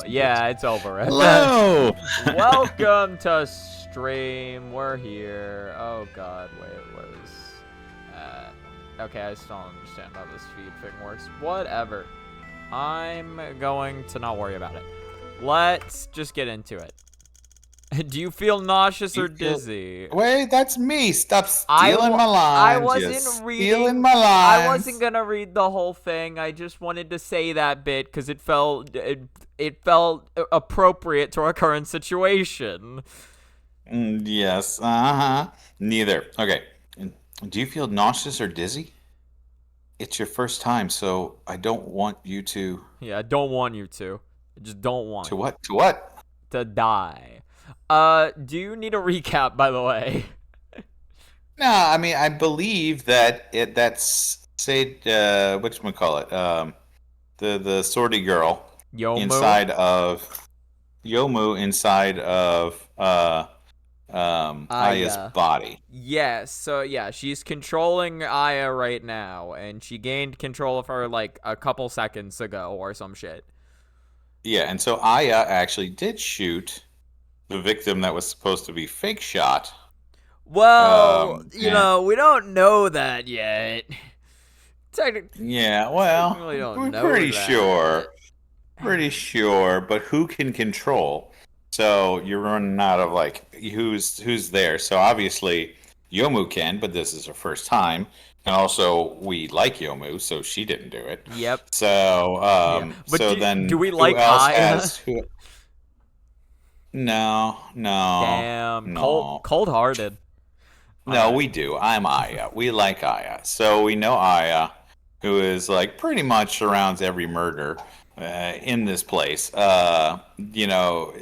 Yeah, it's over. Hello. Welcome to stream. We're here. Oh god, wait, what is... okay, I still don't understand how this feed thing works. Whatever. I'm going to not worry about it. Let's just get into it. Do you feel nauseous or dizzy? Wait, that's me. Stop stealing my lines. I wasn't reading. Stealing my lines. I wasn't gonna read the whole thing. I just wanted to say that bit because it felt appropriate to our current situation. Yes. Neither. Okay. Do you feel nauseous or dizzy? It's your first time, so I don't want you to. Yeah, I don't want you to. I just don't want. To what? To what? To die. Do you need a recap, by the way? No, I mean I believe that that's whatchamacallit, the sortie girl Youmu? inside of Youmu inside of Aya's body. Yes, so yeah, she's controlling Aya right now, and she gained control of her like a couple seconds ago or some shit. Yeah, and so Aya actually did shoot the victim that was supposed to be fake shot. Well, you know, we don't know that yet. Yeah, well, we're pretty sure. Pretty sure, but who can control? So you're running out of like who's there. So obviously Yomu can, but this is her first time, and also we like Yomu, so she didn't do it. Yep. So but so then do we like Aya? No. Damn, no. Cold-hearted. No, we do. I'm Aya. We like Aya. So we know Aya, who is like pretty much surrounds every murder in this place. You know,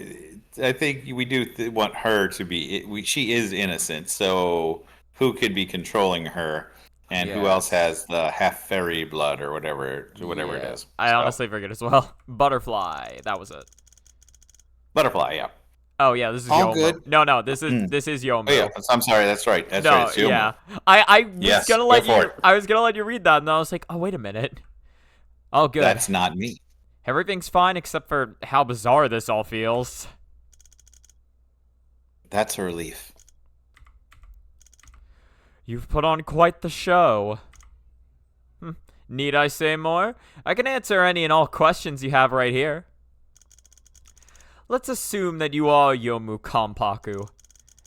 I think we do want her to be. She is innocent, so who could be controlling her? And who else has the half fairy blood or whatever it is? I honestly forget as well. Butterfly. That was it. Butterfly. Yeah. Oh yeah, this is all Youmu. good. No, this is Youmu. Oh yeah, I'm sorry. That's right. That's right. It's Youmu. Yeah, I was gonna let you. I was gonna let you read that, and I was like, oh wait a minute. Oh good. That's not me. Everything's fine except for how bizarre this all feels. That's a relief. You've put on quite the show. Need I say more? I can answer any and all questions you have right here. Let's assume that you are Youmu Kampaku.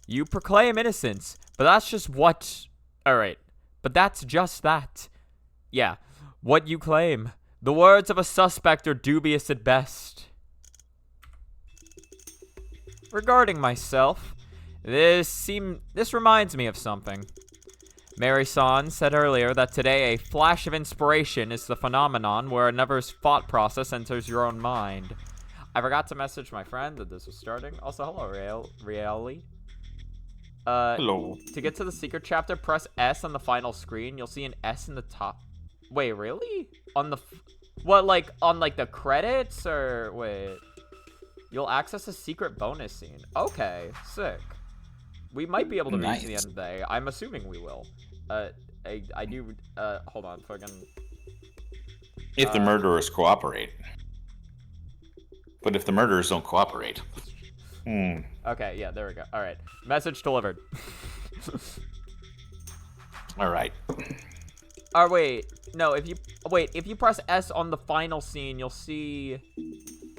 You proclaim innocence, but that's just what... Alright, but that's just that. Yeah, what you claim. The words of a suspect are dubious at best. Regarding myself, this reminds me of something. Mary-san said earlier that today a flash of inspiration is the phenomenon where another's thought process enters your own mind. I forgot to message my friend that this was starting. Also, hello, Reali. Hello. To get to the secret chapter, press S on the final screen. You'll see an S in the top. Wait, really? On the... What, like, on, like, the credits? Or, wait. You'll access a secret bonus scene. Okay, sick. We might be able to reach the end of the day. I'm assuming we will. I do... hold on, fucking... If the murderers cooperate. But if the murderers don't cooperate. Okay, yeah, there we go. All right. Message delivered. All right. Oh, wait. No, if you press S on the final scene, you'll see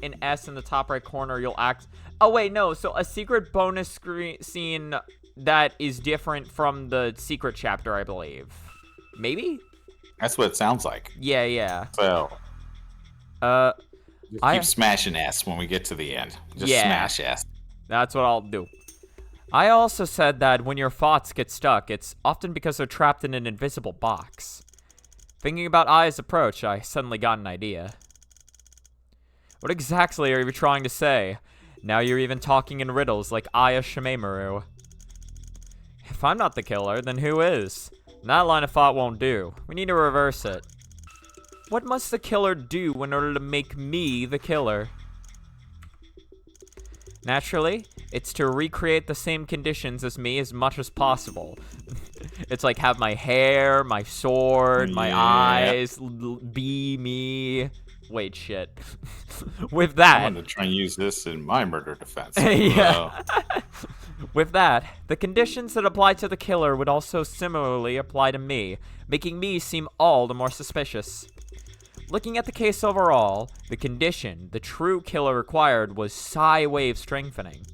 an S in the top right corner. You'll Oh, wait, no. So a secret bonus scene that is different from the secret chapter, I believe. Maybe? That's what it sounds like. Yeah. So... I keep smashing S when we get to the end. Just smash S. That's what I'll do. I also said that when your thoughts get stuck, it's often because they're trapped in an invisible box. Thinking about Aya's approach, I suddenly got an idea. What exactly are you trying to say? Now you're even talking in riddles like Aya Shimemaru. If I'm not the killer, then who is? That line of thought won't do. We need to reverse it. What must the killer do in order to make me the killer? Naturally, it's to recreate the same conditions as me as much as possible. It's like have my hair, my sword, my eyes, be me. Wait, shit. With I'm that, going to try and use this in my murder defense. yeah. With that, the conditions that apply to the killer would also similarly apply to me, making me seem all the more suspicious. Looking at the case overall, the condition the true killer required was psi wave strengthening.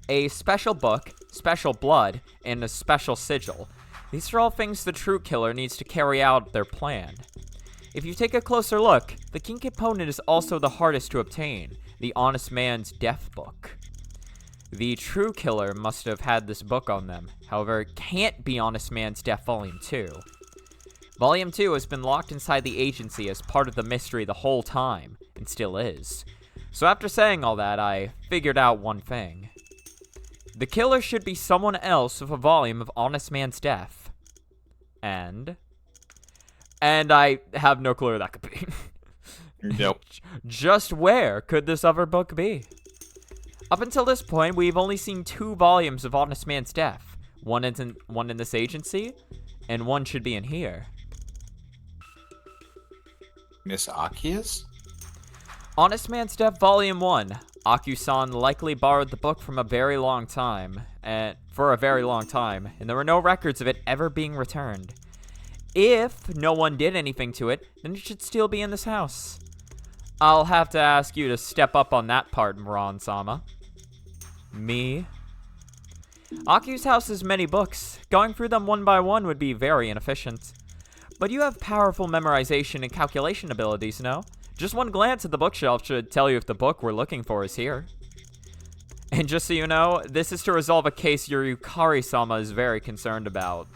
A special book, special blood, and a special sigil. These are all things the true killer needs to carry out their plan. If you take a closer look, the key component is also the hardest to obtain, the honest man's death book. The true killer must have had this book on them, however, it can't be Honest Man's Death Volume 2. Volume 2 has been locked inside the agency as part of the mystery the whole time, and still is. So after saying all that, I figured out one thing. The killer should be someone else with a volume of Honest Man's Death. And I have no clue who that could be. Nope. Just where could this other book be? Up until this point, we've only seen 2 volumes of Honest Man's Death. One in this agency, and one should be in here. Miss Akia's? Honest Man's Death Volume 1. Aku-san likely borrowed the book from a very long time, and there were no records of it ever being returned. If no one did anything to it, then it should still be in this house. I'll have to ask you to step up on that part, Moran-sama. Me? Aku's house has many books. Going through them one by one would be very inefficient. But you have powerful memorization and calculation abilities, no? Just one glance at the bookshelf should tell you if the book we're looking for is here. And just so you know, this is to resolve a case your Yukari-sama is very concerned about.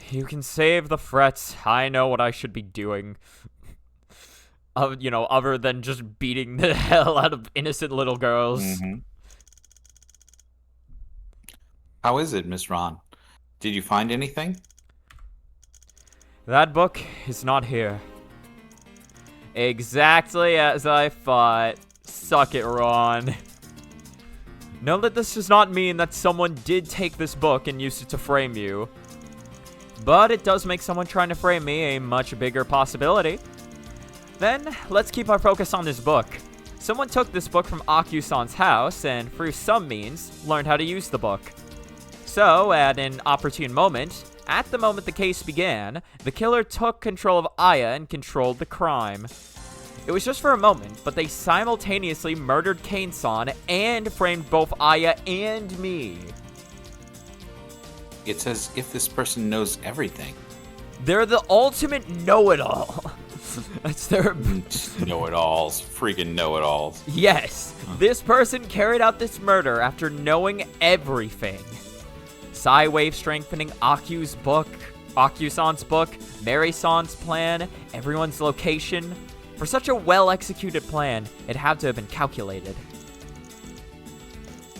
You can save the frets. I know what I should be doing. Other than just beating the hell out of innocent little girls. Mm-hmm. How is it, Miss Ron? Did you find anything? That book is not here. Exactly as I thought. Suck it, Ron. Know that this does not mean that someone did take this book and use it to frame you. But it does make someone trying to frame me a much bigger possibility. Then, let's keep our focus on this book. Someone took this book from Aku-san's house and, through some means, learned how to use the book. So, at an opportune moment, at the moment the case began, the killer took control of Aya and controlled the crime. It was just for a moment, but they simultaneously murdered Kane-san and framed both Aya and me. It's as if this person knows everything. They're the ultimate know-it-all. That's their... Know-it-alls. Freaking know-it-alls. Yes, this person carried out this murder after knowing everything. Psi wave strengthening Aku's book, Aku-san's book, Mary-san's plan, everyone's location. For such a well-executed plan, it had to have been calculated.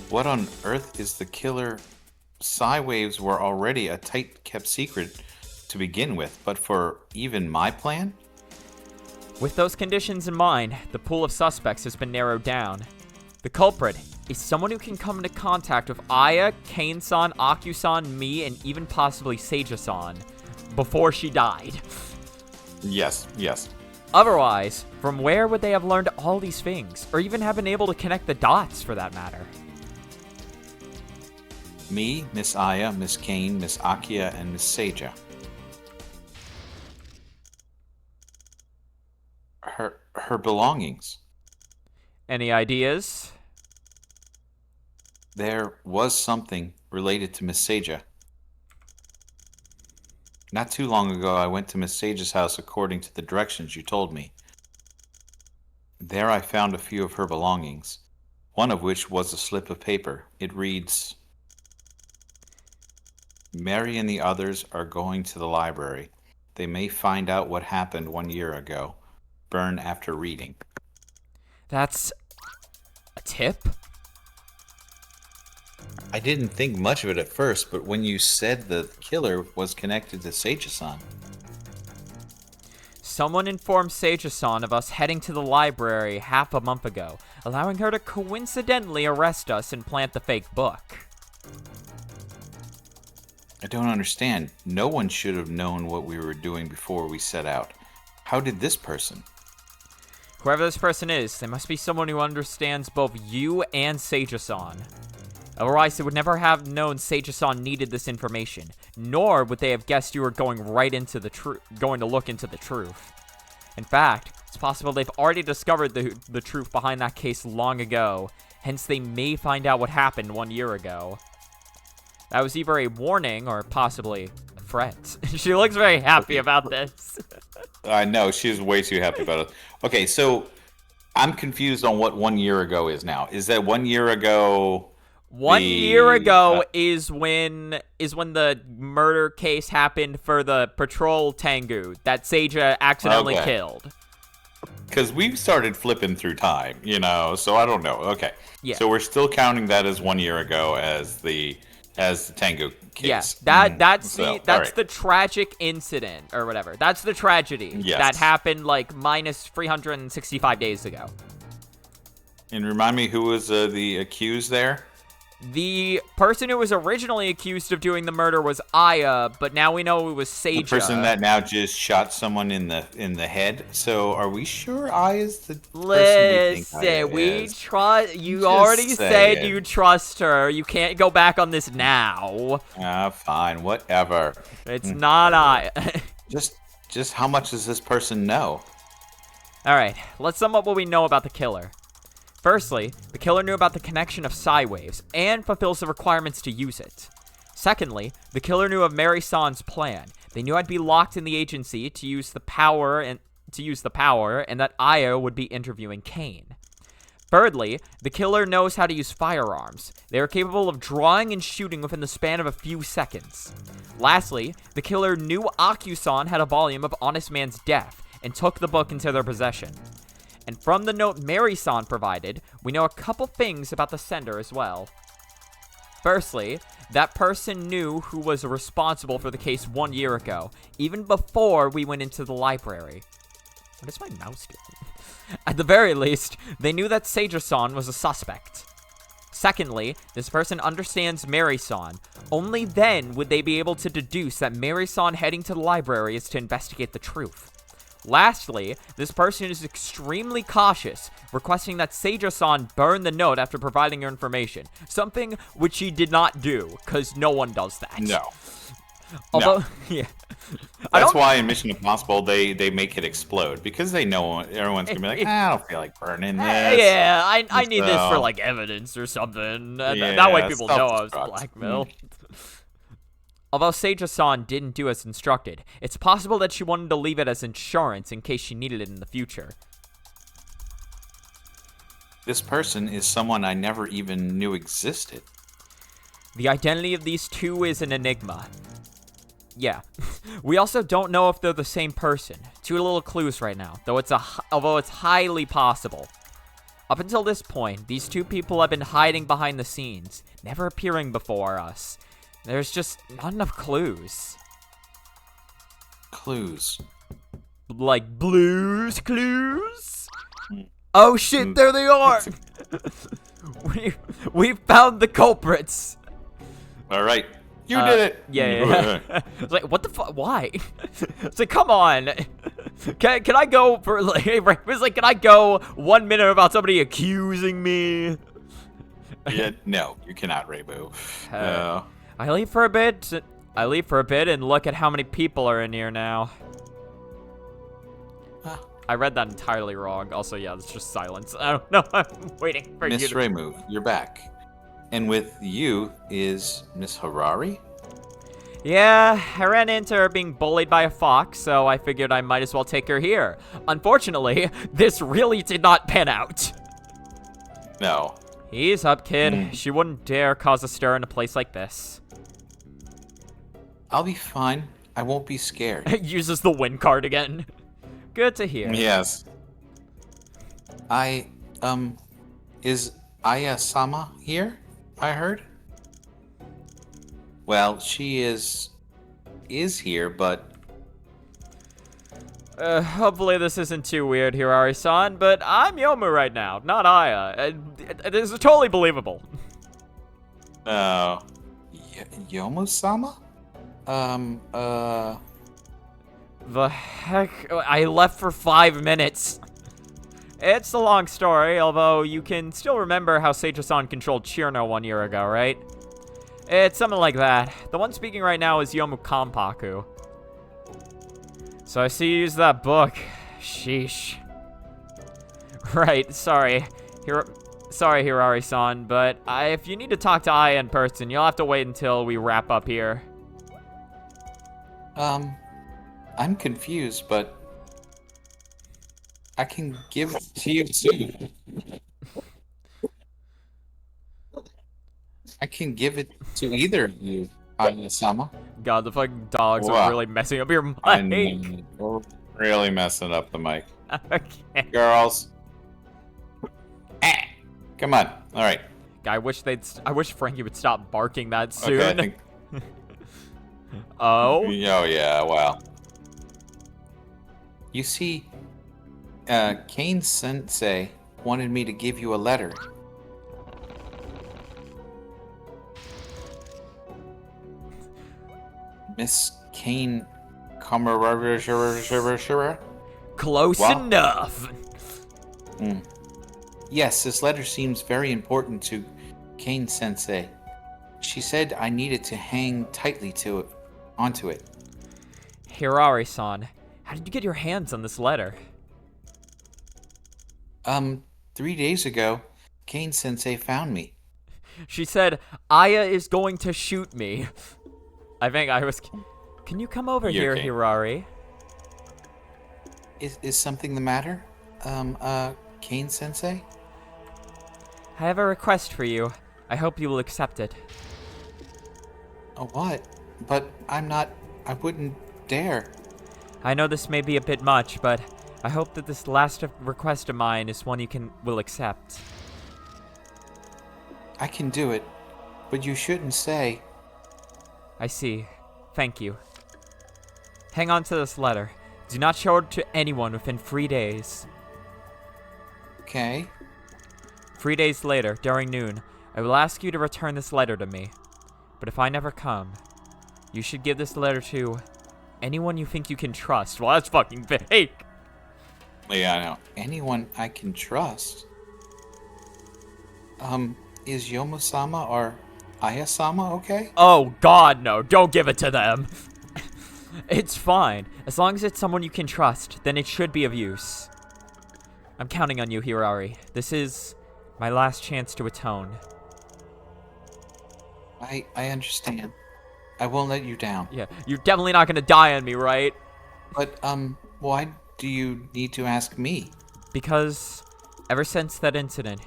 What on earth is the killer? Psi waves were already a tight-kept secret to begin with, but for even my plan? With those conditions in mind, the pool of suspects has been narrowed down. The culprit is someone who can come into contact with Aya, Kane-san, Aku-san, me, and even possibly Seija-san before she died. Yes. Otherwise, from where would they have learned all these things, or even have been able to connect the dots for that matter? Me, Miss Aya, Miss Kane, Miss Akia, and Miss Seija. Her belongings. Any ideas? There was something related to Miss Seija. Not too long ago, I went to Miss Seija's house according to the directions you told me. There I found a few of her belongings, one of which was a slip of paper. It reads, "Mary and the others are going to the library. They may find out what happened 1 year ago. Burn after reading." That's a tip? I didn't think much of it at first, but when you said the killer was connected to Seija-san. Someone informed Seija-san of us heading to the library half a month ago, allowing her to coincidentally arrest us and plant the fake book. I don't understand. No one should have known what we were doing before we set out. How did this person? Whoever this person is, they must be someone who understands both you and Seiya-san. Otherwise, they would never have known Seiya-san needed this information, nor would they have guessed you were going to look into the truth. In fact, it's possible they've already discovered the truth behind that case long ago, hence they may find out what happened 1 year ago. That was either a warning or possibly a threat. She looks very happy about this. I know, she's way too happy about it. Okay, so I'm confused on what 1 year ago is now. Is that 1 year ago? 1 year ago is when the murder case happened for the patrol Tengu that Seiya accidentally killed. Because we started flipping through time, so I don't know. Okay. Yeah. So we're still counting that as 1 year ago as the Tango case. Yeah, that's right. the tragic incident or whatever. That's the tragedy that happened like minus 365 days ago. And remind me who was the accused there? The person who was originally accused of doing the murder was Aya, but now we know it was Seiya. The person that now just shot someone in the head. So are we sure Aya's the person we think Aya is? You already said you trust her. You can't go back on this now. Fine, whatever. It's not Aya. just how much does this person know? All right, let's sum up what we know about the killer. Firstly, the killer knew about the connection of psi waves and fulfills the requirements to use it. Secondly, the killer knew of Mary-san's plan. They knew I'd be locked in the agency to use the power and that Aya would be interviewing Kane. Thirdly, the killer knows how to use firearms. They are capable of drawing and shooting within the span of a few seconds. Lastly, the killer knew Akyu-san had a volume of Honest Man's Death and took the book into their possession. And from the note Mary-san provided, we know a couple things about the sender as well. Firstly, that person knew who was responsible for the case 1 year ago, even before we went into the library. What is my mouse doing? At the very least, they knew that Seiya-san was a suspect. Secondly, this person understands Mary-san. Only then would they be able to deduce that Mary-san heading to the library is to investigate the truth. Lastly, this person is extremely cautious, requesting that Seiya-san burn the note after providing her information. Something which he did not do, because no one does that. No. Although, yeah. That's why in Mission Impossible, they make it explode, because they know everyone's going to be like, I don't feel like burning this. Yeah, I need this for, like, evidence or something. That way people know I was blackmailed. Although Seiya-san didn't do as instructed, it's possible that she wanted to leave it as insurance in case she needed it in the future. This person is someone I never even knew existed. The identity of these two is an enigma. Yeah. We also don't know if they're the same person. Two little clues right now, although it's highly possible. Up until this point, these two people have been hiding behind the scenes, never appearing before us. There's just not enough clues. Clues. Like blues clues? Oh shit, there they are! we found the culprits! Alright. You did it! Yeah. It's like, what the fuck? Why? It's like, come on! Can I go for, like, it's like, can I go 1 minute about somebody accusing me? Yeah, no, you cannot, Reibu. No. I leave for a bit and look at how many people are in here now. I read that entirely wrong. Also, yeah, it's just silence. I don't know. I'm waiting for you. Miss Reimu, you're back. And with you is Miss Harari? Yeah, I ran into her being bullied by a fox, so I figured I might as well take her here. Unfortunately, this really did not pan out. No. Ease up, kid. She wouldn't dare cause a stir in a place like this. I'll be fine. I won't be scared. Uses the win card again. Good to hear. Yes. Is Aya-sama here? I heard? Well, she is here, but... Hopefully this isn't too weird, Hirari-san, but I'm Youmu right now, not Aya. This is totally believable. Yomu-sama? The heck? I left for 5 minutes. It's a long story, although you can still remember how Seicho-san controlled Chirno 1 year ago, right? It's something like that. The one speaking right now is Youmu Kanpaku. So I see you use that book. Sheesh. Right, sorry. Sorry, Hirari-san, but if you need to talk to Aya in person, you'll have to wait until we wrap up here. I'm confused, but I can give it to you too. I can give it to either of you, Aya-sama. God, the fucking dogs are Wow. really messing up your I mic. know, we're really messing up the mic. Okay. Girls. Come on. All right. I wish Frankie would stop barking that soon. Okay, I think. Oh? Oh, yeah, wow. You see, Kane Sensei wanted me to give you a letter. Miss Kane Kamarashira? Close Wow. enough. Yes, this letter seems very important to Kane Sensei. She said I needed to hang tightly onto it. Hirari-san, how did you get your hands on this letter? 3 days ago, Kane Sensei found me. She said, Aya is going to shoot me. I think I was... Can you come over here, okay? Hirari? Is something the matter? Kane Sensei? I have a request for you. I hope you will accept it. Oh, what? But I wouldn't dare. I know this may be a bit much, but I hope that this last request of mine is one you will accept. I can do it, but you shouldn't say. I see. Thank you. Hang on to this letter. Do not show it to anyone within 3 days. Okay. 3 days later, during noon, I will ask you to return this letter to me. But if I never come, you should give this letter to anyone you think you can trust. Well, that's fucking fake. Yeah, I know. Anyone I can trust? Is Yomu-sama or Aya-sama okay? Oh, God, no. Don't give it to them. It's fine. As long as it's someone you can trust, then it should be of use. I'm counting on you, Hirari. This is my last chance to atone. I understand. I won't let you down. Yeah, you're definitely not gonna die on me, right? But, why do you need to ask me? Because ever since that incident,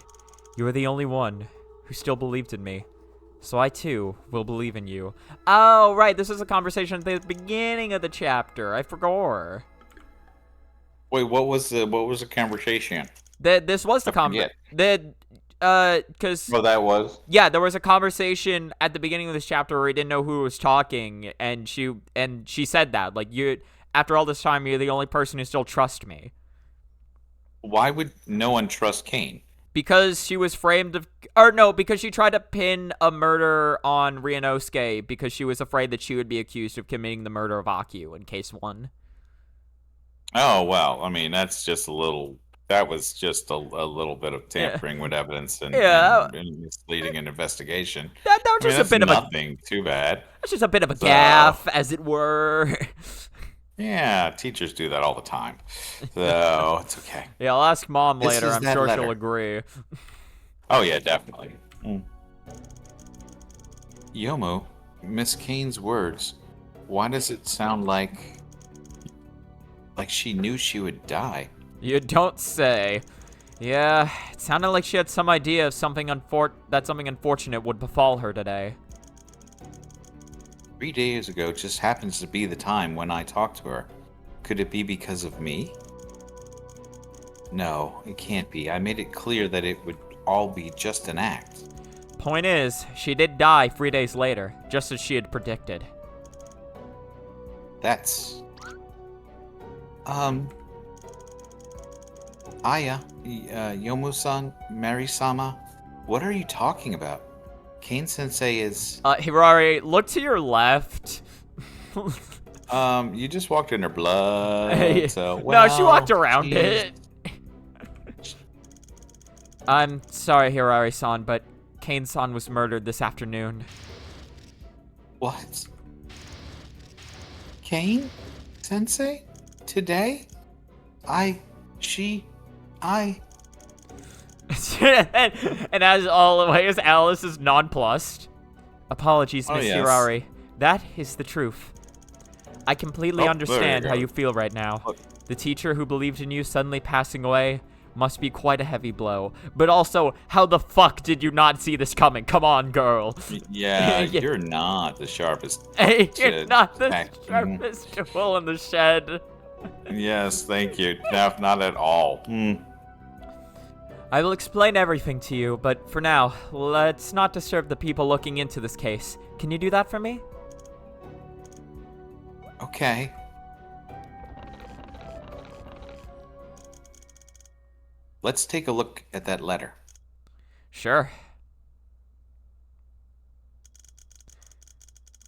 you were the only one who still believed in me. So I, too, will believe in you. Oh, right, this is a conversation at the beginning of the chapter. I forgot. Wait, what was the conversation? This was the conversation. Because... Oh, that was? Yeah, there was a conversation at the beginning of this chapter where he didn't know who was talking, and she said that. Like, after all this time, you're the only person who still trusts me. Why would no one trust Kane? Because she was framed of... Or no, because she tried to pin a murder on Ryunosuke because she was afraid that she would be accused of committing the murder of Akio in case 1. Oh, well, I mean, that's just a little... That was just a little bit of tampering with evidence and misleading an investigation. That was just a bit of nothing too bad. That's just a bit of a gaffe, as it were. Yeah, teachers do that all the time. So, it's okay. Yeah, I'll ask Mom This later. is I'm that sure letter. she'll agree. Oh, yeah, definitely. Yomu, Miss Kane's words, why does it sound like she knew she would die? You don't say. Yeah, it sounded like she had some idea of something unfortunate would befall her today. 3 days ago just happens to be the time when I talked to her. Could it be because of me? No, it can't be. I made it clear that it would all be just an act. Point is, she did die 3 days later, just as she had predicted. That's... Aya, Yomu-san, Mary-sama, what are you talking about? Kane-sensei is... Hirari, look to your left. You just walked in her blood, so No, she walked well, around it. I'm sorry, Hirari-san, but Kane-san was murdered this afternoon. What? Kane? Sensei? Today? I... and as always, Alice is nonplussed. Apologies, Miss yes. Hirari. That is the truth. I completely there understand you how go. you feel right now. Look. The teacher who believed in you suddenly passing away must be quite a heavy blow. But also, how the fuck did you not see this coming? Come on, girl. Yeah, you're not the sharpest. Hey, you're not the tack. sharpest tool in the shed. Yes, thank you. No, not at all. I will explain everything to you, but for now, let's not disturb the people looking into this case. Can you do that for me? Okay. Let's take a look at that letter. Sure.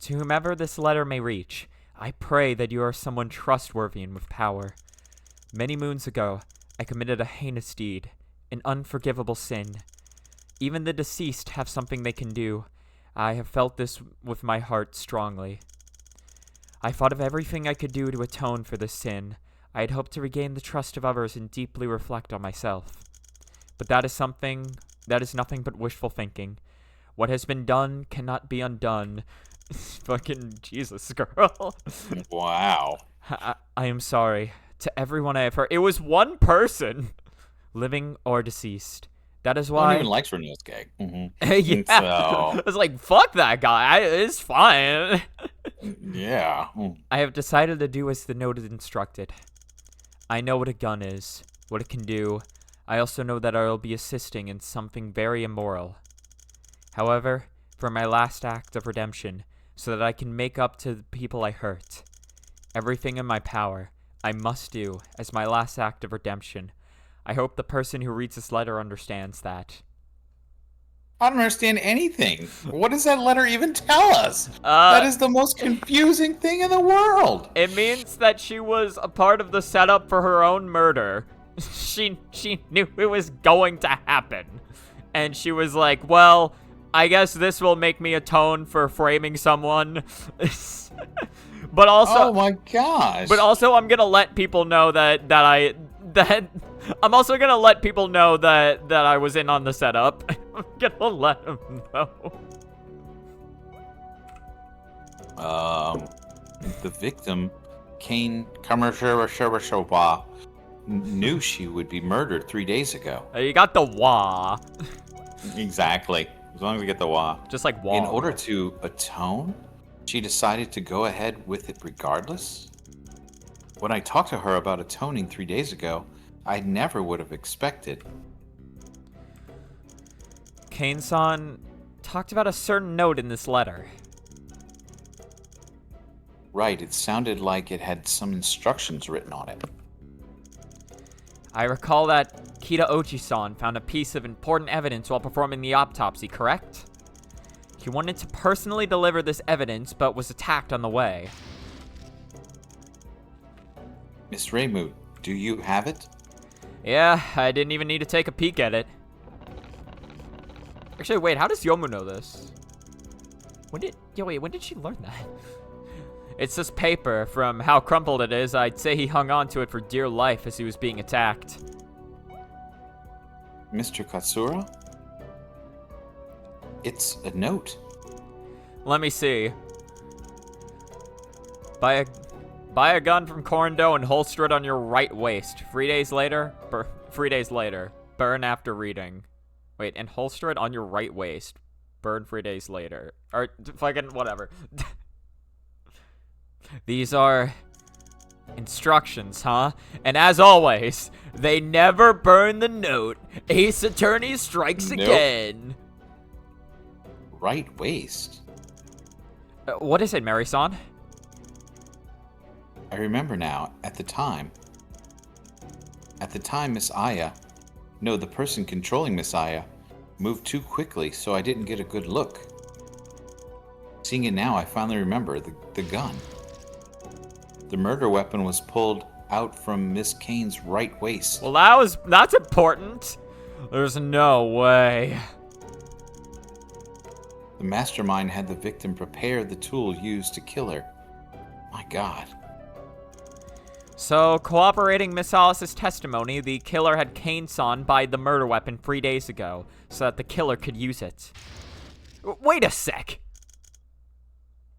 To whomever this letter may reach, I pray that you are someone trustworthy and with power. Many moons ago, I committed a heinous deed, an unforgivable sin. Even the deceased have something they can do. I have felt this with my heart strongly. I thought of everything I could do to atone for this sin. I had hoped to regain the trust of others and deeply reflect on myself. But that is nothing but wishful thinking. What has been done cannot be undone. Fucking Jesus, girl. Wow. I am sorry to everyone I have hurt. It was one person, living or deceased. That is why. No one even likes Renosuke. Yeah. So, I was like, fuck that guy. It's fine. yeah. I have decided to do as the note is instructed. I know what a gun is, what it can do. I also know that I will be assisting in something very immoral. However, for my last act of redemption, so that I can make up to the people I hurt, everything in my power, I must do as my last act of redemption. I hope the person who reads this letter understands that. I don't understand anything. What does that letter even tell us? That is the most confusing thing in the world. It means that she was a part of the setup for her own murder. She knew it was going to happen. And she was like, well, I guess this will make me atone for framing someone. But also, oh my gosh. But also, I'm gonna let people know that I'm also gonna let people know that I was in on the setup. I'm gonna let them know. The victim, Kane Kamershawa, knew she would be murdered 3 days ago. You got the wah. Exactly. As long as we get the wah. Just like wah. In order to atone, she decided to go ahead with it regardless. When I talked to her about atoning 3 days ago, I never would have expected. Kane-san talked about a certain note in this letter. Right, it sounded like it had some instructions written on it. I recall that Kita Ochi-san found a piece of important evidence while performing the autopsy, correct? He wanted to personally deliver this evidence, but was attacked on the way. Miss Reimu, do you have it? Yeah, I didn't even need to take a peek at it. Actually, wait, how does Youmu know this? When did she learn that? It's this paper. From how crumpled it is, I'd say he hung on to it for dear life as he was being attacked. Mr. Katsura? It's a note. Let me see. Buy a gun from Corndo and holster it on your right waist. 3 days later, 3 days later. Burn after reading. Wait, and holster it on your right waist. Burn 3 days later. Or fucking whatever. These are instructions, huh? And as always, they never burn the note. Ace Attorney strikes again. Right waist? What is it, Mary-san? I remember now, at the time, Miss Aya, no, the person controlling Miss Aya, moved too quickly, so I didn't get a good look. Seeing it now, I finally remember the gun. The murder weapon was pulled out from Miss Kane's right waist. Well, that's important. There's no way. The mastermind had the victim prepare the tool used to kill her. My God. So, cooperating Miss Alice's testimony, the killer had Kane-san buy the murder weapon 3 days ago, so that the killer could use it. Wait a sec!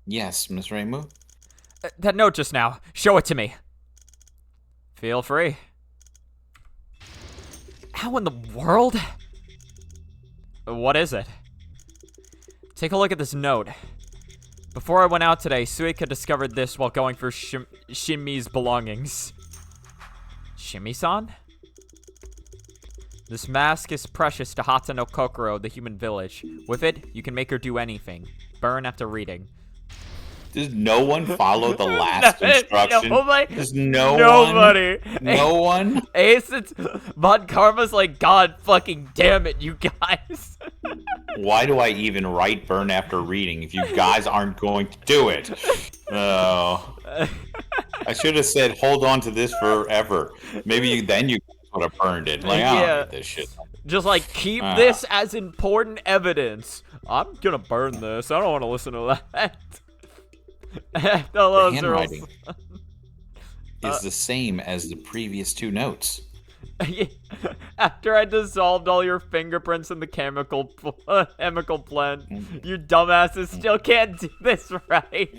Yes, Miss Reimu? That note just now. Show it to me. Feel free. How in the world? What is it? Take a look at this note. Before I went out today, Suika discovered this while going for Shimi's belongings. Shimi-san? This mask is precious to Hatano Kokoro, the human village. With it, you can make her do anything. Burn after reading. Does no one follow the last instruction? Nobody. Does no Nobody. one? No one? Ace, Mod Karma's like, God fucking damn it, you guys. Why do I even write burn after reading if you guys aren't going to do it? Oh. I should have said hold on to this forever. Maybe then you would have burned it. Like, I don't need this shit. Just like, keep this as important evidence. I'm gonna burn this. I don't want to listen to that. The handwriting is the same as the previous two notes. After I dissolved all your fingerprints in the chemical blend, you dumbasses still can't do this right.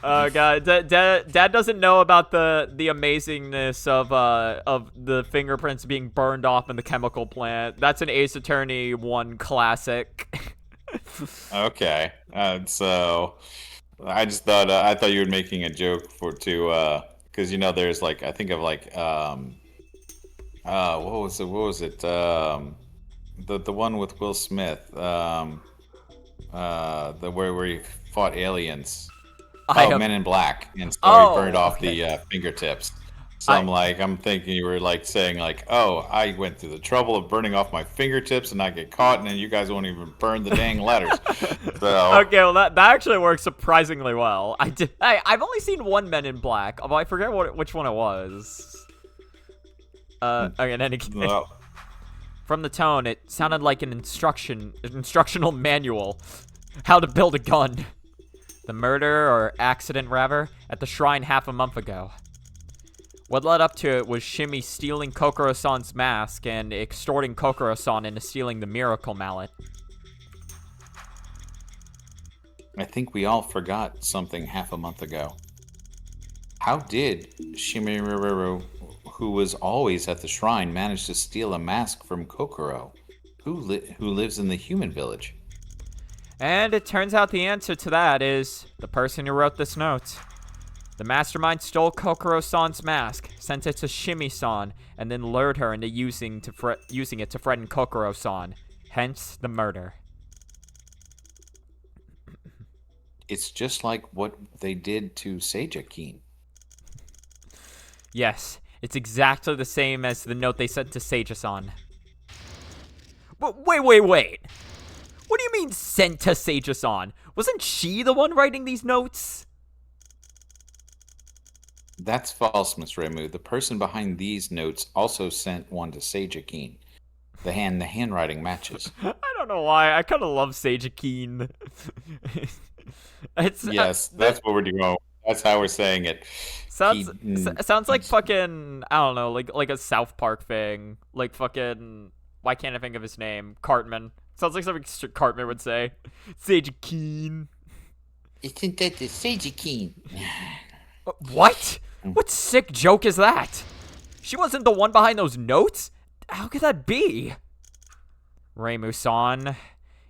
Oh god, Dad doesn't know about the amazingness of the fingerprints being burned off in the chemical plant. That's an Ace Attorney 1 classic. Okay, so I just thought I thought you were making a joke because you know there's like I think of like what was it the one with Will Smith the where he fought aliens. Men in Black, and so he burned off the fingertips. So I'm thinking you were like saying like, oh, I went through the trouble of burning off my fingertips and I get caught, and then you guys won't even burn the dang letters. So okay, well that actually works surprisingly well. I've only seen one Men in Black, although I forget which one it was. Okay, in any case, from the tone, it sounded like an instructional manual, how to build a gun. The murder or accident, rather, at the shrine half a month ago. What led up to it was Shimi stealing Kokoro-san's mask and extorting Kokoro-san into stealing the miracle mallet. I think we all forgot something half a month ago. How did Shimi, who was always at the shrine, manage to steal a mask from Kokoro, who lives in the human village? And it turns out the answer to that is the person who wrote this note. The mastermind stole Kokoro-san's mask, sent it to Shimi-san, and then lured her into using it to threaten Kokoro-san. Hence, the murder. It's just like what they did to Seija-kin. Yes, it's exactly the same as the note they sent to Seija-san. But wait. What do you mean sent to Seija-san? Wasn't she the one writing these notes? That's false, Miss Reimu. The person behind these notes also sent one to Seija-kin. The handwriting matches. I don't know why. I kind of love Seija-kin. Yes, that's what we're doing. That's how we're saying it. Sounds like fucking, I don't know, like a South Park thing. Like fucking, why can't I think of his name? Cartman. Sounds like something Cartman would say. Seija-kin. Isn't that the Seija-kin? What? What sick joke is that? She wasn't the one behind those notes? How could that be? Reimu-san,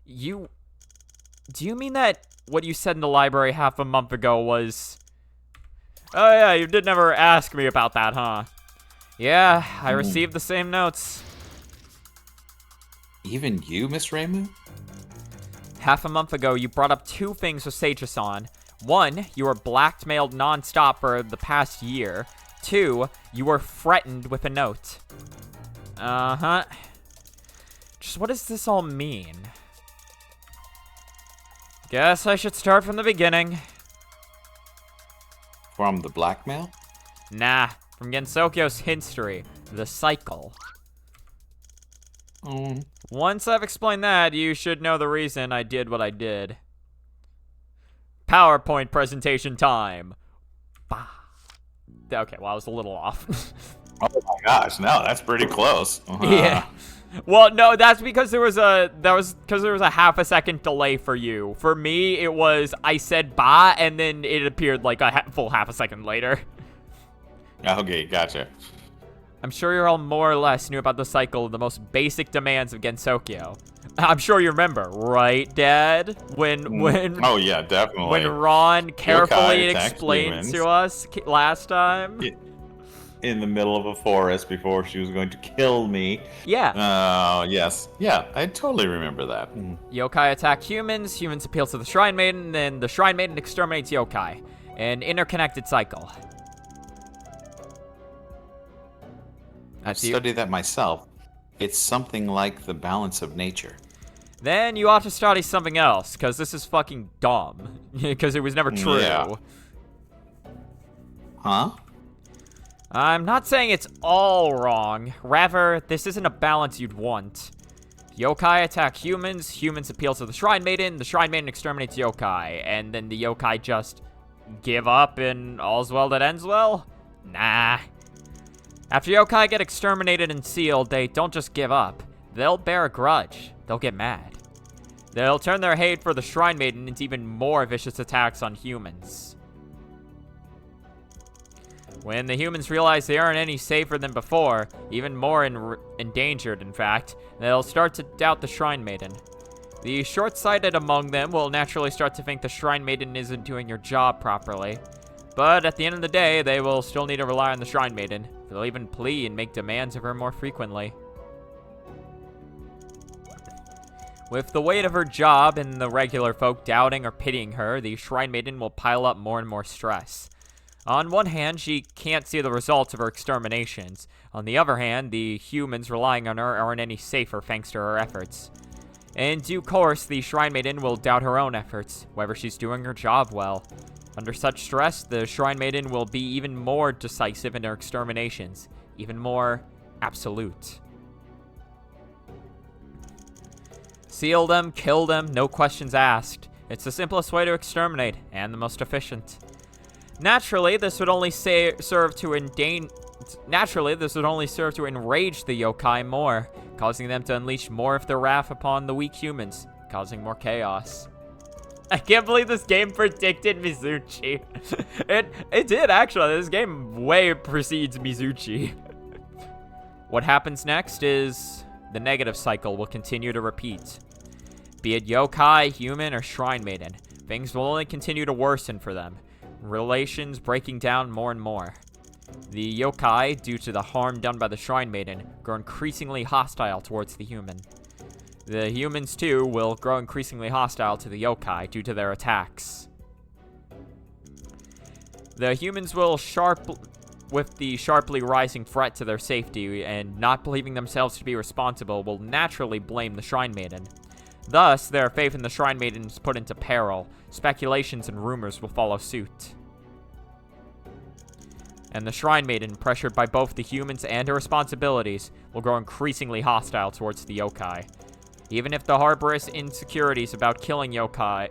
do you mean that what you said in the library half a month ago was... Oh yeah, you did never ask me about that, huh? Yeah, I received the same notes. Even you, Miss Reimu? Half a month ago, you brought up two things with Seija-san. One, you were blackmailed non-stop for the past year. Two, you were threatened with a note. Uh-huh. Just what does this all mean? Guess I should start from the beginning. From the blackmail? Nah, from Gensokyo's history, the cycle. Once I've explained that, you should know the reason I did what I did. PowerPoint presentation time. Bah. Okay, well, I was a little off. Oh my gosh, no, that's pretty close. Yeah. Well, no, that's because there was a half a second delay for you. For me, it was I said "ba" and then it appeared like a full half a second later. Okay, gotcha. I'm sure you're all more or less knew about the cycle of the most basic demands of Gensokyo. I'm sure you remember, right, Dad? When Oh yeah, definitely. when Ron carefully attacked explained humans. to us last time. In the middle of a forest before she was going to kill me. Yeah. Yes. Yeah, I totally remember that. Yokai attack humans, humans appeal to the Shrine Maiden, then the Shrine Maiden exterminates yokai. An interconnected cycle. I've studied that myself. It's something like the balance of nature. Then you ought to study something else, because this is fucking dumb. Because it was never true. Yeah. Huh? I'm not saying it's all wrong. Rather, this isn't a balance you'd want. Yokai attack humans, humans appeal to the Shrine Maiden exterminates yokai, and then the yokai just give up and all's well that ends well? Nah. After yokai get exterminated and sealed, they don't just give up. They'll bear a grudge. They'll get mad. They'll turn their hate for the Shrine Maiden into even more vicious attacks on humans. When the humans realize they aren't any safer than before, even more endangered in fact, they'll start to doubt the Shrine Maiden. The short-sighted among them will naturally start to think the Shrine Maiden isn't doing your job properly. But at the end of the day, they will still need to rely on the Shrine Maiden. They'll even plea and make demands of her more frequently. With the weight of her job and the regular folk doubting or pitying her, the Shrine Maiden will pile up more and more stress. On one hand, she can't see the results of her exterminations. On the other hand, the humans relying on her aren't any safer thanks to her efforts. In due course, the Shrine Maiden will doubt her own efforts, whether she's doing her job well. Under such stress, the Shrine Maiden will be even more decisive in her exterminations, even more absolute. Seal them, kill them, no questions asked. It's the simplest way to exterminate, and the most efficient. Naturally, this would only serve to enrage the yokai more, causing them to unleash more of their wrath upon the weak humans, causing more chaos. I can't believe this game predicted Mizuchi. It did, actually. This game way precedes Mizuchi. What happens next is the negative cycle will continue to repeat. Be it yokai, human, or Shrine Maiden, things will only continue to worsen for them. Relations breaking down more and more. The yokai, due to the harm done by the Shrine Maiden, grow increasingly hostile towards the human. The humans, too, will grow increasingly hostile to the yokai due to their attacks. The humans will with the sharply rising threat to their safety and not believing themselves to be responsible, will naturally blame the Shrine Maiden. Thus, their faith in the Shrine Maiden is put into peril. Speculations and rumors will follow suit. And the Shrine Maiden, pressured by both the humans and her responsibilities, will grow increasingly hostile towards the yokai. Even if she harbors insecurities about killing yokai,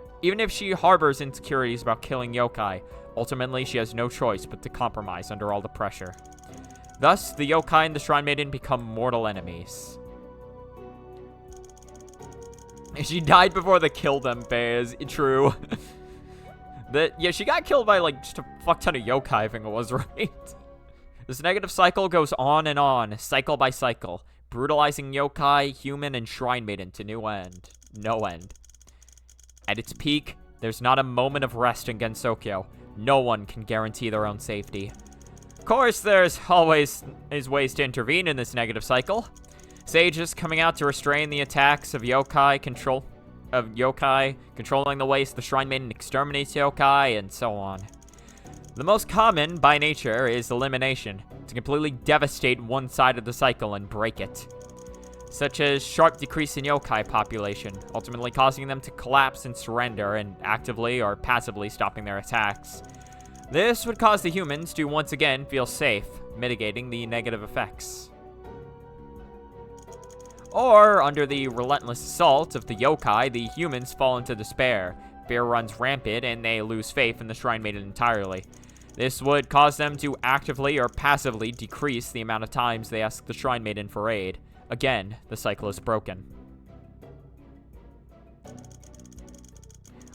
ultimately she has no choice but to compromise under all the pressure. Thus, the yokai and the Shrine Maiden become mortal enemies. She died before the kill them phase. True. Yeah, she got killed by, like, just a fuck ton of yokai, I think it was, right? This negative cycle goes on, cycle by cycle, brutalizing yokai, human, and Shrine Maiden to no end. At its peak, there's not a moment of rest in Gensokyo. No one can guarantee their own safety. Of course, there's always ways to intervene in this negative cycle. Sages coming out to restrain the attacks of yokai, controlling the ways the Shrine Maiden exterminates yokai, and so on. The most common, by nature, is elimination, to completely devastate one side of the cycle and break it. Such as sharp decrease in yokai population, ultimately causing them to collapse and surrender, and actively or passively stopping their attacks. This would cause the humans to once again feel safe, mitigating the negative effects. Or, under the relentless assault of the yokai, the humans fall into despair. Fear runs rampant, and they lose faith in the Shrine Maiden entirely. This would cause them to actively or passively decrease the amount of times they ask the Shrine Maiden for aid. Again, the cycle is broken.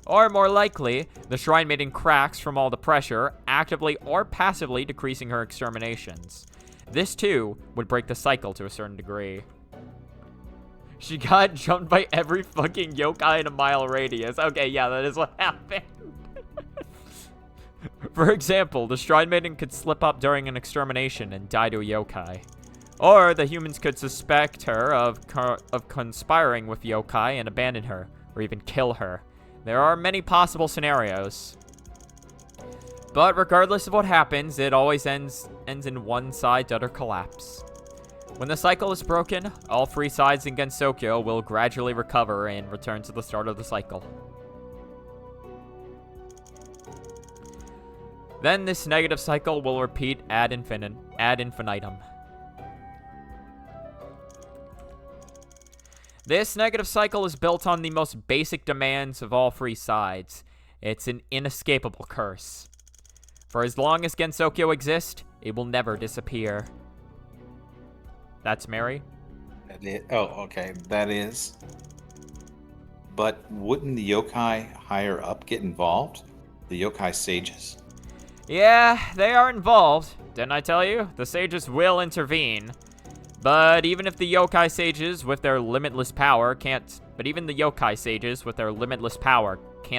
Or, more likely, the Shrine Maiden cracks from all the pressure, actively or passively decreasing her exterminations. This, too, would break the cycle to a certain degree. She got jumped by every fucking yokai in a mile radius. Okay, yeah, that is what happened. For example, the Shrine Maiden could slip up during an extermination and die to a yokai. Or the humans could suspect her of conspiring with yokai and abandon her, or even kill her. There are many possible scenarios. But regardless of what happens, it always ends in one side's utter collapse. When the cycle is broken, all 3 sides in Gensokyo will gradually recover and return to the start of the cycle. Then this negative cycle will repeat ad infinitum. This negative cycle is built on the most basic demands of all 3 sides. It's an inescapable curse. For as long as Gensokyo exists, it will never disappear. That's Mary? Oh, okay. That is. But wouldn't the yokai higher up get involved? The yokai sages? Yeah, they are involved. Didn't I tell you? The sages will intervene. But even if the yokai sages with their limitless power can't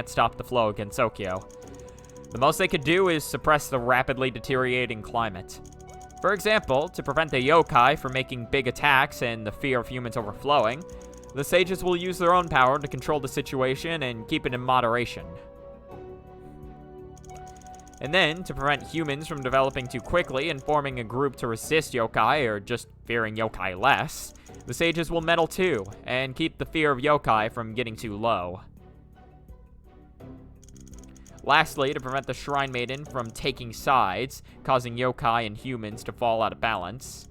stop the flow of Gensokyo. The most they could do is suppress the rapidly deteriorating climate. For example, to prevent the yokai from making big attacks and the fear of humans overflowing, the sages will use their own power to control the situation and keep it in moderation. And then, to prevent humans from developing too quickly and forming a group to resist yokai or just fearing yokai less, the sages will meddle too, and keep the fear of yokai from getting too low. Lastly, to prevent the Shrine Maiden from taking sides, causing yokai and humans to fall out of balance,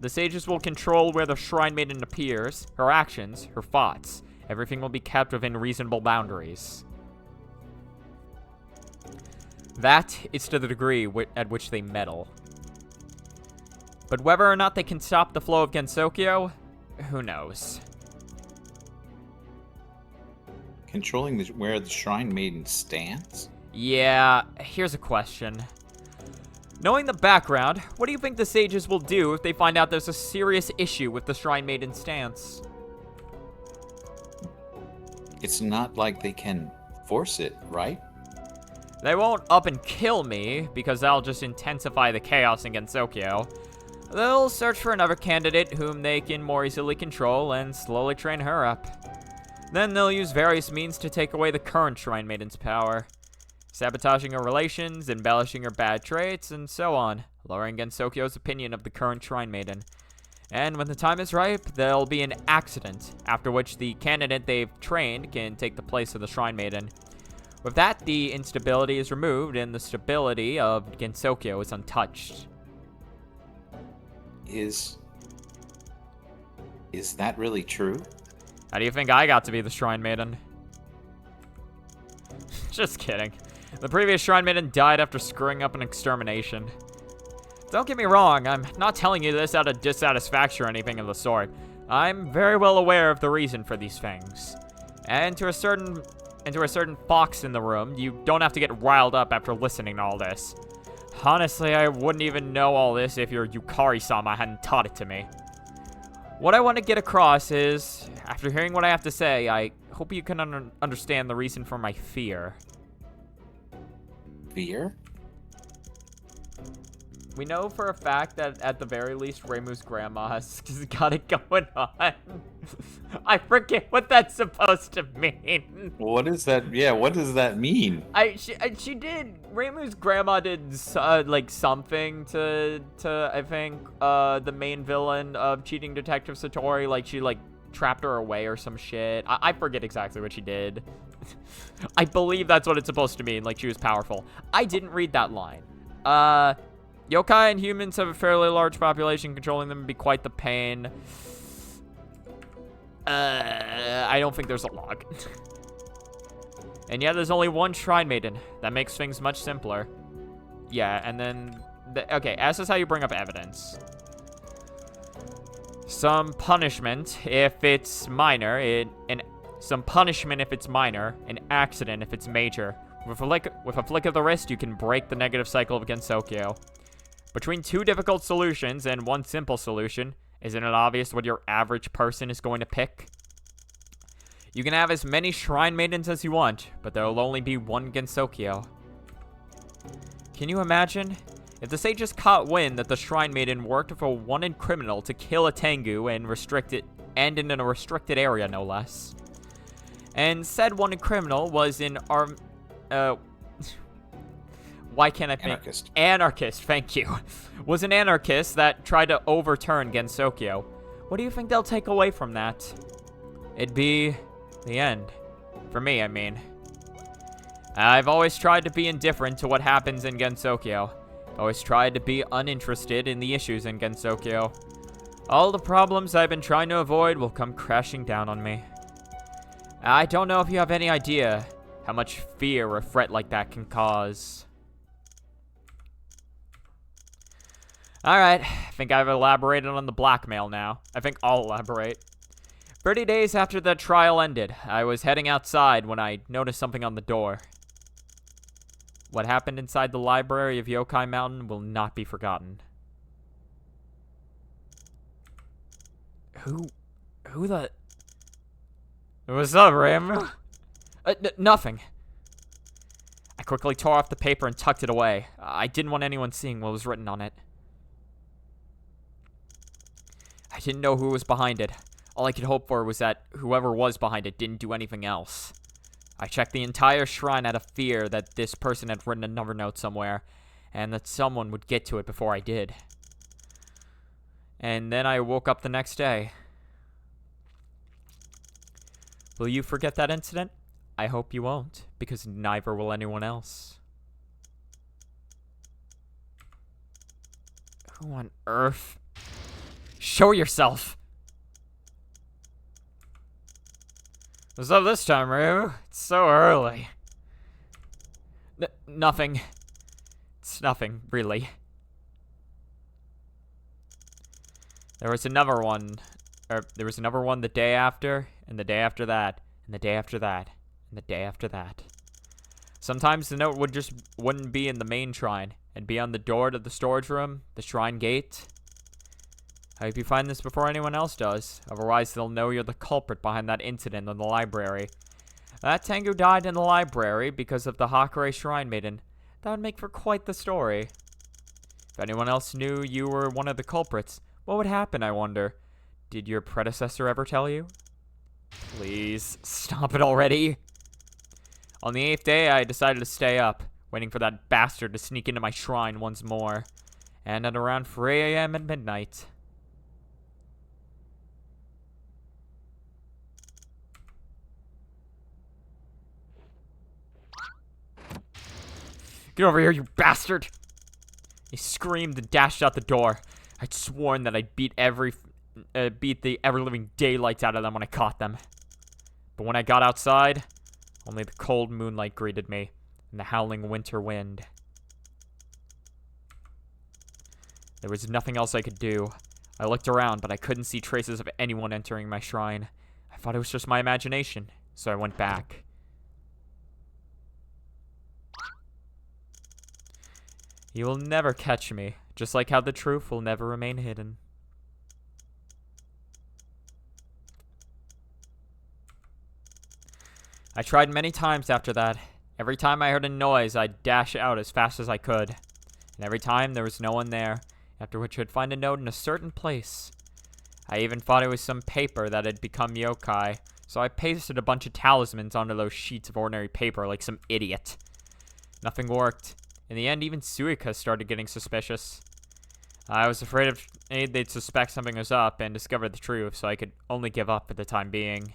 the sages will control where the Shrine Maiden appears, her actions, her thoughts. Everything will be kept within reasonable boundaries. That is to the degree at which they meddle. But whether or not they can stop the flow of Gensokyo, who knows? Controlling where the Shrine Maiden stands? Yeah, here's a question. Knowing the background, what do you think the sages will do if they find out there's a serious issue with the Shrine Maiden's stance? It's not like they can force it, right? They won't up and kill me, because that'll just intensify the chaos in Gensokyo. They'll search for another candidate whom they can more easily control and slowly train her up. Then they'll use various means to take away the current Shrine Maiden's power. Sabotaging her relations, embellishing her bad traits, and so on, lowering Gensokyo's opinion of the current Shrine Maiden. And when the time is ripe, there'll be an accident, after which the candidate they've trained can take the place of the Shrine Maiden. With that, the instability is removed, and the stability of Gensokyo is untouched. Is that really true? How do you think I got to be the Shrine Maiden? Just kidding. The previous Shrine Maiden died after screwing up an extermination. Don't get me wrong, I'm not telling you this out of dissatisfaction or anything of the sort. I'm very well aware of the reason for these things. And to a certain fox in the room, you don't have to get riled up after listening to all this. Honestly, I wouldn't even know all this if your Yukari-sama hadn't taught it to me. What I want to get across is, after hearing what I have to say, I hope you can understand the reason for my fear. Fear? We know for a fact that at the very least, Reimu's grandma has got it going on. I forget what that's supposed to mean. What is that? Yeah, what does that mean? She did. Reimu's grandma did like something to I think the main villain of Cheating Detective Satori. Like she like trapped her away or some shit. I forget exactly what she did. I believe that's what it's supposed to mean, like she was powerful. I didn't read that line. Yokai and humans have a fairly large population. Controlling them would be quite the pain. I don't think there's a log. And yeah, there's only one shrine maiden. That makes things much simpler. Yeah, and then... okay, as is how you bring up evidence. Some punishment if it's minor. Some punishment if it's minor. An accident if it's major. With a flick of the wrist, you can break the negative cycle of Gensokyo. Between two difficult solutions and one simple solution, isn't it obvious what your average person is going to pick? You can have as many Shrine Maidens as you want, but there will only be one Gensokyo. Can you imagine? If the sages caught wind that the Shrine Maiden worked with a wanted criminal to kill a Tengu and in a restricted area, no less. And said wanted criminal was why can't I think? Anarchist. Anarchist, thank you. Was an anarchist that tried to overturn Gensokyo. What do you think they'll take away from that? It'd be the end. For me, I mean. I've always tried to be indifferent to what happens in Gensokyo. Always tried to be uninterested in the issues in Gensokyo. All the problems I've been trying to avoid will come crashing down on me. I don't know if you have any idea how much fear a threat like that can cause. Alright, I think I've elaborated on the blackmail now. I think I'll elaborate. 30 days after the trial ended, I was heading outside when I noticed something on the door. What happened inside the library of Yokai Mountain will not be forgotten. Who the... What's up, Ram? Nothing. I quickly tore off the paper and tucked it away. I didn't want anyone seeing what was written on it. I didn't know who was behind it. All I could hope for was that whoever was behind it didn't do anything else. I checked the entire shrine out of fear that this person had written another note somewhere, and that someone would get to it before I did. And then I woke up the next day. Will you forget that incident? I hope you won't, because neither will anyone else. Who on earth? Show yourself! What's up this time, Ryu? It's so early. Nothing. It's nothing, really. There was another one. There was another one the day after, and the day after that, and the day after that, and the day after that. Sometimes the note wouldn't be in the main shrine, and be on the door to the storage room, the shrine gate. I hope you find this before anyone else does, otherwise they'll know you're the culprit behind that incident in the library. That Tengu died in the library because of the Hakure Shrine Maiden. That would make for quite the story. If anyone else knew you were one of the culprits, what would happen, I wonder? Did your predecessor ever tell you? Please, stop it already. On the 8th day, I decided to stay up, waiting for that bastard to sneak into my shrine once more. And at around 3 a.m. at midnight... Get over here, you bastard! He screamed and dashed out the door. I'd sworn that I'd beat the ever-living daylights out of them when I caught them. But when I got outside, only the cold moonlight greeted me, and the howling winter wind. There was nothing else I could do. I looked around, but I couldn't see traces of anyone entering my shrine. I thought it was just my imagination, so I went back. You will never catch me, just like how the truth will never remain hidden. I tried many times after that. Every time I heard a noise, I'd dash out as fast as I could. And every time there was no one there, after which I'd find a note in a certain place. I even thought it was some paper that had become yokai, so I pasted a bunch of talismans onto those sheets of ordinary paper like some idiot. Nothing worked. In the end, even Suika started getting suspicious. I was afraid they'd suspect something was up and discover the truth, so I could only give up for the time being.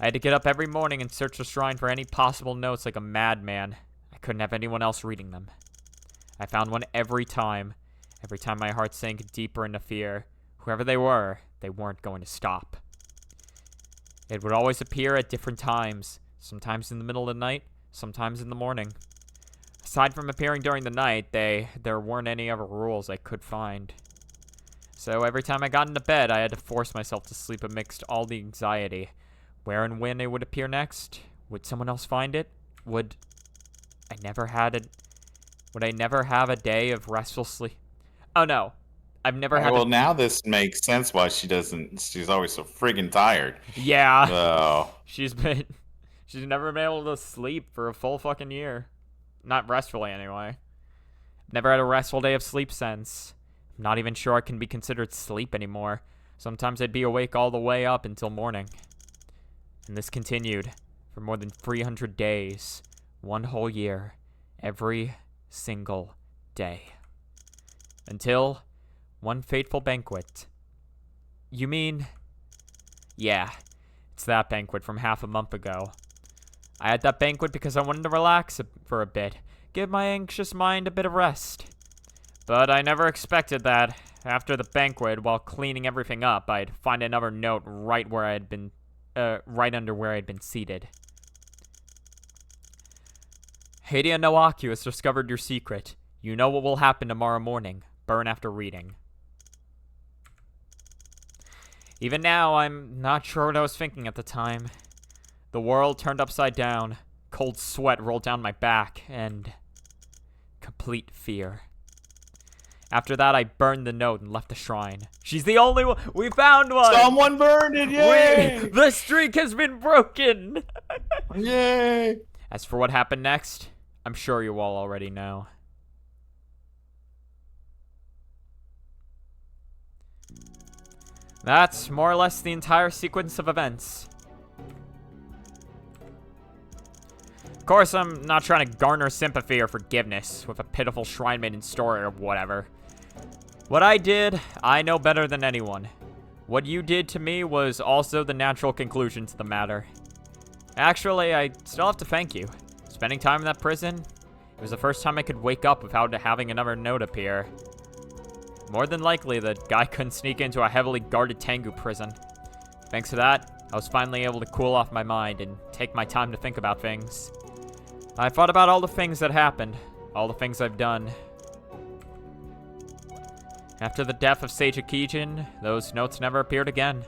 I had to get up every morning and search the shrine for any possible notes like a madman. I couldn't have anyone else reading them. I found one every time. Every time my heart sank deeper into fear. Whoever they weren't going to stop. It would always appear at different times. Sometimes in the middle of the night, sometimes in the morning. Aside from appearing during the night, there weren't any other rules I could find. So every time I got into bed, I had to force myself to sleep amidst all the anxiety. Where and when it would appear next? Would someone else find it? Would I never have a day of restful sleep? Oh no. I've never had Well, now this makes sense why she's always so friggin' tired. Yeah. So She's never been able to sleep for a full fucking year. Not restfully, anyway. Never had a restful day of sleep since. I'm not even sure it can be considered sleep anymore. Sometimes I'd be awake all the way up until morning. And this continued for more than 300 days. One whole year. Every single day. Until one fateful banquet. You mean? Yeah, it's that banquet from half a month ago. I had that banquet because I wanted to relax for a bit, give my anxious mind a bit of rest. But I never expected that, after the banquet, while cleaning everything up, I'd find another note right under where I'd been seated. Hadia Noaku has discovered your secret. You know what will happen tomorrow morning. Burn after reading. Even now, I'm not sure what I was thinking at the time. The world turned upside down. Cold sweat rolled down my back, and complete fear. After that, I burned the note and left the shrine. She's the only one. We found one. Someone burned it. Yay! The streak has been broken. Yay! As for what happened next, I'm sure you all already know. That's more or less the entire sequence of events. Of course, I'm not trying to garner sympathy or forgiveness with a pitiful shrine maiden story or whatever. What I did, I know better than anyone. What you did to me was also the natural conclusion to the matter. Actually, I still have to thank you. Spending time in that prison, it was the first time I could wake up without having another note appear. More than likely, the guy couldn't sneak into a heavily guarded Tengu prison. Thanks to that, I was finally able to cool off my mind and take my time to think about things. I thought about all the things that happened, all the things I've done. After the death of Sage Akijin, those notes never appeared again.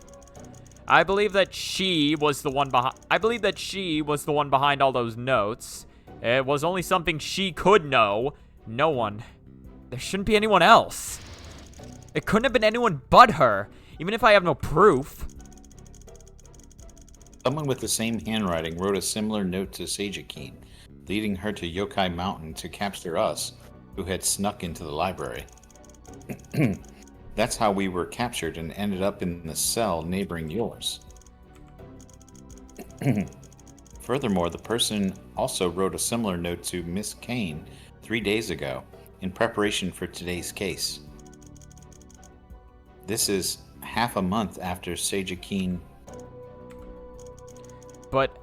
I believe that she was the one behind all those notes. It was only something she could know. No one. There shouldn't be anyone else. It couldn't have been anyone but her, even if I have no proof. Someone with the same handwriting wrote a similar note to Seijikine, leading her to Yokai Mountain to capture us, who had snuck into the library. That's how we were captured and ended up in the cell neighboring yours. Furthermore, the person also wrote a similar note to Miss Kane 3 days ago, in preparation for today's case. This is half a month after Seijikine. But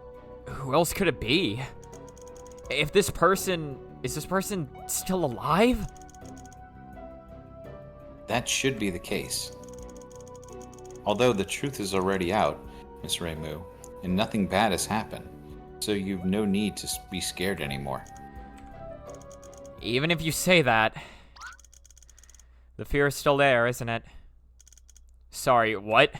who else could it be? Is this person still alive? That should be the case. Although the truth is already out, Miss Reimu, and nothing bad has happened, so you've no need to be scared anymore. Even if you say that, the fear is still there, isn't it? Sorry, what?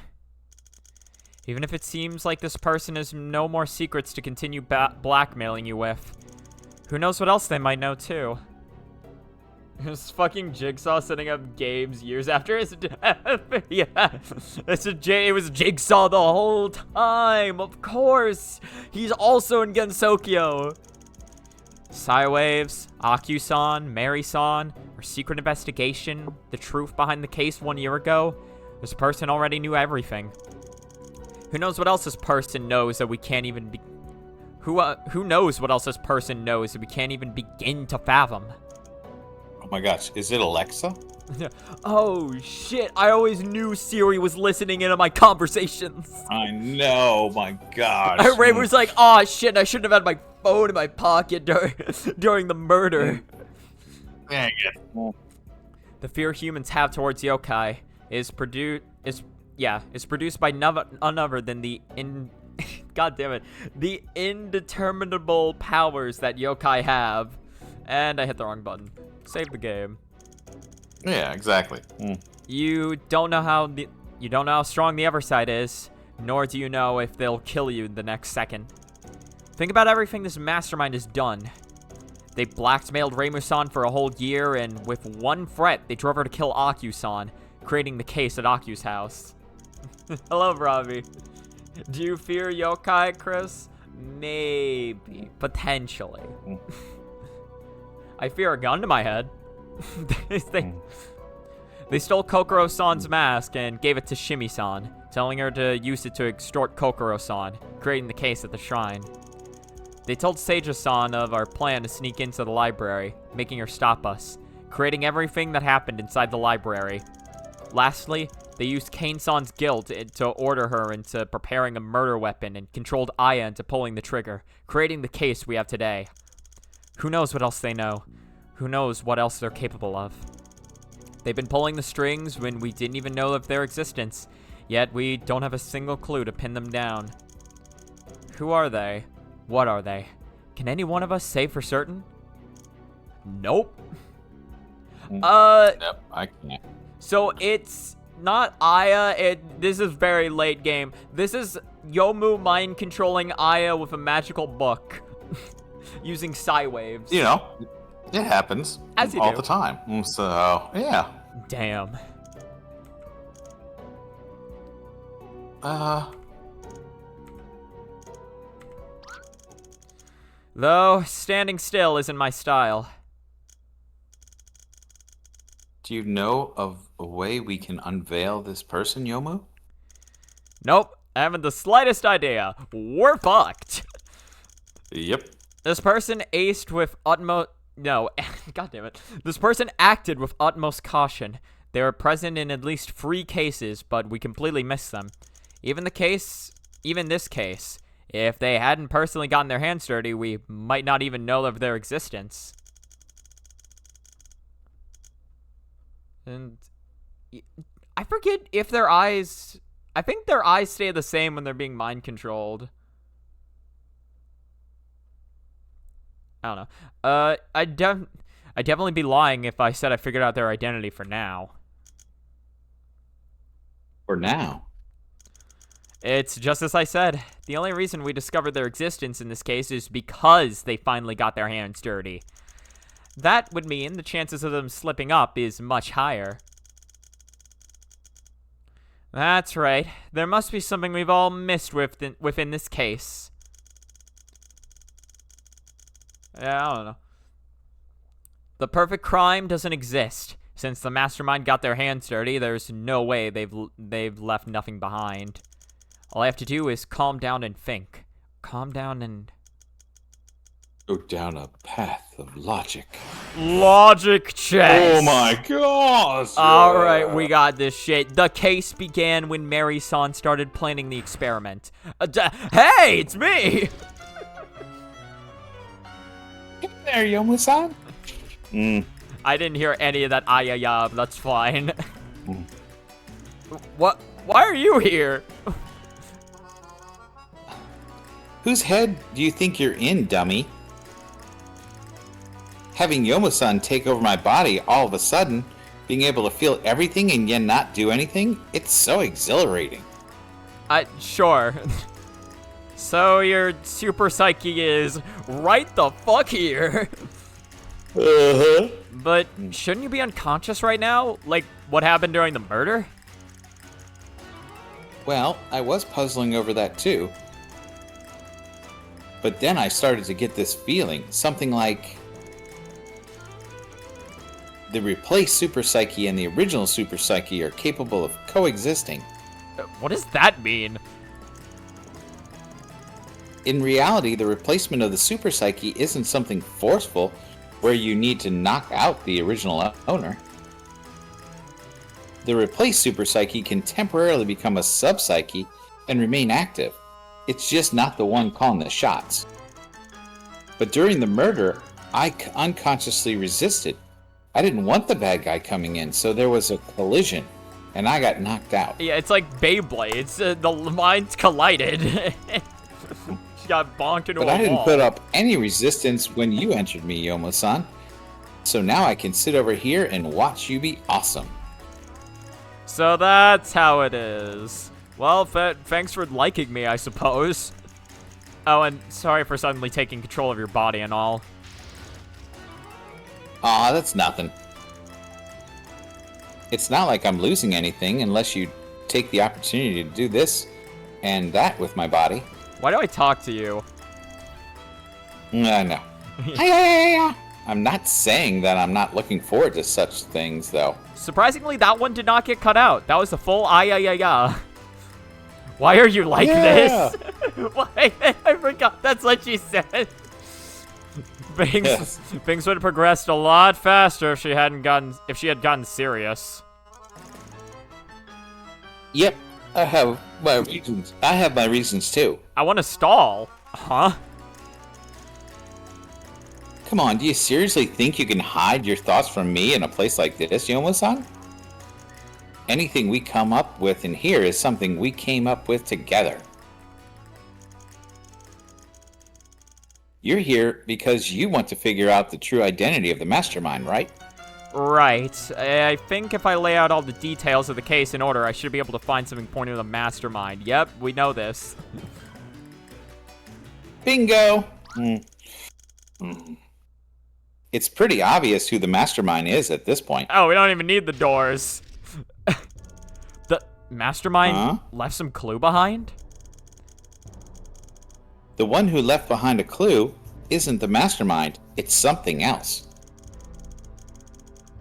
Even if it seems like this person has no more secrets to continue blackmailing you with, who knows what else they might know too? This fucking Jigsaw setting up games years after his death. Yeah, it was Jigsaw the whole time. Of course, he's also in Gensokyo. Psywaves, Aku-san, Mary-san, our secret investigation, the truth behind the case 1 year ago. This person already knew everything. Who knows what else this person knows that we can't even be... Who knows what else this person knows that we can't even begin to fathom? Oh my gosh, is it Alexa? Oh shit, I always knew Siri was listening into my conversations. I know, my gosh. Ray was like, oh shit, I shouldn't have had my phone in my pocket during the murder. Dang it. The fear humans have towards yokai is produced by none other than God damn it, the indeterminable powers that yokai have. And I hit the wrong button. Save the game. Yeah, exactly. You don't know how strong the other side is, nor do you know if they'll kill you the next second. Think about everything this mastermind has done. They blackmailed Reimu-san for a whole year, and with one threat, they drove her to kill Akyu-san, creating the case at Akyu's house. Hello, Robbie. Do you fear yokai, Chris? Maybe. Potentially. I fear a gun to my head. They stole Kokoro-san's mask and gave it to Shimi-san, telling her to use it to extort Kokoro-san, creating the case at the shrine. They told Seija-san of our plan to sneak into the library, making her stop us, creating everything that happened inside the library. Lastly, they used Kane-san's guilt to order her into preparing a murder weapon and controlled Aya into pulling the trigger, creating the case we have today. Who knows what else they know? Who knows what else they're capable of? They've been pulling the strings when we didn't even know of their existence, yet we don't have a single clue to pin them down. Who are they? What are they? Can any one of us say for certain? Nope. Nope, I can't. So it's not Aya, this is very late game. This is Youmu mind controlling Aya with a magical book. Using psi waves. You know, it happens As you all do. the time. So, yeah. Damn. Though, standing still isn't my style. Do you know of a way we can unveil this person, Youmu? Nope, I haven't the slightest idea. We're fucked. Yep. This person aced with utmost... No, god damn it. This person acted with utmost caution. They were present in at least 3 cases, but we completely missed them. Even this case, if they hadn't personally gotten their hands dirty, we might not even know of their existence. And I forget if their eyes... I think their eyes stay the same when they're being mind controlled. I don't know. I'd definitely be lying if I said I figured out their identity for now. For now. It's just as I said. The only reason we discovered their existence in this case is because they finally got their hands dirty. That would mean the chances of them slipping up is much higher. That's right. There must be something we've all missed within this case. Yeah, I don't know. The perfect crime doesn't exist. Since the mastermind got their hands dirty, there's no way they've left nothing behind. All I have to do is calm down and think. Calm down and... Go down a path of logic. Logic chess! Oh my gosh! Alright, we got this shit. The case began when Mary-san started planning the experiment. Hey, it's me! There, Yomu-san. I didn't hear any of that ayaya, but that's fine. What? Why are you here? Whose head do you think you're in, dummy? Having Yomu-san take over my body all of a sudden, being able to feel everything and yet not do anything, it's so exhilarating. Sure. So your super psyche is right the fuck here. Uh-huh. But shouldn't you be unconscious right now? Like what happened during the murder? Well, I was puzzling over that too. But then I started to get this feeling, something like the replaced super psyche and the original super psyche are capable of coexisting. What does that mean? In reality, the replacement of the super psyche isn't something forceful where you need to knock out the original owner. The replaced super psyche can temporarily become a sub psyche and remain active. It's just not the one calling the shots. But during the murder, I unconsciously resisted. I didn't want the bad guy coming in, so there was a collision, and I got knocked out. Yeah, it's like Beyblades. The minds collided. She got bonked into a wall. But I didn't put up any resistance when you entered me, Yomo-san. So now I can sit over here and watch you be awesome. So that's how it is. Well, thanks for liking me, I suppose. Oh, and sorry for suddenly taking control of your body and all. Aw, that's nothing. It's not like I'm losing anything unless you take the opportunity to do this and that with my body. Why do I talk to you? No. I'm not saying that I'm not looking forward to such things, though. Surprisingly, that one did not get cut out. That was the full ah. Why are you like this? Why? I forgot that's what she said. Things would have progressed a lot faster if she had gotten serious. Yep, I have my reasons. I have my reasons too. I want to stall. Huh? Come on, do you seriously think you can hide your thoughts from me in a place like this, Yomo-san? Anything we come up with in here is something we came up with together. You're here because you want to figure out the true identity of the mastermind, right? Right. I think if I lay out all the details of the case in order, I should be able to find something pointing to the mastermind. Yep, we know this. Bingo! It's pretty obvious who the mastermind is at this point. Oh, we don't even need the doors. The mastermind left some clue behind? The one who left behind a clue isn't the mastermind, it's something else.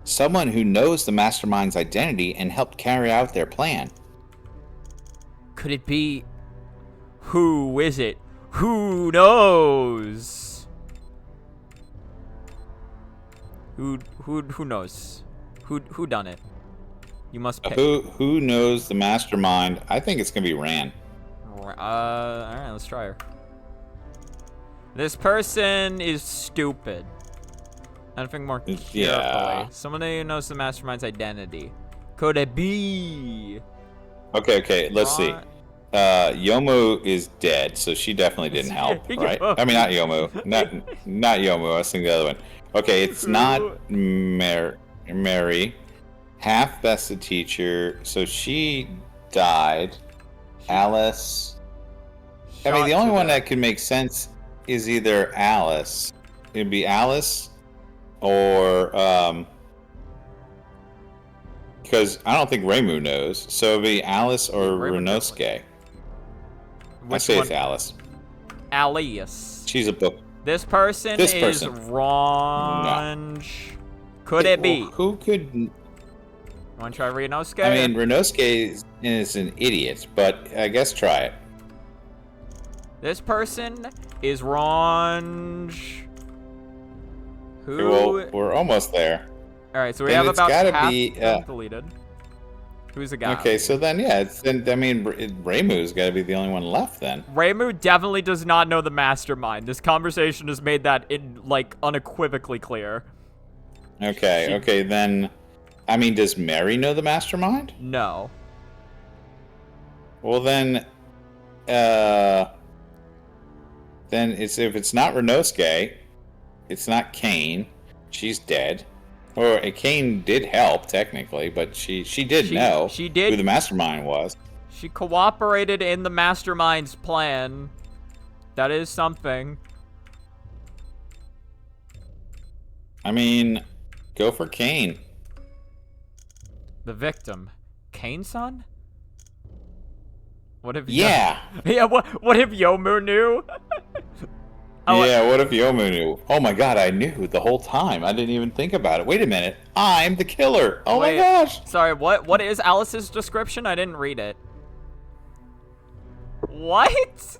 Someone who knows the mastermind's identity and helped carry out their plan. Could it be... Who is it? Who knows? Who knows? Who done it? You must pick. Who knows the mastermind? I think it's gonna be Ran. Alright, let's try her. This person is stupid. I don't think more carefully. Yeah. Someone who knows the mastermind's identity. Could it be? Okay, let's see. Youmu is dead, so she definitely didn't help, right? I mean, not Youmu. Not Youmu, I was thinking the other one. Okay, it's not Mary. Half-bested teacher, so she died. Alice. I mean, the only one that could make sense is either Alice. It'd be Alice or, because I don't think Reimu knows, so it'd be Alice or Renosuke. I say it's Alice. Alias. She's a book. This person is Ron. No. Could it be? Who could... Want to try Renosuke? I mean, Renosuke is an idiot, but I guess try it. This person is Ron. Who? Well, we're almost there. All right, so we have about half be, deleted. Who's the guy? Okay, so then yeah, Reimu's got to be the only one left then. Reimu definitely does not know the mastermind. This conversation has made that unequivocally clear. Okay, then. I mean, does Mary know the mastermind? No. Well then, if it's not Renosuke, it's not Kane. She's dead. Or Kane did help technically, but she did know who the mastermind was. She cooperated in the mastermind's plan. That is something. I mean, go for Kane. The victim, Kane-san? What if? Yeah. Yeah. What if Youmu knew? What if Youmu knew? Oh my god, I knew the whole time. I didn't even think about it. Wait a minute. I'm the killer. Oh my gosh. Sorry, what is Alice's description? I didn't read it. What?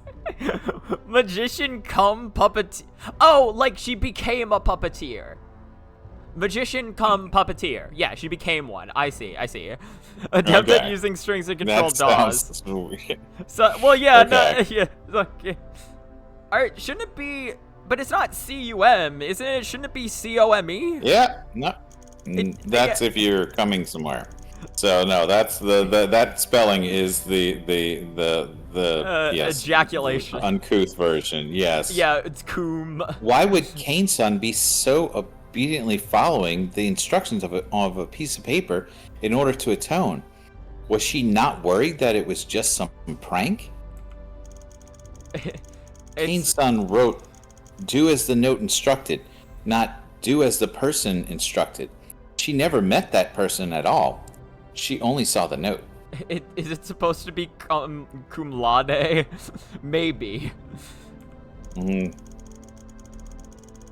Magician come puppeteer. Oh, like she became a puppeteer. Magician come puppeteer. Yeah, she became one. I see. Attempted Okay. using strings to control That dolls. sounds weird. So, well, yeah, Okay. no, yeah. Okay. Alright, shouldn't it be... But it's not C-U-M, isn't it? Shouldn't it be C-O-M-E? Yeah, no. That's if you're coming somewhere. So no, that's that spelling is the yes, ejaculation. uncouth version. Yes. Yeah, it's coom. Why would Kane-san be so obediently following the instructions of a piece of paper in order to atone? Was she not worried that it was just some prank? Kane-san wrote, "Do as the note instructed," not "do as the person instructed." She never met that person at all. She only saw the note. Is it supposed to be cum laude? Maybe.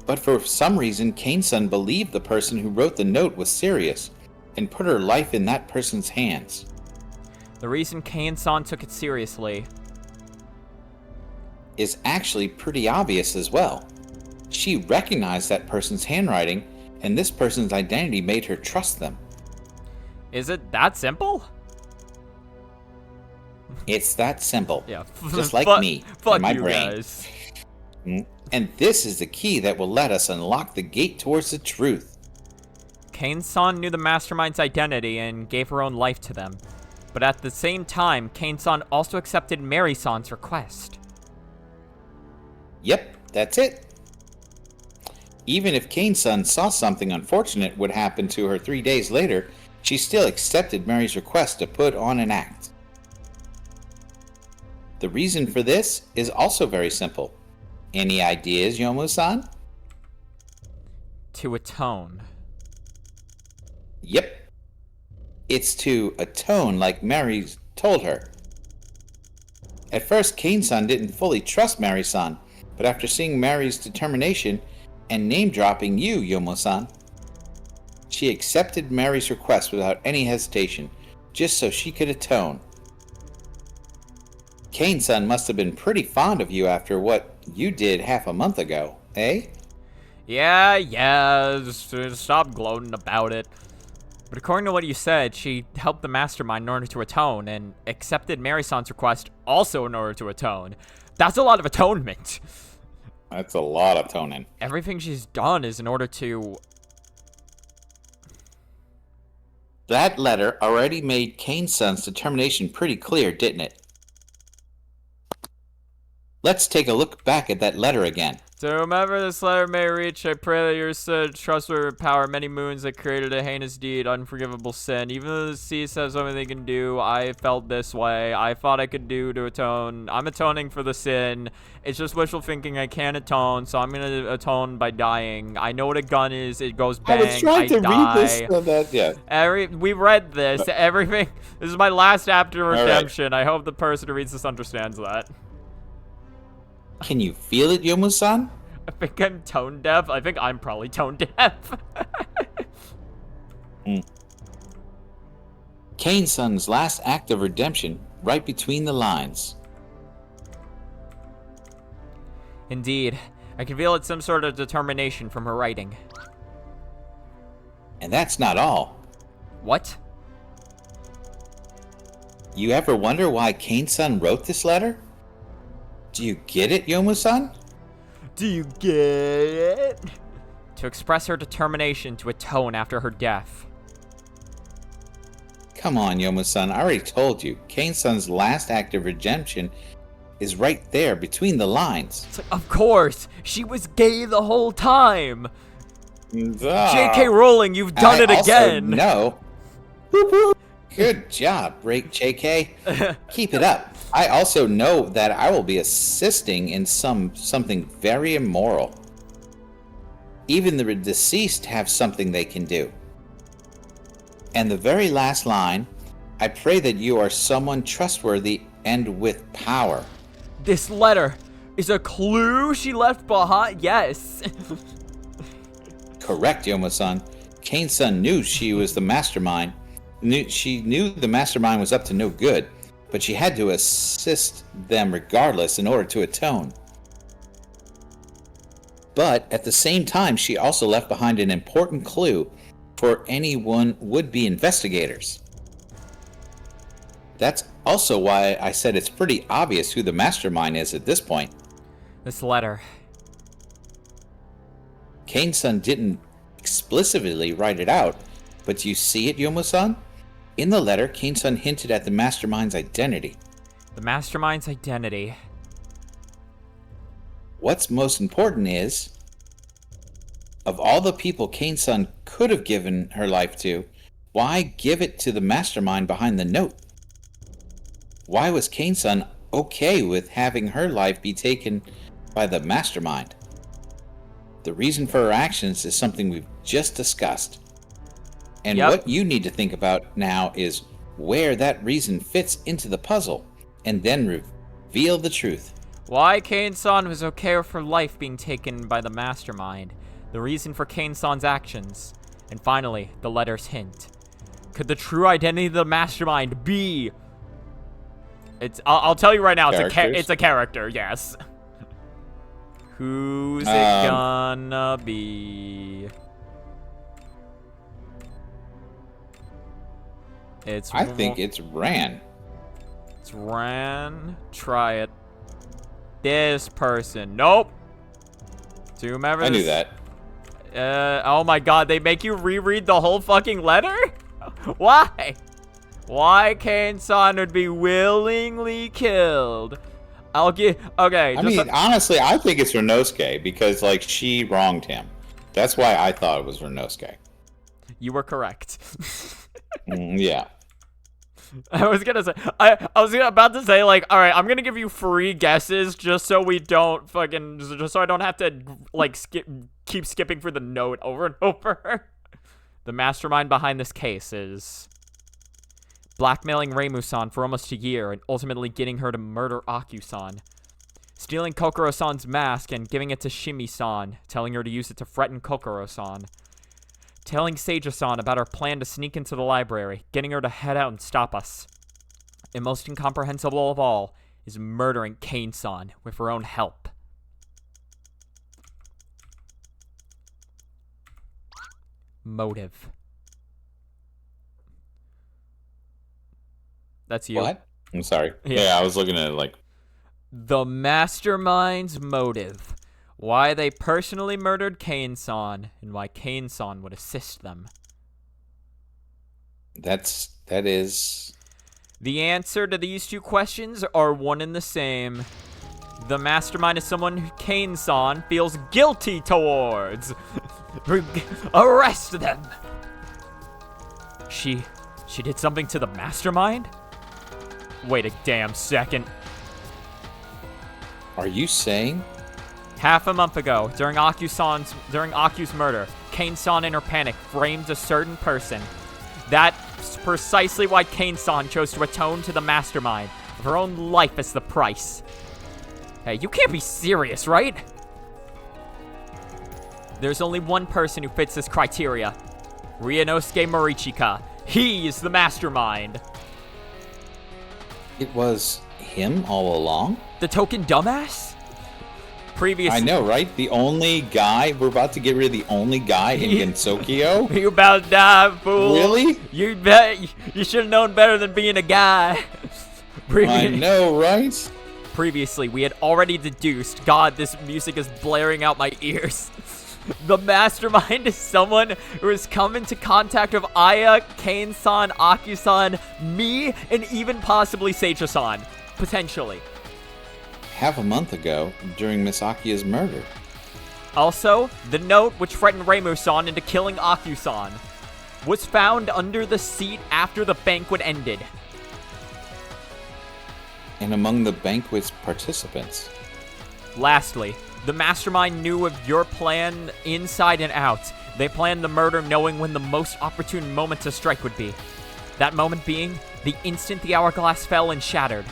But for some reason, Kane-san believed the person who wrote the note was serious and put her life in that person's hands. The reason Kane-san took it seriously is actually pretty obvious as well. She recognized that person's handwriting, and this person's identity made her trust them. Is it that simple? It's that simple. Yeah. Just like me fuck and my you brain. guys. And this is the key that will let us unlock the gate towards the truth. Kane-san knew the mastermind's identity and gave her own life to them. But at the same time, Kane-san also accepted Mary-san's request. Yep, that's it. Even if Kane-san saw something unfortunate would happen to her 3 days later, she still accepted Mary's request to put on an act. The reason for this is also very simple. Any ideas, Youmu-san? To atone. Yep. It's to atone like Mary told her. At first, Kane-san didn't fully trust Mary-san, but after seeing Mary's determination and name-dropping you, Youmu-san, she accepted Mary's request without any hesitation, just so she could atone. Kane-san must have been pretty fond of you after what you did half a month ago, eh? Yeah, just stop gloating about it. But according to what you said, she helped the mastermind in order to atone, and accepted Mary-san's request also in order to atone. That's a lot of atonement. That's a lot of atoning. Everything she's done is in order to... That letter already made Kane-san's determination pretty clear, didn't it? Let's take a look back at that letter again. To whomever this letter may reach, I pray that your trustworthy power many moons that created a heinous deed, unforgivable sin. Even though the sea says something they can do, I felt this way. I thought I could do to atone. I'm atoning for the sin. It's just wishful thinking. I can't atone, so I'm gonna atone by dying. I know what a gun is. It goes bang. I was trying to die. read this so that, yeah. We read this. Everything. This is my last act of redemption. Right. I hope the person who reads this understands that. Can you feel it, Youmu-san? I think I'm tone deaf. I think I'm probably tone deaf. Kane-san's last act of redemption, right between the lines. Indeed. I can feel it's some sort of determination from her writing. And that's not all. What? You ever wonder why Kane-san wrote this letter? Do you get it, Youmu-san? Do you get it? To express her determination to atone after her death. Come on, Youmu-san, I already told you. Kane-san's last act of redemption is right there between the lines. It's like, of course! She was gay the whole time! Duh. J.K. Rowling, you've done it again! No. Good job, JK. Keep it up. I also know that I will be assisting in something very immoral. Even the deceased have something they can do. And the very last line, I pray that you are someone trustworthy and with power. This letter is a clue she left behind? Yes. Correct, Youmu-san. Kane-san knew she was the mastermind. She knew the mastermind was up to no good, but she had to assist them regardless in order to atone. But at the same time, she also left behind an important clue for anyone would-be investigators. That's also why I said it's pretty obvious who the mastermind is at this point. This letter. Kane-san didn't explicitly write it out, but do you see it, Youmu-san? In the letter, Kane-san hinted at the mastermind's identity. The mastermind's identity. What's most important is, of all the people Kane-san could have given her life to, why give it to the mastermind behind the note? Why was Kane-san okay with having her life be taken by the mastermind? The reason for her actions is something we've just discussed. And what you need to think about now is where that reason fits into the puzzle, and then reveal the truth. Why Kane-san was okay with her life being taken by the mastermind. The reason for Kane-san's actions. And finally, the letter's hint. Could the true identity of the mastermind be... I'll tell you right now, it's a character, yes. Who's it gonna be? I think it's Ran. It's Ran. Try it. This person. Nope. To whomever I knew that. Oh my god, they make you reread the whole fucking letter? Why? Why Kane-san would be willingly killed? Okay. I mean, honestly, I think it's Renosuke because, like, she wronged him. That's why I thought it was Renosuke. You were correct. Yeah. I was about to say, like, all right, I'm gonna give you free guesses just so we don't just so I don't have to, like, keep skipping through the note over and over. The mastermind behind this case is blackmailing Reimu-san for almost a year and ultimately getting her to murder Akyu-san. Stealing Kokoro-san's mask and giving it to Shimi-san, telling her to use it to threaten Kokoro-san. Telling Seija-san about our plan to sneak into the library, getting her to head out and stop us. And most incomprehensible of all is murdering Kane-san with her own help. Motive. That's you. What? I'm sorry. Yeah, I was looking at it like... The mastermind's motive. Why they personally murdered Kane-san, and why Kane-san would assist them. That is... The answer to these two questions are one and the same. The mastermind is someone who Kane-san feels guilty towards. Arrest them! She did something to the mastermind? Wait a damn second. Are you saying? Half a month ago, during Aku's murder, Kane-san in her panic framed a certain person. That's precisely why Kane-san chose to atone to the mastermind, with her own life as the price. Hey, you can't be serious, right? There's only one person who fits this criteria. Ryunosuke Morichika. He is the mastermind. It was him all along? The token dumbass? I know, right? The only guy. We're about to get rid of the only guy in Gensokyo. You about to die, fool. Really? You bet. You should have known better than being a guy. I know, right? Previously, we had already deduced. God, this music is blaring out my ears. The mastermind is someone who has come into contact with Aya, Kane-san, Akyu-san, me, and even possibly Seija-san. Potentially. Half a month ago, during Miss Akia's murder. Also, the note which threatened Reimu-san into killing Akyu-san was found under the seat after the banquet ended. And among the banquet's participants. Lastly, the mastermind knew of your plan inside and out. They planned the murder knowing when the most opportune moment to strike would be. That moment being the instant the hourglass fell and shattered.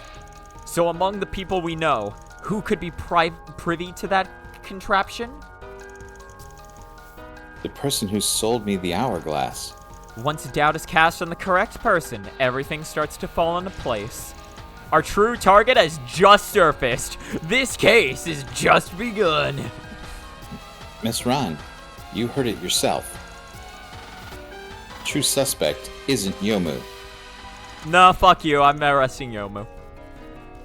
So among the people we know, who could be privy to that contraption? The person who sold me the hourglass. Once doubt is cast on the correct person, everything starts to fall into place. Our true target has just surfaced. This case is just begun. Miss Ron, you heard it yourself. True suspect isn't Youmu. No, fuck you. I'm arresting Youmu.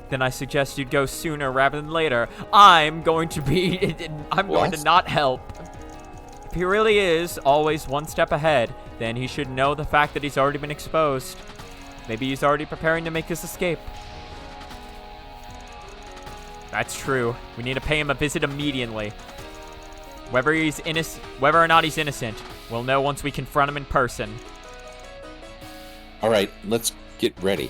Then I suggest you'd go sooner rather than later. I'm going to not help. If he really is always one step ahead, then he should know the fact that he's already been exposed. Maybe he's already preparing to make his escape. That's true. We need to pay him a visit immediately. Whether or not he's innocent, we'll know once we confront him in person. All right, let's get ready.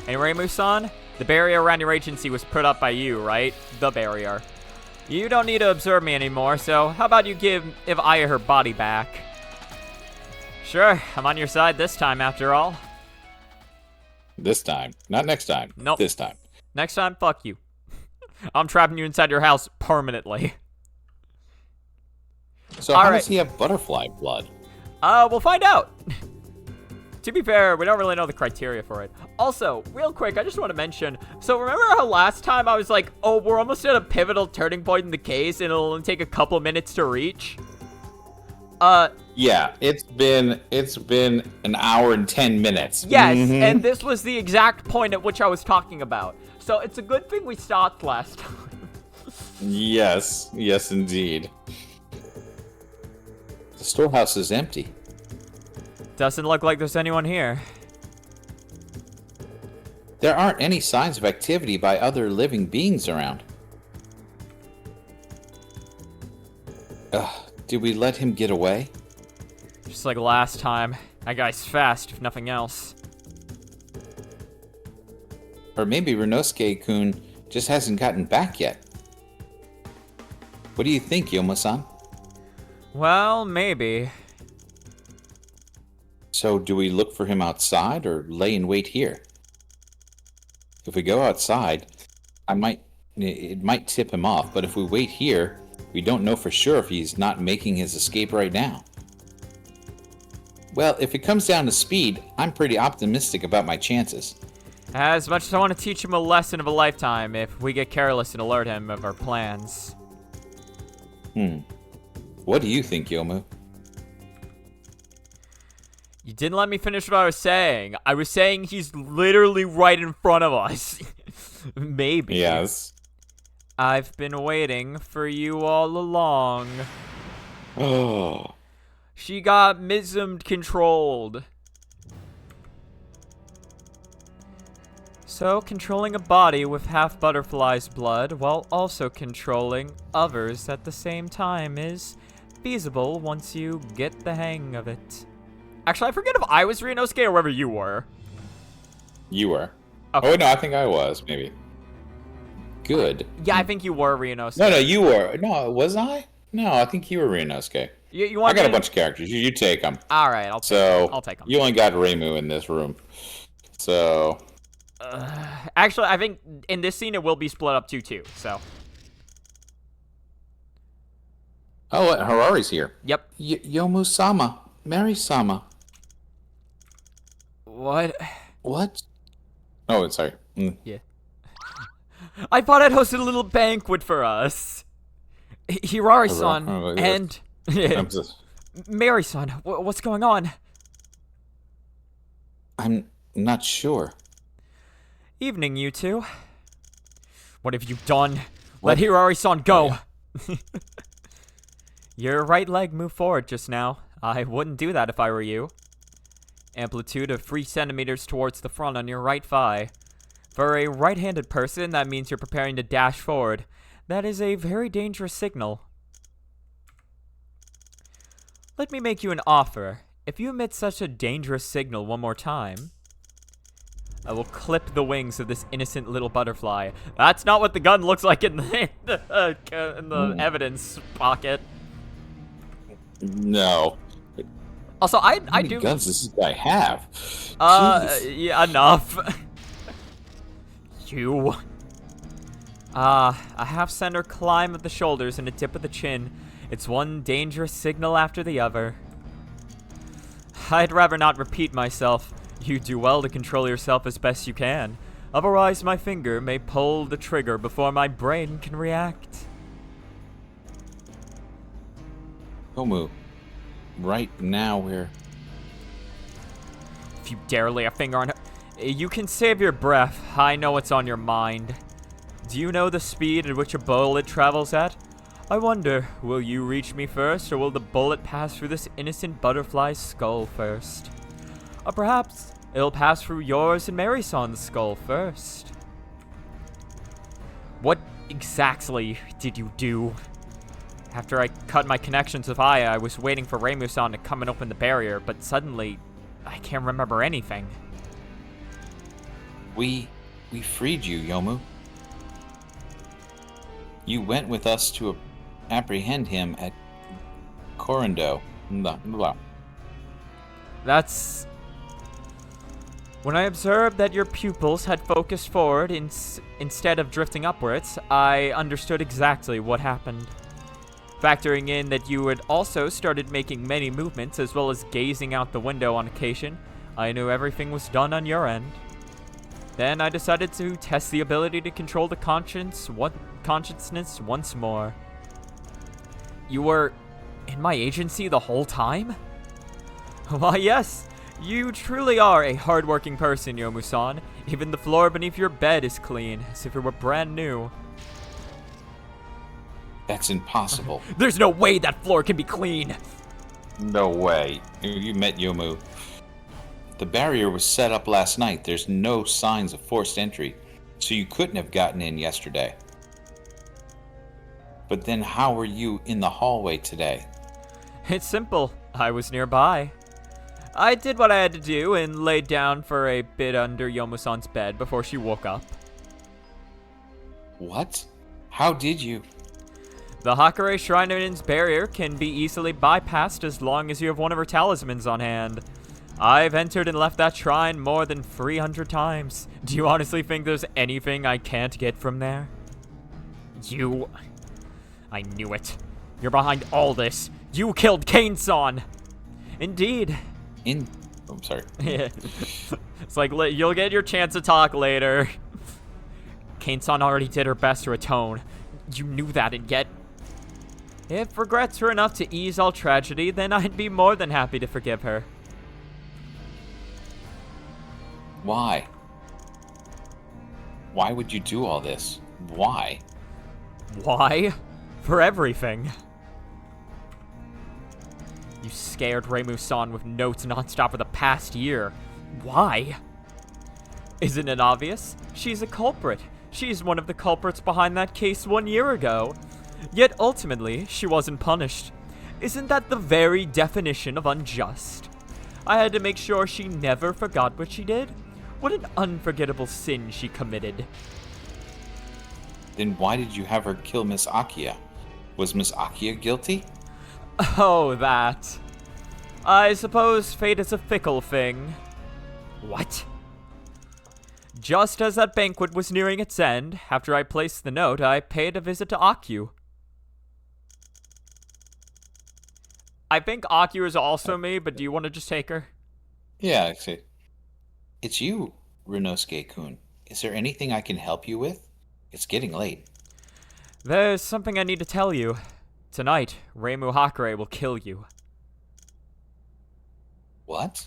Anyway, Musan, the barrier around your agency was put up by you, right? The barrier. You don't need to observe me anymore, so how about you give Aya her body back? Sure, I'm on your side this time, after all. This time. Not next time. Nope. This time. Next time, fuck you. I'm trapping you inside your house permanently. So how does he have butterfly blood? We'll find out. To be fair, we don't really know the criteria for it. Also, real quick, I just want to mention, so remember how last time I was like, oh, we're almost at a pivotal turning point in the case and it'll only take a couple minutes to reach? Yeah, it's been an hour and 10 minutes. Yes, and this was the exact point at which I was talking about. So it's a good thing we stopped last time. Yes, indeed. The storehouse is empty. Doesn't look like there's anyone here. There aren't any signs of activity by other living beings around. Did we let him get away? Just like last time. That guy's fast, if nothing else. Or maybe Renosuke-kun just hasn't gotten back yet. What do you think, Yomo-san? Well, maybe. So do we look for him outside or lay in wait here? If we go outside, it might tip him off, but if we wait here, we don't know for sure if he's not making his escape right now. Well, if it comes down to speed, I'm pretty optimistic about my chances. As much as I want to teach him a lesson of a lifetime if we get careless and alert him of our plans. What do you think, Youmu? You didn't let me finish what I was saying. I was saying he's literally right in front of us. Maybe. Yes. I've been waiting for you all along. Oh. She got mismed controlled. So, controlling a body with half butterfly's blood while also controlling others at the same time is feasible once you get the hang of it. Actually, I forget if I was Renosuke or whether you were. You were. Okay. Oh, no, I think I was, maybe. Good. Yeah, I think you were Renosuke. No, you were. No, was I? No, I think you were Renosuke. You want I got a bunch of characters. You take them. All right, I'll take them. You only got Reimu in this room. So... actually, I think in this scene it will be split up 2-2, so. Oh, Harari's here. Yep. Yomu-sama. Mary-sama. What? What? Oh, sorry. Yeah. I thought I'd hosted a little banquet for us. Hirari-san and Mary-san, what's going on? I'm not sure. Evening, you two. What have you done? Let Hirari-san go. Yeah. Your right leg moved forward just now. I wouldn't do that if I were you. Amplitude of 3 centimeters towards the front on your right thigh. For a right-handed person, that means you're preparing to dash forward. That is a very dangerous signal. Let me make you an offer. If you emit such a dangerous signal one more time, I will clip the wings of this innocent little butterfly. That's not what the gun looks like in the evidence pocket. No. Also, I do. How many guns does this guy have? Yeah, enough. You. A half-center climb of the shoulders and a dip of the chin. It's one dangerous signal after the other. I'd rather not repeat myself. You do well to control yourself as best you can. Otherwise, my finger may pull the trigger before my brain can react. Youmu, right now If you dare lay a finger on her, you can save your breath. I know what's on your mind. Do you know the speed at which a bullet travels at? I wonder, will you reach me first, or will the bullet pass through this innocent butterfly's skull first? Or perhaps it'll pass through yours and Mary-san's skull first. What exactly did you do? After I cut my connections with Aya, I was waiting for Reimu-san to come and open the barrier, but suddenly, I can't remember anything. we freed you, Youmu. You went with us to apprehend him at Corindo. That's... When I observed that your pupils had focused forward instead of drifting upwards, I understood exactly what happened. Factoring in that you had also started making many movements as well as gazing out the window on occasion, I knew everything was done on your end. Then I decided to test the ability to control the consciousness once more. You were in my agency the whole time? Why, yes. You truly are a hardworking person, Youmu-san. Even the floor beneath your bed is clean, as if it were brand new. That's impossible. There's no way that floor can be clean! No way. You met Youmu. The barrier was set up last night. There's no signs of forced entry, so you couldn't have gotten in yesterday. But then how were you in the hallway today? It's simple. I was nearby. I did what I had to do and laid down for a bit under Yomu-san's bed before she woke up. What? How did you? The Hakare Shriner's barrier can be easily bypassed as long as you have one of her talismans on hand. I've entered and left that shrine more than 300 times. Do you honestly think there's anything I can't get from there? I knew it. You're behind all this. You killed Kane-san! Indeed. I'm sorry. It's like, you'll get your chance to talk later. Kane-san already did her best to atone. You knew that, and yet... If regrets were enough to ease all tragedy, then I'd be more than happy to forgive her. Why? Why would you do all this? Why? Why? For everything. You scared Reimu-san with notes nonstop for the past year. Why? Isn't it obvious? She's a culprit. She's one of the culprits behind that case 1 year ago. Yet ultimately, she wasn't punished. Isn't that the very definition of unjust? I had to make sure she never forgot what she did. What an unforgettable sin she committed. Then why did you have her kill Miss Akia? Was Miss Akia guilty? Oh, that. I suppose fate is a fickle thing. What? Just as that banquet was nearing its end, after I placed the note, I paid a visit to Akyu. I think Akyu is also me, but do you want to just take her? Yeah, I see. It's you, Ryunosuke-kun. Is there anything I can help you with? It's getting late. There's something I need to tell you. Tonight, Reimu Hakare will kill you. What?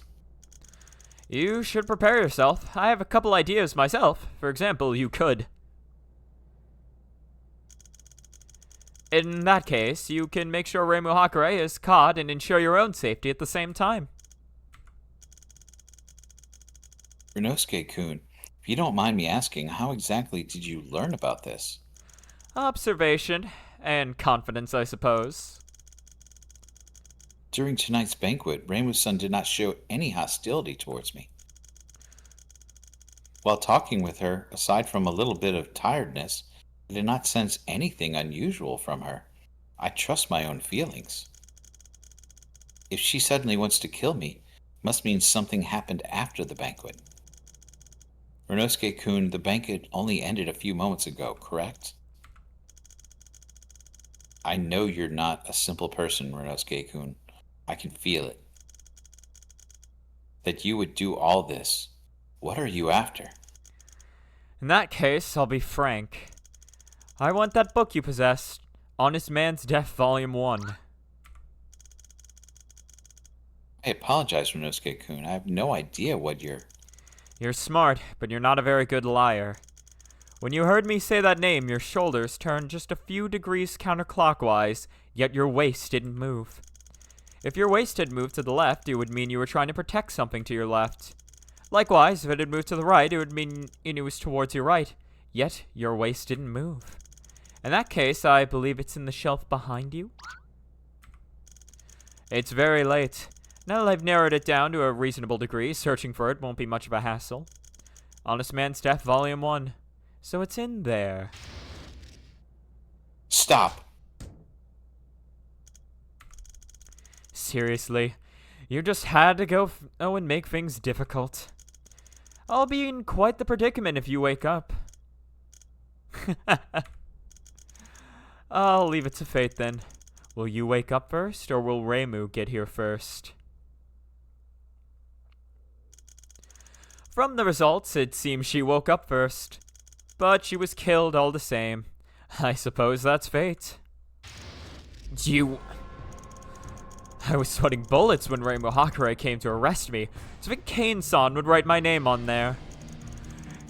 You should prepare yourself. I have a couple ideas myself. For example, you could. In that case, you can make sure Reimu Hakare is caught and ensure your own safety at the same time. Ryunosuke-kun, if you don't mind me asking, how exactly did you learn about this? Observation and confidence, I suppose. During tonight's banquet, Reimu-san did not show any hostility towards me. While talking with her, aside from a little bit of tiredness, I did not sense anything unusual from her. I trust my own feelings. If she suddenly wants to kill me, must mean something happened after the banquet. Ryunosuke-kun, the banquet only ended a few moments ago, correct? I know you're not a simple person, Ryunosuke-kun. I can feel it. That you would do all this. What are you after? In that case, I'll be frank. I want that book you possessed. Honest Man's Death, Volume 1. I apologize, Rinosuke-kun. I have no idea what you're... You're smart, but you're not a very good liar. When you heard me say that name, your shoulders turned just a few degrees counterclockwise, yet your waist didn't move. If your waist had moved to the left, it would mean you were trying to protect something to your left. Likewise, if it had moved to the right, it would mean it was towards your right, yet your waist didn't move. In that case, I believe it's in the shelf behind you. It's very late. Now that I've narrowed it down to a reasonable degree, searching for it won't be much of a hassle. Honest Man's Death, Volume 1. So it's in there. Stop! Seriously, you just had to go and make things difficult. I'll be in quite the predicament if you wake up. I'll leave it to fate then. Will you wake up first, or will Reimu get here first? From the results, it seems she woke up first. But she was killed all the same. I suppose that's fate. I was sweating bullets when Reimu Hakure came to arrest me, so I think Kane-san would write my name on there.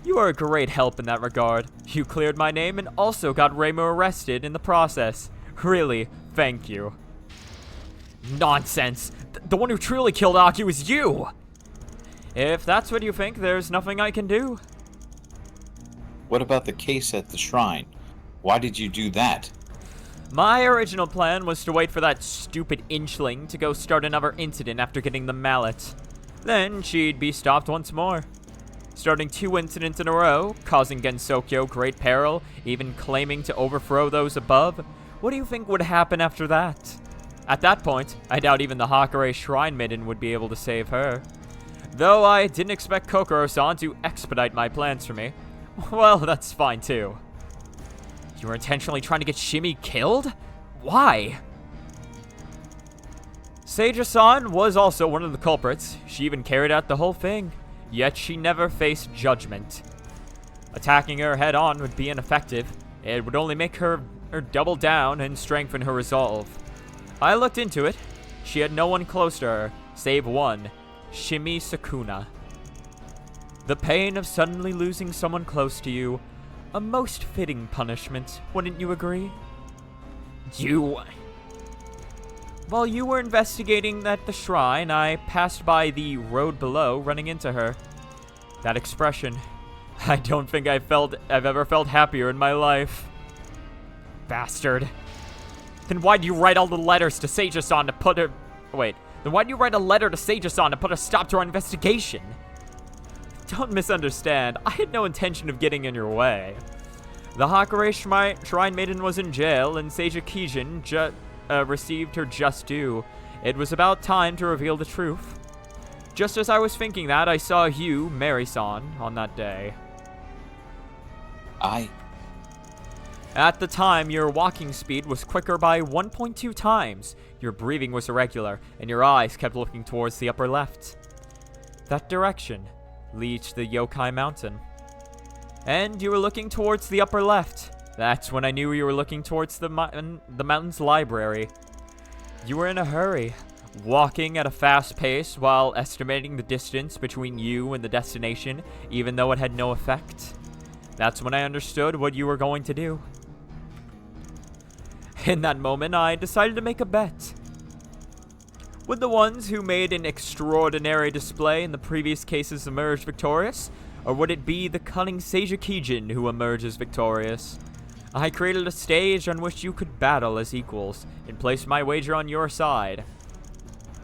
You are a great help in that regard. You cleared my name and also got Reimu arrested in the process. Really, thank you. Nonsense! The one who truly killed Aki was you! If that's what you think, there's nothing I can do. What about the case at the shrine? Why did you do that? My original plan was to wait for that stupid inchling to go start another incident after getting the mallet. Then she'd be stopped once more. Starting 2 incidents in a row, causing Gensokyo great peril, even claiming to overthrow those above. What do you think would happen after that? At that point, I doubt even the Hakure Shrine Maiden would be able to save her. Though I didn't expect Kokoro-san to expedite my plans for me. Well, that's fine too. You were intentionally trying to get Shimi killed? Why? Seija-san was also one of the culprits. She even carried out the whole thing. Yet she never faced judgment. Attacking her head-on would be ineffective. It would only make her double down and strengthen her resolve. I looked into it. She had no one close to her, save one, Shimi Sakuna. The pain of suddenly losing someone close to you, a most fitting punishment, wouldn't you agree? While you were investigating at the shrine, I passed by the road below, running into her. That expression, I don't think I've ever felt happier in my life. Bastard. Then why'd you write all the letters to Seija-san to put her... Wait, then why'd you write a letter to Seija-san to put a stop to our investigation? Don't misunderstand, I had no intention of getting in your way. The Hakure Shrine Maiden was in jail, and Seija Kijin received her just due. It was about time to reveal the truth. Just as I was thinking that, I saw you, Mary-san, on that day. At the time, your walking speed was quicker by 1.2 times. Your breathing was irregular, and your eyes kept looking towards the upper left. That direction leads to the Yokai Mountain. And you were looking towards the upper left. That's when I knew you were looking towards the mountain's library. You were in a hurry, walking at a fast pace while estimating the distance between you and the destination, even though it had no effect. That's when I understood what you were going to do. In that moment, I decided to make a bet. Would the ones who made an extraordinary display in the previous cases emerge victorious? Or would it be the cunning Seija Kijin who emerges victorious? I created a stage on which you could battle as equals, and placed my wager on your side.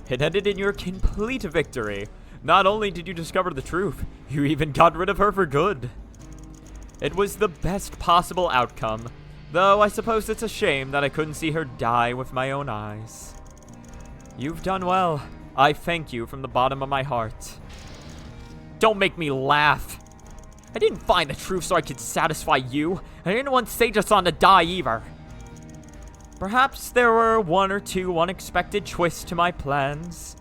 It ended in your complete victory. Not only did you discover the truth, you even got rid of her for good. It was the best possible outcome, though I suppose it's a shame that I couldn't see her die with my own eyes. You've done well. I thank you from the bottom of my heart. Don't make me laugh. I didn't find the truth so I could satisfy you. I didn't want Seija-san to die either. Perhaps there were 1 or 2 unexpected twists to my plans,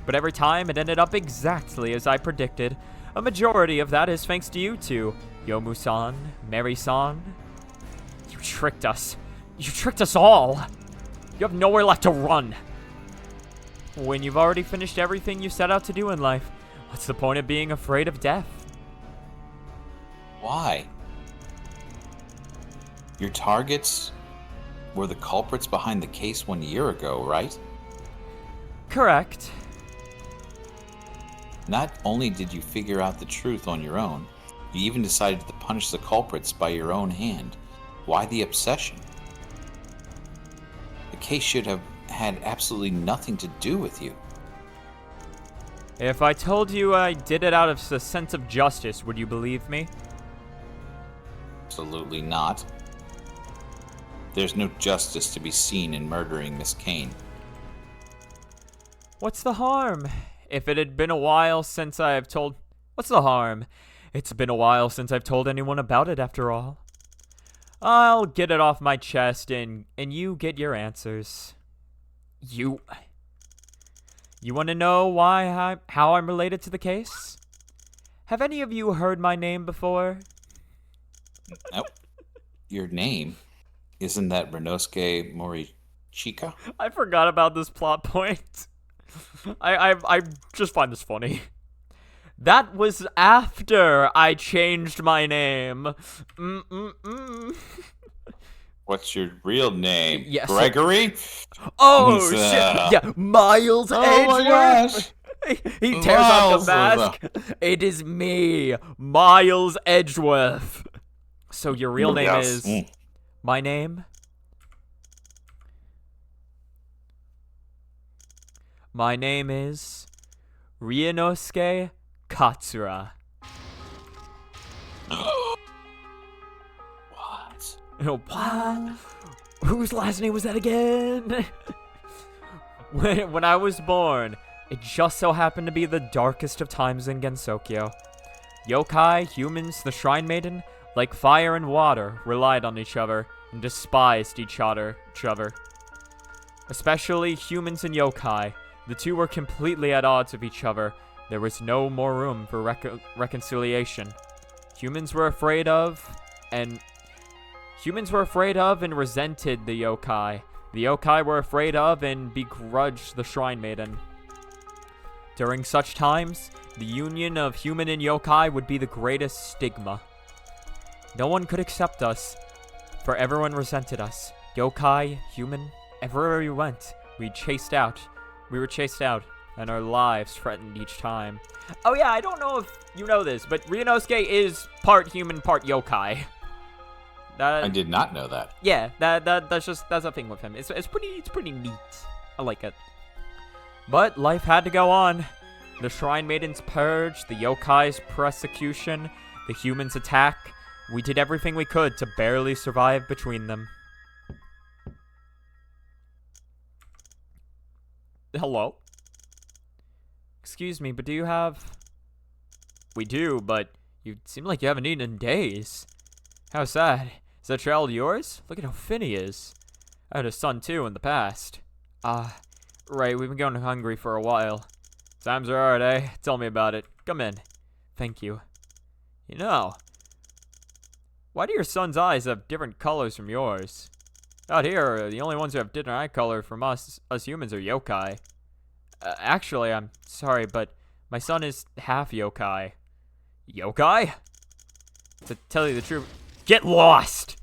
but every time it ended up exactly as I predicted. A majority of that is thanks to you two, Youmu-san, Mary-san. You tricked us. You tricked us all. You have nowhere left to run. When you've already finished everything you set out to do in life, what's the point of being afraid of death? Why? Your targets were the culprits behind the case 1 year ago, right? Correct. Not only did you figure out the truth on your own, you even decided to punish the culprits by your own hand. Why the obsession? The case should have had absolutely nothing to do with you. If I told you I did it out of a sense of justice, would you believe me? Absolutely not. There's no justice to be seen in murdering Miss Kane. What's the harm? If it had been a while since I have told... What's the harm? It's been a while since I've told anyone about it, after all. I'll get it off my chest, and you get your answers. You want to know how I'm related to the case? Have any of you heard my name before? Nope. Your name? Isn't that Renosuke Morichika? I forgot about this plot point. I just find this funny. That was after I changed my name. What's your real name? Yes. Gregory? Oh, shit. Yeah, Miles Edgeworth. Oh my gosh. He tears off the Miles. mask. It is me, Miles Edgeworth. So your real name Yes. is... My name? My name is... Ryunosuke Katsura. What? What? Whose last name was that again? when I was born, it just so happened to be the darkest of times in Gensokyo. Yokai, humans, the Shrine Maiden, like fire and water, relied on each other and despised each other. Especially humans and yokai. The two were completely at odds with each other. There was no more room for reconciliation. Humans were afraid of and resented the yokai. The yokai were afraid of and begrudged the Shrine Maiden. During such times, the union of human and yokai would be the greatest stigma. No one could accept us, for everyone resented us. Yokai, human, everywhere we went, we were chased out, and our lives threatened each time. Oh yeah, I don't know if you know this, but Ryunosuke is part human, part yokai. I did not know that. Yeah, that's a thing with him. It's pretty neat. I like it. But life had to go on. The Shrine Maiden's purge, the yokai's persecution, the humans' attack. We did everything we could to barely survive between them. Hello? Excuse me, but do you have... We do, but you seem like you haven't eaten in days. How sad. Is that child yours? Look at how thin he is. I had a son too in the past. Right, we've been going hungry for a while. Times are hard, eh? Tell me about it. Come in. Thank you. You know, why do your son's eyes have different colors from yours? Out here, the only ones who have different eye color from us humans are yokai. Actually, I'm sorry, but my son is half yokai. Yokai? To tell you the truth, get lost!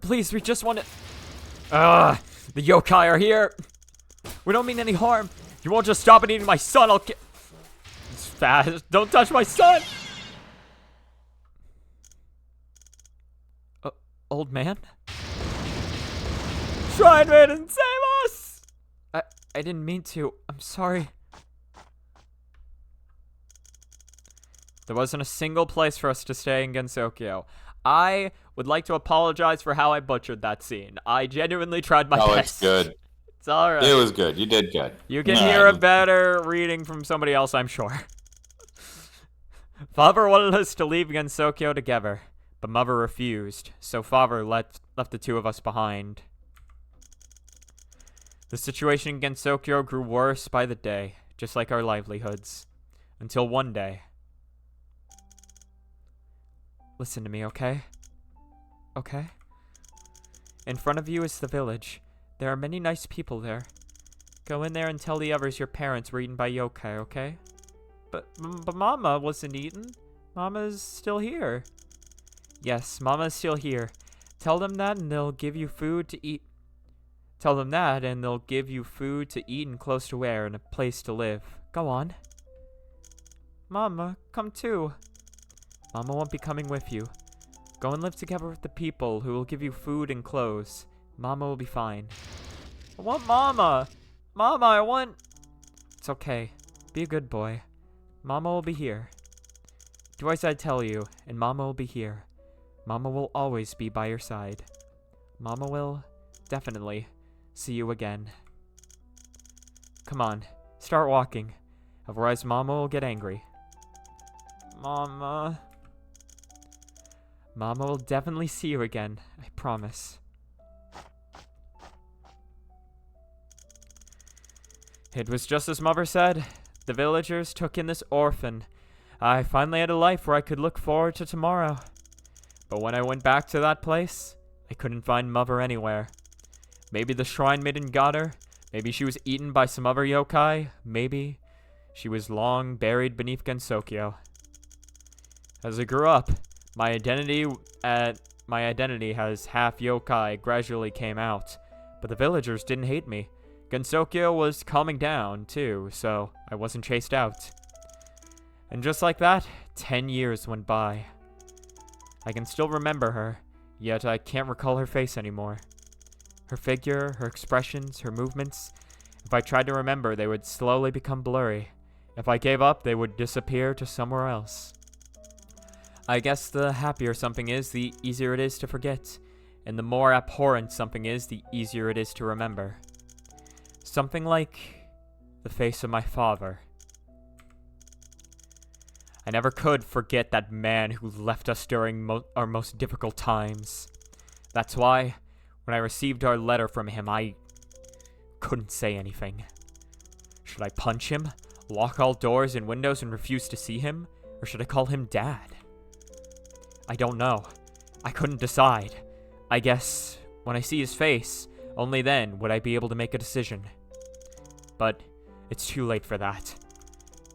Please, we just want to... the yokai are here! We don't mean any harm. You won't just stop and eating my son, I'll get... It's fast. Don't touch my son! Old man? Shrine Maiden, save us! I didn't mean to. I'm sorry. There wasn't a single place for us to stay in Gensokyo. I would like to apologize for how I butchered that scene. I genuinely tried my best. Oh, it's good. It's alright. It was good. You did good. You can hear a better reading from somebody else, I'm sure. Father wanted us to leave Gensokyo together, but Mother refused, so Father left the two of us behind. The situation in Gensokyo grew worse by the day, just like our livelihoods. Until one day. Listen to me, okay? Okay? In front of you is the village. There are many nice people there. Go in there and tell the others your parents were eaten by yokai, okay? But Mama wasn't eaten. Mama's still here. Yes, Mama's still here. Tell them that and they'll give you food to eat. Tell them that and they'll give you food to eat and clothes to wear and a place to live. Go on. Mama, come too. Mama won't be coming with you. Go and live together with the people who will give you food and clothes. Mama will be fine. I want Mama! Mama, I want... It's okay. Be a good boy. Mama will be here. Do as I tell you, and Mama will be here. Mama will always be by your side. Mama will definitely see you again. Come on, start walking. Otherwise, Mama will get angry. Mama... Mama will definitely see you again, I promise. It was just as Mother said. The villagers took in this orphan. I finally had a life where I could look forward to tomorrow. But when I went back to that place, I couldn't find Mother anywhere. Maybe the shrine maiden got her. Maybe she was eaten by some other yokai. Maybe she was long buried beneath Gensokyo. As I grew up, my identity as half yokai gradually came out. But the villagers didn't hate me. Gensokyo was calming down, too, so I wasn't chased out. And just like that, 10 years went by. I can still remember her, yet I can't recall her face anymore. Her figure, her expressions, her movements. If I tried to remember, they would slowly become blurry. If I gave up, they would disappear to somewhere else. I guess the happier something is, the easier it is to forget. And the more abhorrent something is, the easier it is to remember. Something like the face of my father. I never could forget that man who left us during our most difficult times. That's why, when I received our letter from him, I couldn't say anything. Should I punch him, lock all doors and windows and refuse to see him? Or should I call him Dad? I don't know. I couldn't decide. I guess when I see his face, only then would I be able to make a decision. But it's too late for that.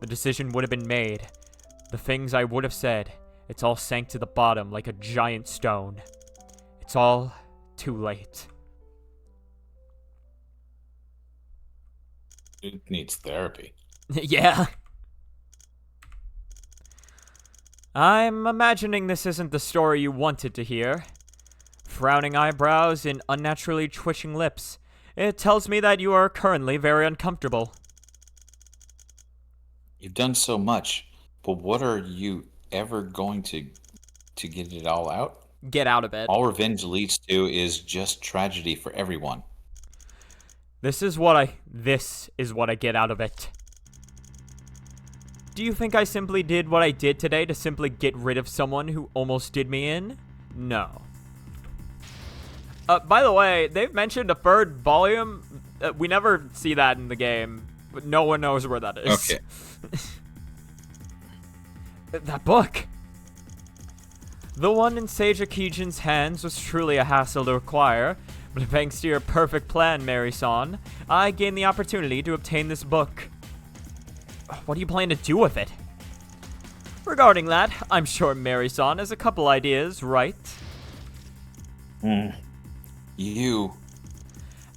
The decision would have been made. The things I would have said, it's all sank to the bottom like a giant stone. It's all too late. It needs therapy. Yeah. I'm imagining this isn't the story you wanted to hear. Frowning eyebrows and unnaturally twitching lips. It tells me that you are currently very uncomfortable. You've done so much, but what are you ever going to get it all out? Get out of it. All revenge leads to is just tragedy for everyone. This is what I get out of it. Do you think I simply did what I did today to simply get rid of someone who almost did me in? No. By the way, they've mentioned a third volume. We never see that in the game, but no one knows where that is. Okay. That book. The one in Sage Akijin's hands was truly a hassle to acquire, but thanks to your perfect plan, Mary-san, I gained the opportunity to obtain this book. What do you plan to do with it? Regarding that, I'm sure Mary-san has a couple ideas, right? You.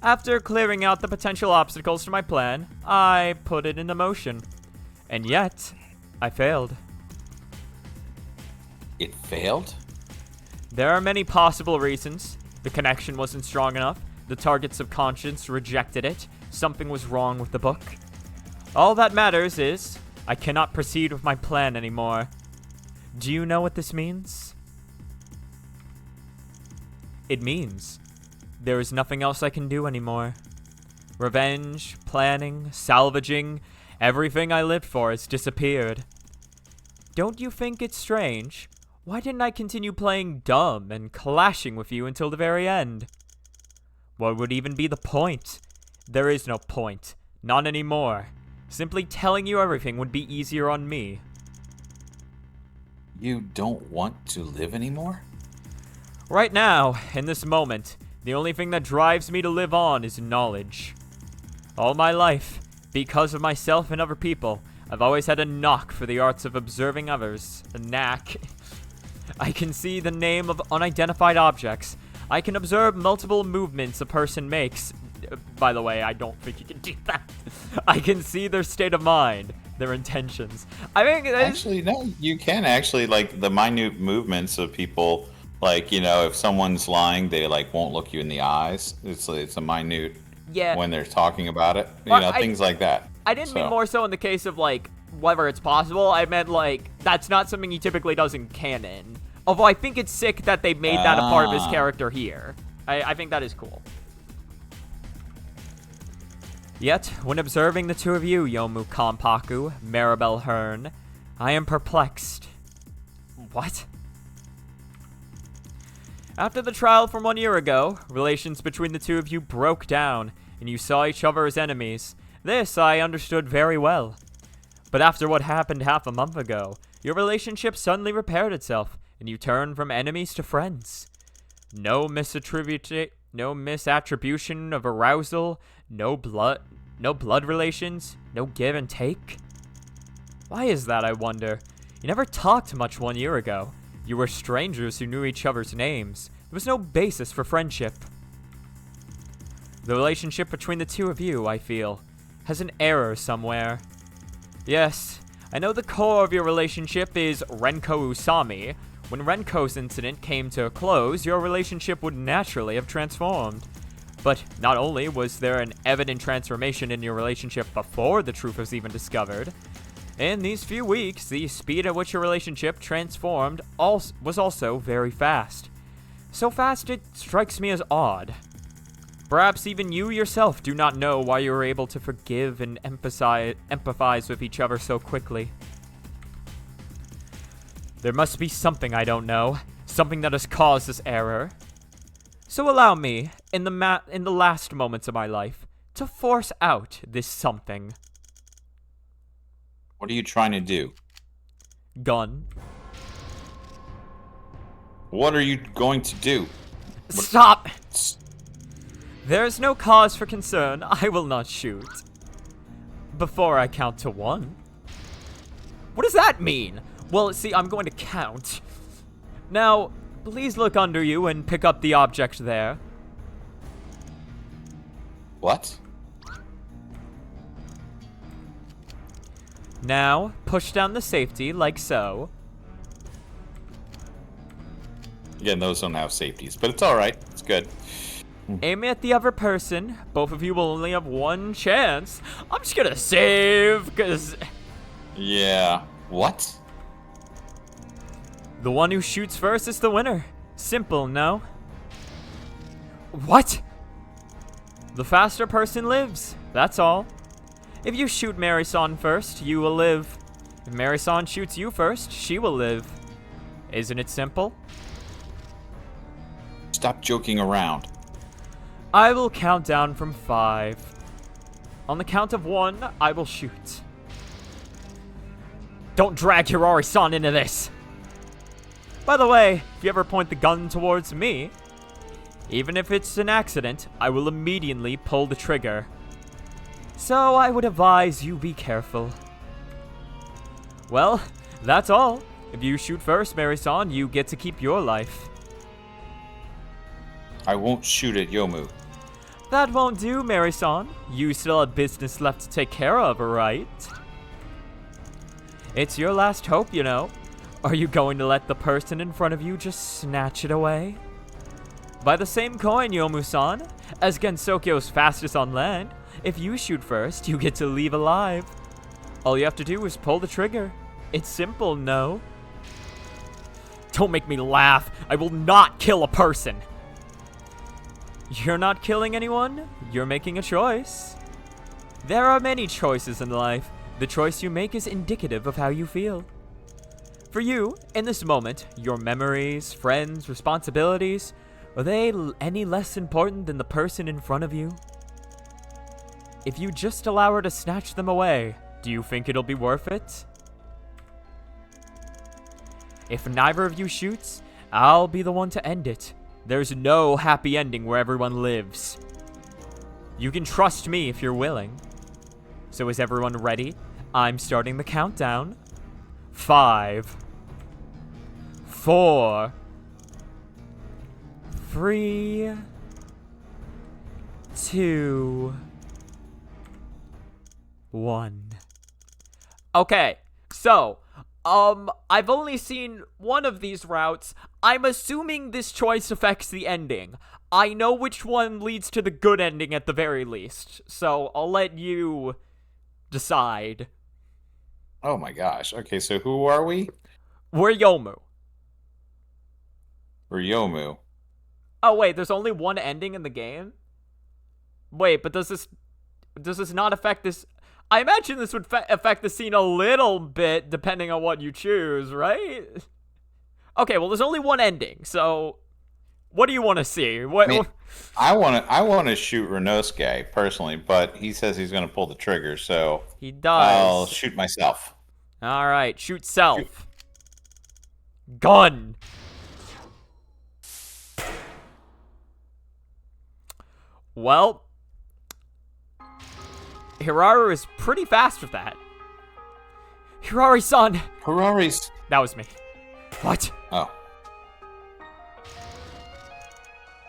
After clearing out the potential obstacles to my plan, I put it into motion. And yet, I failed. It failed? There are many possible reasons. The connection wasn't strong enough. The target subconscious rejected it. Something was wrong with the book. All that matters is, I cannot proceed with my plan anymore. Do you know what this means? It means there is nothing else I can do anymore. Revenge, planning, salvaging, everything I lived for has disappeared. Don't you think it's strange? Why didn't I continue playing dumb and clashing with you until the very end? What would even be the point? There is no point. Not anymore. Simply telling you everything would be easier on me. You don't want to live anymore? Right now, in this moment, the only thing that drives me to live on is knowledge. All my life, because of myself and other people, I've always had a knock for the arts of observing others. A knack. I can see the name of unidentified objects. I can observe multiple movements a person makes. By the way, I don't think you can do that. I can see their state of mind, their intentions. I think Actually, no, you can actually, like, the minute movements of people, like, you know, if someone's lying, they, like, won't look you in the eyes. It's a minute when they're talking about it. You Well, know, things like that. I didn't mean more so in the case of, like, whether it's possible. I meant, like, that's not something he typically does in canon. Although I think it's sick that they made that a part of his character here. I think that is cool. Yet, when observing the two of you, Youmu Kampaku, Maribel Hearn, I am perplexed. What? After the trial from 1 year ago, relations between the two of you broke down, and you saw each other as enemies. This I understood very well. But after what happened half a month ago, your relationship suddenly repaired itself, and you turned from enemies to friends. No misattribution of arousal, no blood relations, no give and take. Why is that, I wonder? You never talked much 1 year ago. You were strangers who knew each other's names. There was no basis for friendship. The relationship between the two of you, I feel, has an error somewhere. Yes, I know the core of your relationship is Renko Usami. When Renko's incident came to a close, your relationship would naturally have transformed. But not only was there an evident transformation in your relationship before the truth was even discovered, in these few weeks, the speed at which your relationship transformed was also very fast. So fast it strikes me as odd. Perhaps even you yourself do not know why you were able to forgive and empathize with each other so quickly. There must be something I don't know, something that has caused this error. So allow me, in the last moments of my life, to force out this something. What are you trying to do? Gun. What are you going to do? Stop! There is no cause for concern. I will not shoot. Before I count to 1. What does that mean? Well, see, I'm going to count. Now, please look under you and pick up the object there. What? Now, push down the safety, like so. Again, those don't have safeties, but it's alright. It's good. Aim at the other person. Both of you will only have 1 chance. I'm just gonna save, because... Yeah. What? The one who shoots first is the winner. Simple, no? What? The faster person lives. That's all. If you shoot Mary-san first, you will live. If Mary-san shoots you first, she will live. Isn't it simple? Stop joking around. I will count down from 5. On the count of 1, I will shoot. Don't drag Hirari-san into this! By the way, if you ever point the gun towards me, even if it's an accident, I will immediately pull the trigger. So I would advise you be careful. Well, that's all. If you shoot first, Mary-san, you get to keep your life. I won't shoot at Youmu. That won't do, Mary-san. You still have business left to take care of, right? It's your last hope, you know. Are you going to let the person in front of you just snatch it away? By the same coin, Youmu-san, as Gensokyo's fastest on land, if you shoot first, you get to leave alive. All you have to do is pull the trigger. It's simple, no? Don't make me laugh. I will not kill a person. You're not killing anyone. You're making a choice. There are many choices in life. The choice you make is indicative of how you feel. For you, in this moment, your memories, friends, responsibilities, are they any less important than the person in front of you? If you just allow her to snatch them away, do you think it'll be worth it? If neither of you shoots, I'll be the one to end it. There's no happy ending where everyone lives. You can trust me if you're willing. So is everyone ready? I'm starting the countdown. 5, 4, 3, 2, 1. Okay, so, I've only seen one of these routes. I'm assuming this choice affects the ending. I know which one leads to the good ending at the very least, so I'll let you decide. Oh my gosh. Okay, so who are we? We're Youmu. We're Youmu. Oh wait, there's only one ending in the game? Wait, but does this not affect this? I imagine this would affect the scene a little bit depending on what you choose, right? Okay, well there's only one ending, so what do you want to see? I want to shoot Renosuke personally, but he says he's going to pull the trigger, so he does. I'll shoot myself. All right, shoot self. Shoot. Gun. Well, Hiraru is pretty fast with that. Hirari-san. Harari's. That was me. What? Oh.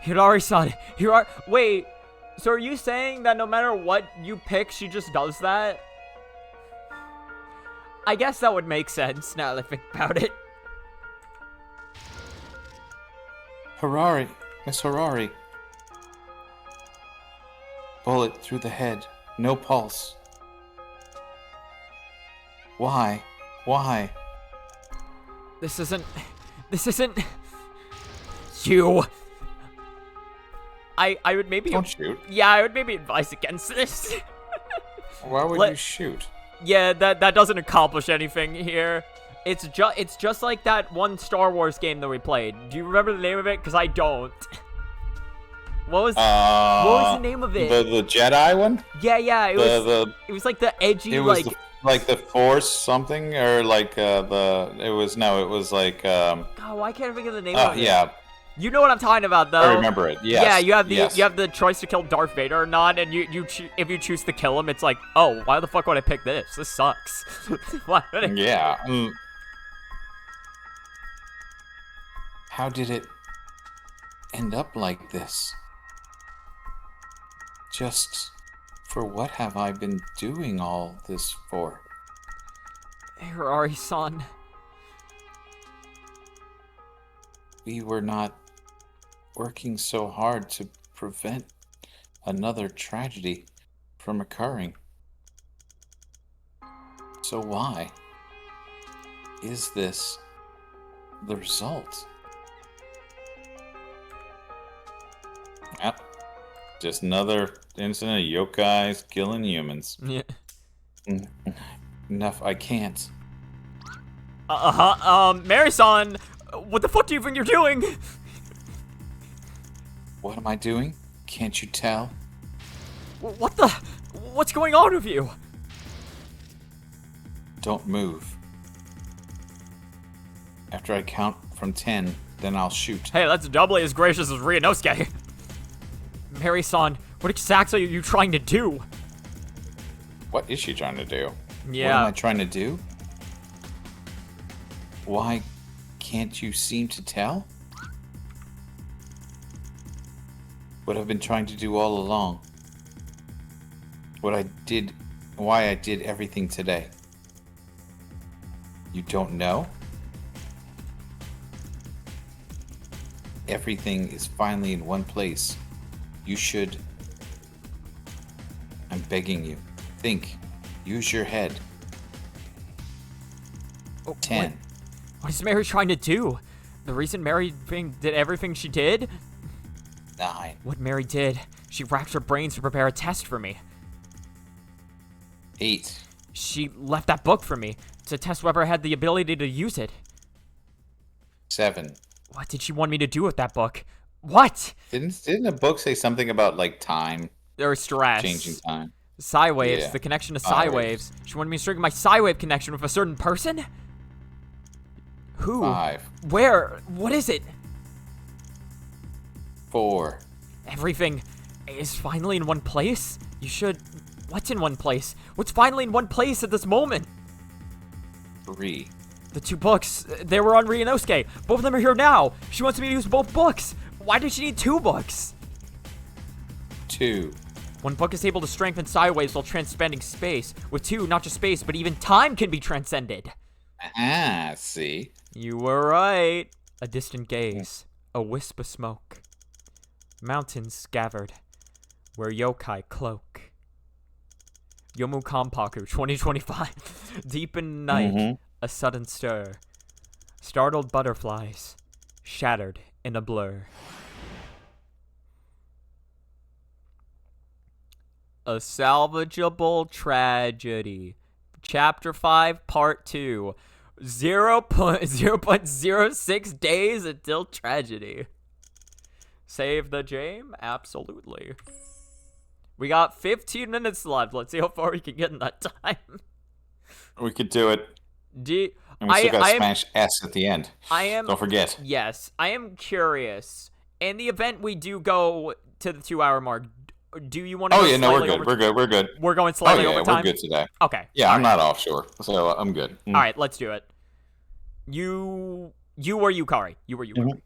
Hirari-san. Wait, so are you saying that no matter what you pick, she just does that? I guess that would make sense now that I think about it. Harari. Miss Harari. Bullet through the head. No pulse. Why? Why? This isn't you. I would maybe Don't shoot. Yeah, I would maybe advise against this. Why would you shoot? Yeah, that doesn't accomplish anything here. It's just like that one Star Wars game that we played. Do you remember the name of it? Because I don't. What was the name of it? The Jedi one? Yeah, it was like the edgy, it was like the Force something, or like it was like oh, I can't think of the name of it. Yeah. You know what I'm talking about, though. I remember it. Yes. Yeah, you have the choice to kill Darth Vader or not, and if you choose to kill him, it's like, oh, why the fuck would I pick this? This sucks. Yeah. How did it end up like this? Just for what have I been doing all this for? Hirari-san. We were not working so hard to prevent another tragedy from occurring. So why is this the result? Yep. Just another incident of yokais killing humans. Yeah. Enough, I can't. Mary-san, what the fuck do you think you're doing? What am I doing? Can't you tell? What's going on with you? Don't move. After I count from 10, then I'll shoot. Hey, that's doubly as gracious as Ryunosuke. Mary-san, what exactly are you trying to do? What is she trying to do? Yeah. What am I trying to do? Why can't you seem to tell? What I've been trying to do all along. What I did, why I did everything today. You don't know? Everything is finally in one place. You should. I'm begging you. Think. Use your head. 10. What is Mary trying to do? The reason Mary did everything she did? 9. What Mary did, she racked her brains to prepare a test for me. 8. She left that book for me to test whether I had the ability to use it. 7. What did she want me to do with that book? What? Didn't the book say something about like time? Or stress. Changing time. Psi waves, Yeah. the connection to psi waves. She wanted me to strike my psi wave connection with a certain person? Who? 5. Where? What is it? 4. Everything Is finally in one place? You should... What's in one place? What's finally in one place at this moment? 3. The 2 books, they were on Ryunosuke. Both of them are here now. She wants me to use both books. Why does she need 2 books? 2. One book is able to strengthen sideways while transcending space. With 2, not just space, but even time can be transcended. Ah, see? You were right. A distant gaze. A wisp of smoke. Mountains scavered. Where yokai cloak. Youmu Kanpaku 2025. Deep in night, a sudden stir. Startled butterflies. Shattered in a blur. A salvageable tragedy. Chapter 5, Part 2. 0.06 days until tragedy. Save the game? Absolutely. We got 15 minutes left. Let's see how far we can get in that time. We could do it. And we still gotta smash S at the end. Don't forget. Yes, I am curious. In the event we do go to the 2-hour mark, do you want to? Oh yeah, no, we're good. We're good. We're going slightly over time. We're good today. Okay. Yeah, I'm not offshore, so I'm good. All right, let's do it. You or Yukari. You or Yukari.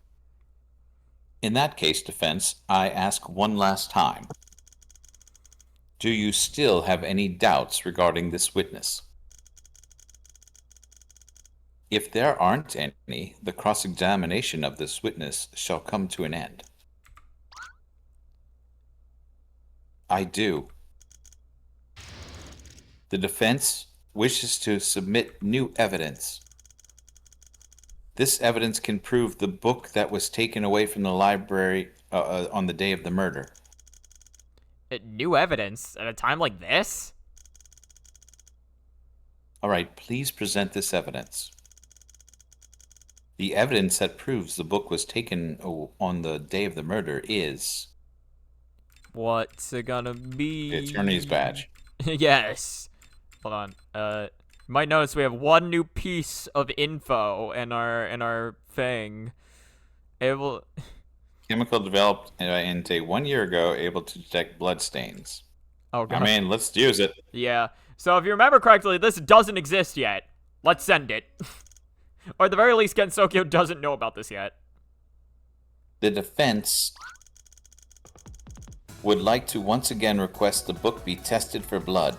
In that case, defense, I ask one last time. Do you still have any doubts regarding this witness? If there aren't any, the cross-examination of this witness shall come to an end. I do. The defense wishes to submit new evidence. This evidence can prove the book that was taken away from the library on the day of the murder. New evidence at a time like this? All right, please present this evidence. The evidence that proves the book was taken on the day of the murder is... What's it gonna be? The attorney's badge. Yes. Hold on. You might notice we have one new piece of info in our thing. Chemical developed into 1 year ago, able to detect blood stains. Oh god. I mean, let's use it. Yeah. So if you remember correctly, this doesn't exist yet. Let's send it. Or at the very least, Gensokyo doesn't know about this yet. The defense would like to once again request the book be tested for blood.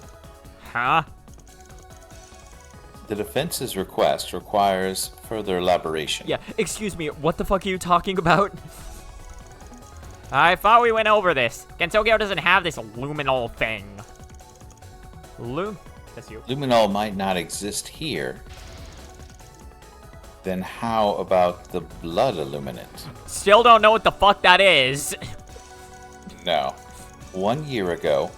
Huh? The defense's request requires further elaboration. Yeah, excuse me, what the fuck are you talking about? I thought we went over this. Gensokyo doesn't have this luminol thing. That's you. Luminol might not exist here. Then how about the blood illuminant? Still don't know what the fuck that is. No. 1 year ago,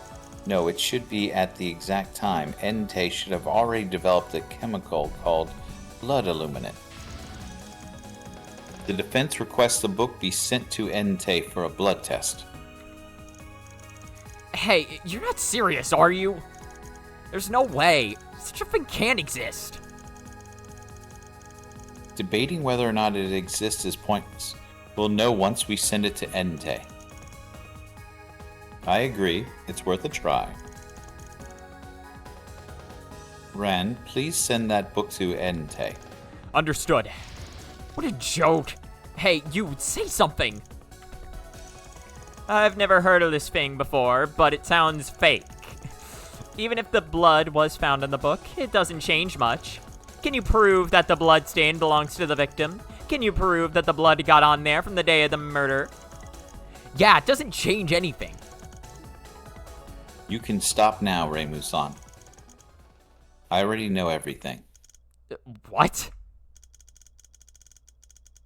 no, it should be at the exact time, Entei should have already developed a chemical called blood illuminant. The defense requests the book be sent to Entei for a blood test. Hey, you're not serious, are you? There's no way. Such a thing can't exist. Debating whether or not it exists is pointless. We'll know once we send it to Entei. I agree. It's worth a try. Ren, please send that book to Entei. Understood. What a joke. Hey, you, say something. I've never heard of this thing before, but it sounds fake. Even if the blood was found in the book, it doesn't change much. Can you prove that the blood stain belongs to the victim? Can you prove that the blood got on there from the day of the murder? Yeah, it doesn't change anything. You can stop now, Reimu-san. I already know everything. What?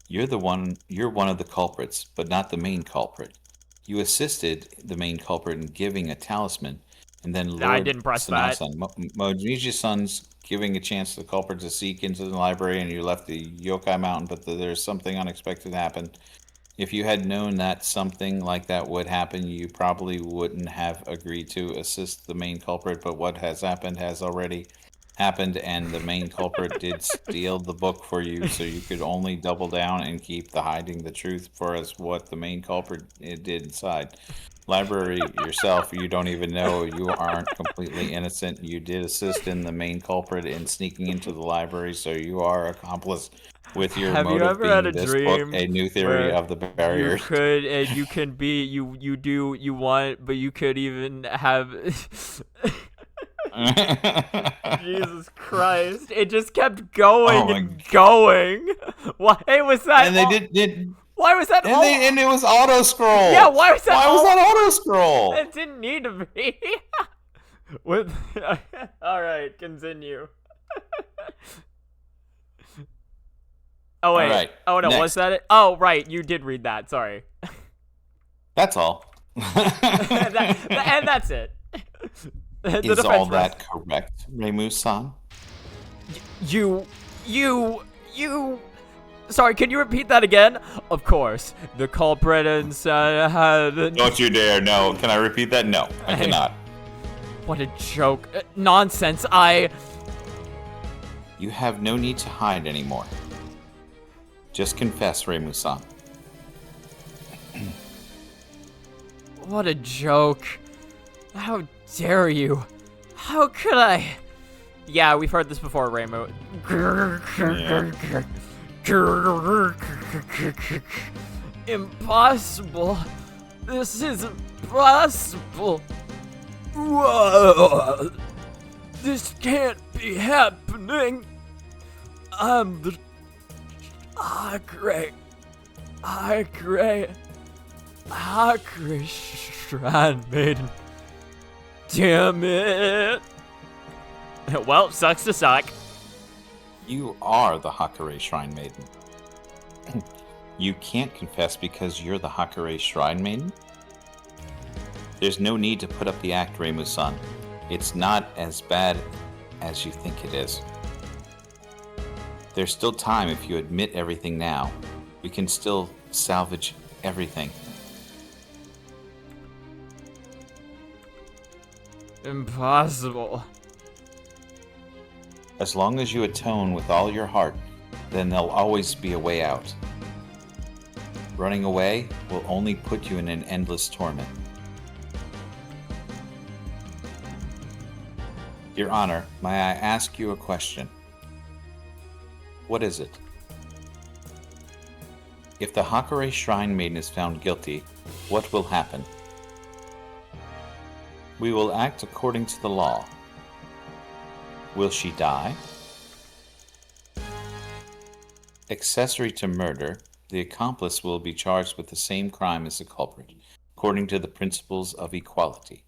You're one of the culprits, but not the main culprit. You assisted the main culprit in giving a talisman, and then Lord I didn't press that. Mojiji-san's giving a chance to the culprit to seek into the library, and you left the Yokai Mountain, but there's something unexpected happened. If you had known that something like that would happen, you probably wouldn't have agreed to assist the main culprit, but what has happened has already. happened and the main culprit did steal the book for you, so you could only double down and keep the hiding the truth for as what the main culprit did inside. Library yourself, you don't even know you aren't completely innocent. You did assist in the main culprit in sneaking into the library, so you are accomplice with your Have you motive ever had being a this book, dream a new theory where of the you barriers. could and you can be you do you want, but you could even have Jesus Christ! It just kept Oh going my and going. Why was that? And they did Why was that all? and it was auto scroll. Yeah, why was that Why was all? that auto scroll? It didn't need to be. With all right, continue. Oh wait. Right, Oh no, was next. that it? Oh right, you did read that. Sorry. That's all. And that's it. The Is all defense that correct, Reimu-san? You. Sorry, can you repeat that again? Of course. The culprit inside had. Don't you dare! No. Can I repeat that? No, I cannot. What a joke! Nonsense! You have no need to hide anymore. Just confess, Reimu-san. What a joke! How dare you? How could I? Yeah, we've heard this before, Reimu. Impossible. This is impossible. Whoa. This can't be happening. I'm the Hakure Shrine Maiden. Damn it. Well, sucks to suck. You are the Hakure Shrine Maiden. You can't confess because you're the Hakure Shrine Maiden? There's no need to put up the act, Reimu-san. It's not as bad as you think it is. There's still time if you admit everything now. We can still salvage everything. Impossible. As long as you atone with all your heart, then there'll always be a way out. Running away will only put you in an endless torment. Your Honor, may I ask you a question? What is it? If the Hakure Shrine Maiden is found guilty, what will happen? We will act according to the law. Will she die? Accessory to murder, the accomplice will be charged with the same crime as the culprit, according to the principles of equality.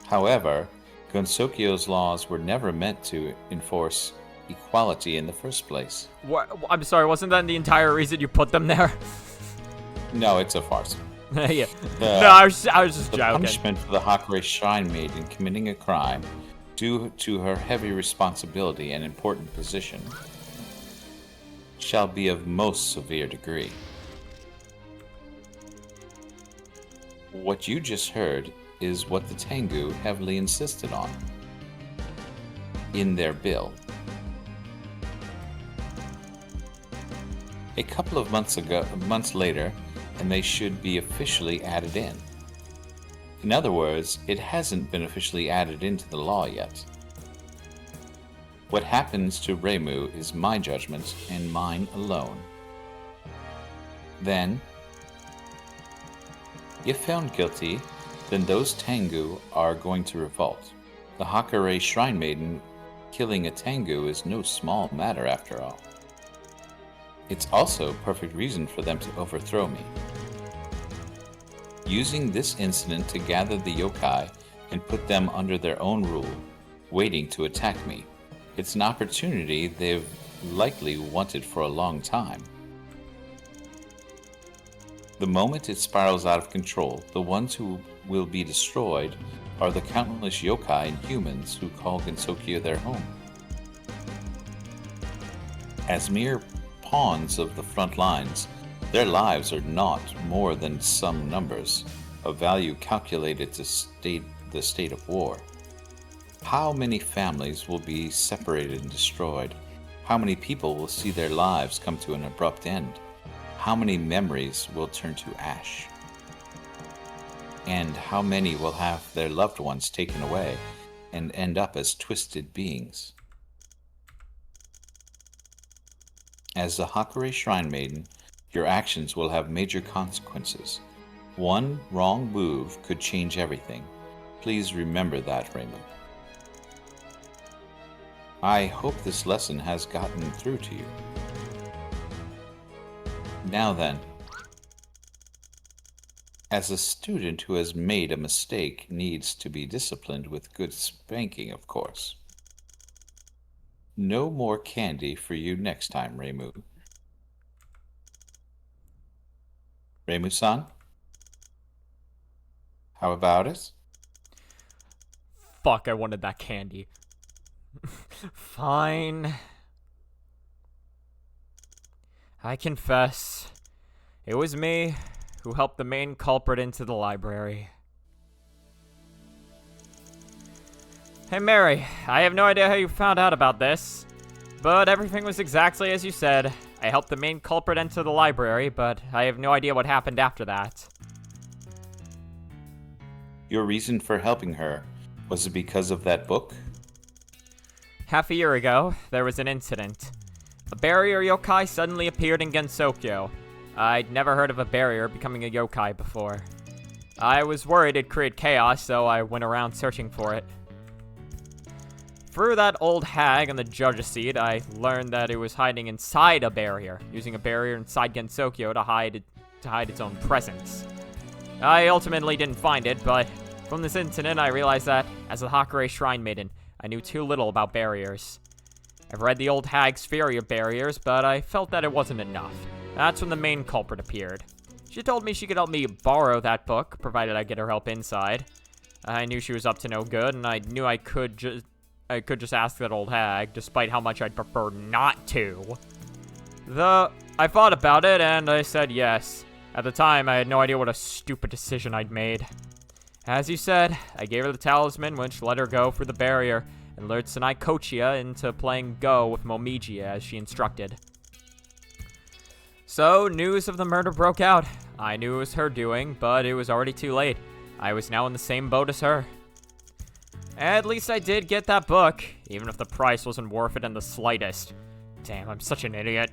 However, Gonsokyo's laws were never meant to enforce equality in the first place. What? I'm sorry, wasn't that the entire reason you put them there? No, it's a farce. Yeah. No, I was just The joking. punishment for the Hakure Shrine Maiden committing a crime due to her heavy responsibility and important position shall be of most severe degree. What you just heard is what the Tengu heavily insisted on in their bill. A couple of months later, and they should be officially added in. In other words, it hasn't been officially added into the law yet. What happens to Reimu is my judgment and mine alone. Then, if found guilty, then those Tengu are going to revolt. The Hakure Shrine Maiden killing a Tengu is no small matter after all. It's also a perfect reason for them to overthrow me. Using this incident to gather the yokai and put them under their own rule, waiting to attack me. It's an opportunity they've likely wanted for a long time. The moment it spirals out of control, the ones who will be destroyed are the countless yokai and humans who call Gensokyo their home. As mere pawns of the front lines, their lives are not more than some numbers, a value calculated to state the state of war. How many families will be separated and destroyed? How many people will see their lives come to an abrupt end? How many memories will turn to ash? And how many will have their loved ones taken away and end up as twisted beings? As the Hakure Shrine Maiden, your actions will have major consequences. One wrong move could change everything. Please remember that, Raymond. I hope this lesson has gotten through to you. Now then, as a student who has made a mistake needs to be disciplined with good spanking, of course. No more candy for you next time, Reimu. Reimu-san? How about it? Fuck, I wanted that candy. Fine. I confess, it was me who helped the main culprit into the library. Hey Mary, I have no idea how you found out about this, but everything was exactly as you said. I helped the main culprit enter the library, but I have no idea what happened after that. Your reason for helping her, was it because of that book? Half a year ago, there was an incident. A barrier yokai suddenly appeared in Gensokyo. I'd never heard of a barrier becoming a yokai before. I was worried it'd create chaos, so I went around searching for it. Through that old hag on the judge's seat, I learned that it was hiding inside a barrier, using a barrier inside Gensokyo to hide its own presence. I ultimately didn't find it, but from this incident I realized that, as a Hakure Shrine Maiden, I knew too little about barriers. I've read the old hag's theory of barriers, but I felt that it wasn't enough. That's when the main culprit appeared. She told me she could help me borrow that book, provided I get her help inside. I knew she was up to no good, and I knew I could just ask that old hag, despite how much I'd prefer not to. I thought about it, and I said yes. At the time, I had no idea what a stupid decision I'd made. As you said, I gave her the talisman, which let her go through the barrier, and lured Sanai Kochia into playing Go with Momiji as she instructed. So, news of the murder broke out. I knew it was her doing, but it was already too late. I was now in the same boat as her. At least I did get that book, even if the price wasn't worth it in the slightest. Damn, I'm such an idiot.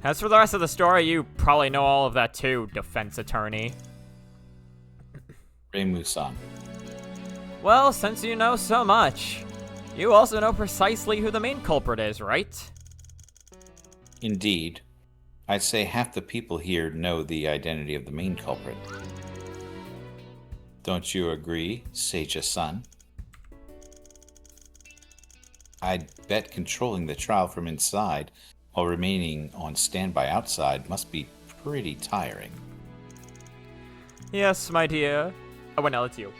As for the rest of the story, you probably know all of that too, defense attorney. Reimu-san. Well, since you know so much, you also know precisely who the main culprit is, right? Indeed. I'd say half the people here know the identity of the main culprit. Don't you agree, Seija-san? I'd bet controlling the trial from inside while remaining on standby outside must be pretty tiring. Yes, my dear. Oh, wait, now it's you.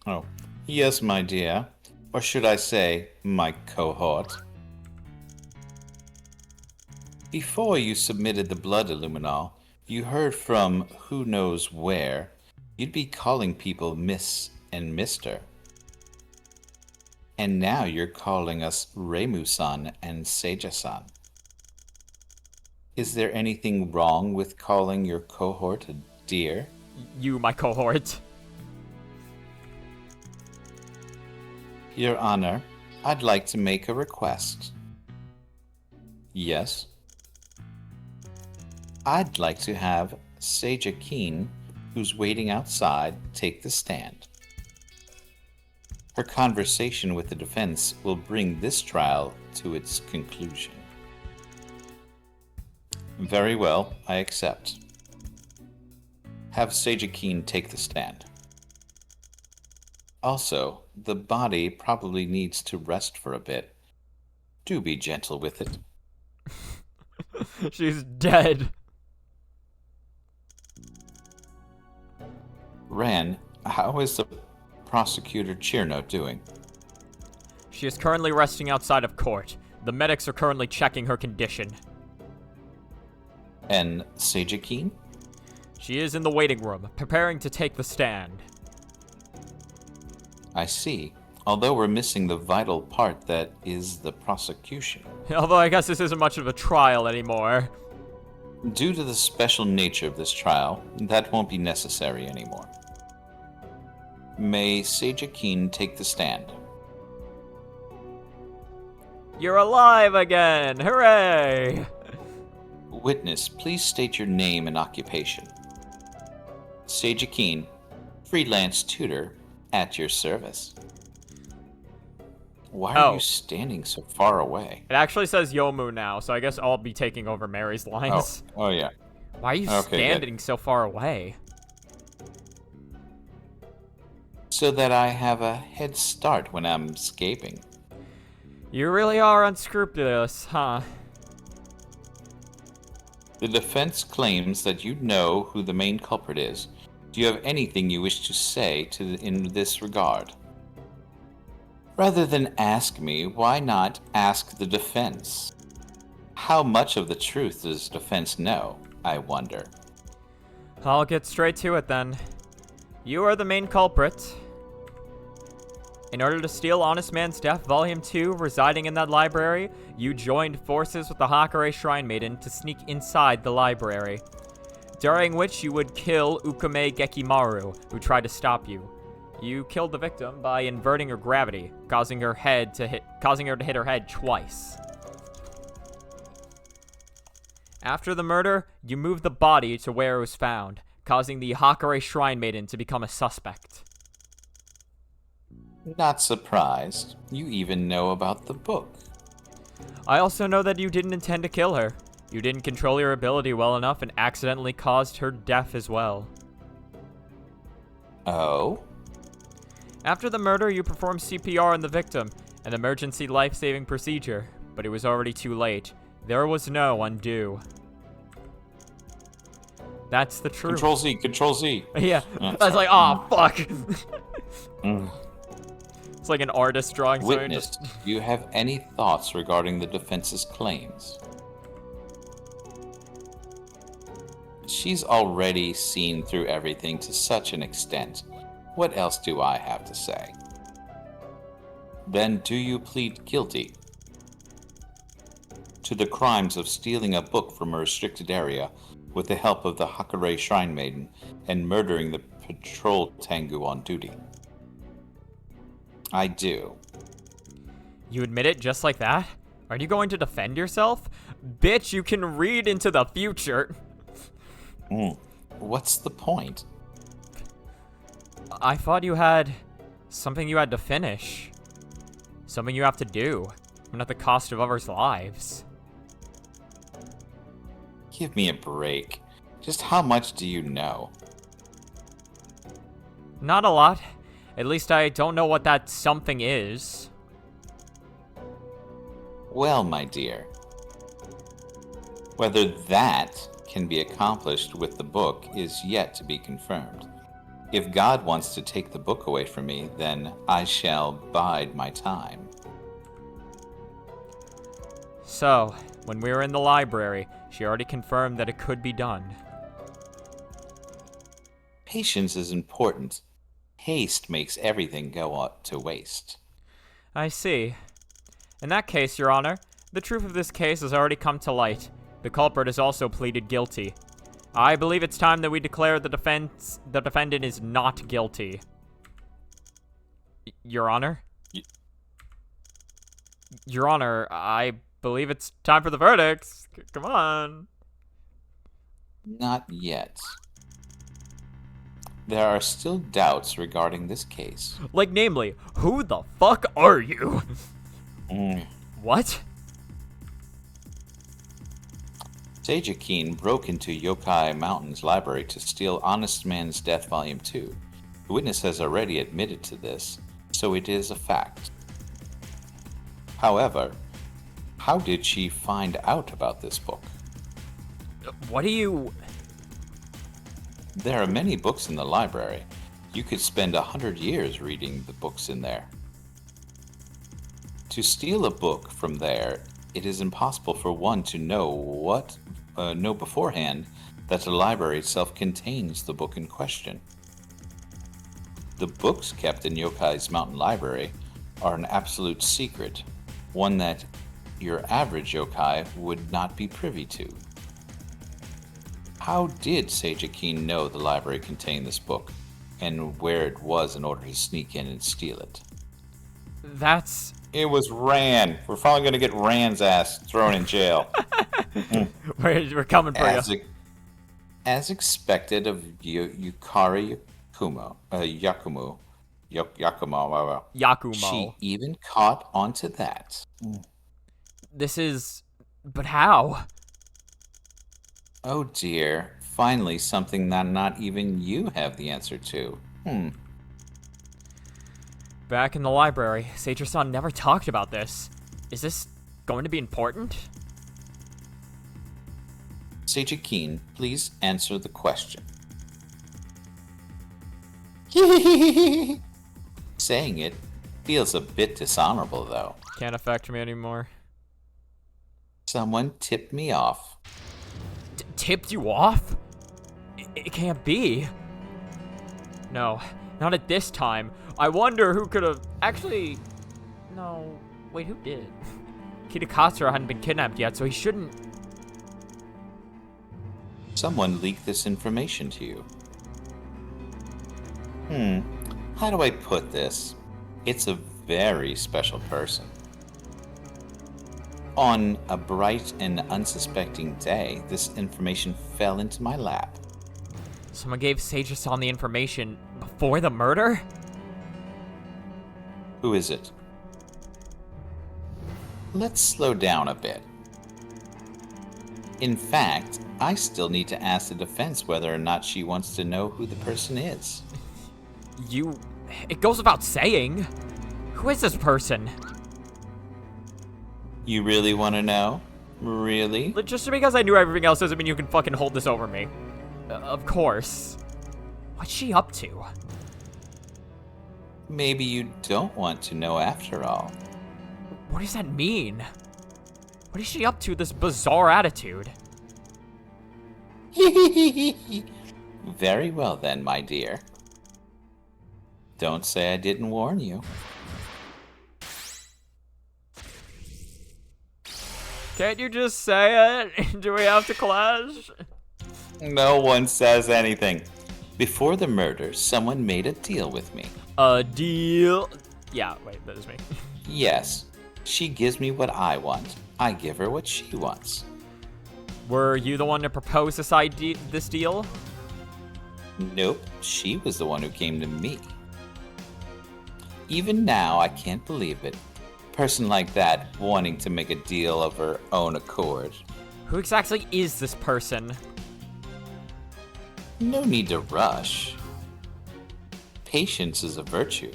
Oh, yes, my dear. Or should I say, my cohort? Before you submitted the blood illuminal, you heard from who knows where you'd be calling people Miss and Mister. And now you're calling us Reimu-san and Seija-san. Is there anything wrong with calling your cohort a dear? You, my cohort. Your Honor, I'd like to make a request. Yes? I'd like to have Seija Keen, who's waiting outside, take the stand. Her conversation with the defense will bring this trial to its conclusion. Very well, I accept. Have Seija Keen take the stand. Also, the body probably needs to rest for a bit. Do be gentle with it. She's dead. Ran, how is the prosecutor Chirno doing? She is currently resting outside of court. The medics are currently checking her condition. And Seija Keen? She is in the waiting room, preparing to take the stand. I see. Although we're missing the vital part that is the prosecution. Although I guess this isn't much of a trial anymore. Due to the special nature of this trial, that won't be necessary anymore. May Sage Akin take the stand. You're alive again! Hooray! Witness, please state your name and occupation. Sage Akin, freelance tutor, at your service. Why are you standing so far away? It actually says Youmu now, so I guess I'll be taking over Mary's lines. Oh yeah. Why are you standing so far away? So that I have a head start when I'm escaping. You really are unscrupulous, huh? The defense claims that you know who the main culprit is. Do you have anything you wish to say in this regard? Rather than ask me, why not ask the defense? How much of the truth does defense know, I wonder? I'll get straight to it then. You are the main culprit. In order to steal Honest Man's Death Volume 2 residing in that library, you joined forces with the Hakare Shrine Maiden to sneak inside the library, during which you would kill Ukame Gekimaru, who tried to stop you. You killed the victim by inverting her gravity, causing her to hit her head twice. After the murder, you moved the body to where it was found, causing the Hakare Shrine Maiden to become a suspect. Not surprised. You even know about the book. I also know that you didn't intend to kill her. You didn't control your ability well enough and accidentally caused her death as well. Oh? After the murder, you performed CPR on the victim, an emergency life-saving procedure, but it was already too late. There was no undo. That's the truth. Control Z, Control Z. Yeah, I was like, oh, fuck. Mm. It's like an artist drawing. Witness, do you have any thoughts regarding the defense's claims? She's already seen through everything to such an extent. What else do I have to say? Then do you plead guilty to the crimes of stealing a book from a restricted area with the help of the Hakare Shrine Maiden and murdering the patrol Tengu on duty? I do. You admit it just like that? Are you going to defend yourself? Bitch, you can read into the future. What's the point? I thought you had something you had to finish. Something you have to do. Even at the cost of others' lives. Give me a break. Just how much do you know? Not a lot. At least I don't know what that something is. Well, my dear. Whether that can be accomplished with the book is yet to be confirmed. If God wants to take the book away from me, then I shall bide my time. So, when we were in the library, she already confirmed that it could be done. Patience is important. Haste makes everything go out to waste. I see. In that case, Your Honor, the truth of this case has already come to light. The culprit has also pleaded guilty. I believe it's time that we declare the defendant is not guilty. Your Honor? Your Honor, I believe it's time for the verdict. Come on. Not yet. There are still doubts regarding this case. Like, namely, who the fuck are you? What? Sage Akin broke into Yokai Mountain's library to steal Honest Man's Death Volume 2. The witness has already admitted to this, so it is a fact. However, how did she find out about this book? What do you... There are many books in the library. You could spend 100 years reading the books in there. To steal a book from there, it is impossible for one to know beforehand that the library itself contains the book in question. The books kept in Yokai's mountain library are an absolute secret, one that your average yokai would not be privy to. How did Sage Akin know the library contained this book, and where it was in order to sneak in and steal it? That's... It was Ran. We're finally going to get Ran's ass thrown in jail. We're coming for you. As expected of Yukari Yakumo, Yakumo. she even caught onto that. This is... But how? Oh dear, finally something that not even you have the answer to. Back in the library, Sage-san never talked about this. Is this going to be important? Sage Akin, please answer the question. Saying it feels a bit dishonorable, though. Can't affect me anymore. Someone tipped me off. Tipped you off? It can't be. No, not at this time. I wonder who could have... Actually... No... Wait, who did? Kitakatsura hadn't been kidnapped yet, so he shouldn't... Someone leaked this information to you. How do I put this? It's a very special person. On a bright and unsuspecting day, this information fell into my lap. Someone gave Sage-san the information before the murder? Who is it? Let's slow down a bit. In fact, I still need to ask the defense whether or not she wants to know who the person is. It goes without saying. Who is this person? You really want to know? Really? Just because I knew everything else doesn't mean you can fucking hold this over me. Of course. What's she up to? Maybe you don't want to know after all. What does that mean? What is she up to, this bizarre attitude? Very well then, my dear. Don't say I didn't warn you. Can't you just say it? Do we have to clash? No one says anything. Before the murder, someone made a deal with me. A deal? Yeah, wait, that is me. Yes. She gives me what I want. I give her what she wants. Were you the one to propose this deal? Nope, she was the one who came to me. Even now, I can't believe it. A person like that wanting to make a deal of her own accord. Who exactly is this person? No need to rush. Patience is a virtue.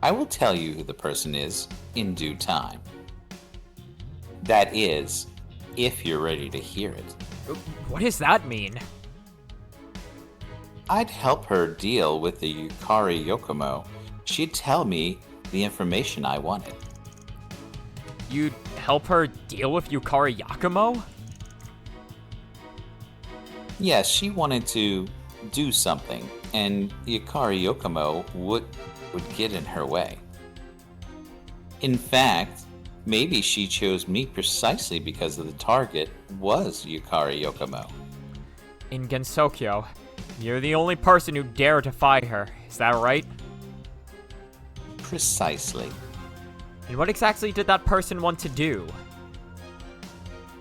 I will tell you who the person is in due time. That is, if you're ready to hear it. What does that mean? I'd help her deal with the Yukari Yokomo. She'd tell me the information I wanted. You'd help her deal with Yukari Yakumo? Yes, she wanted to do something, and Yukari Yokomo would get in her way. In fact, maybe she chose me precisely because the target was Yukari Yokomo. In Gensokyo, you're the only person who dared to fight her, is that right? Precisely. And what exactly did that person want to do?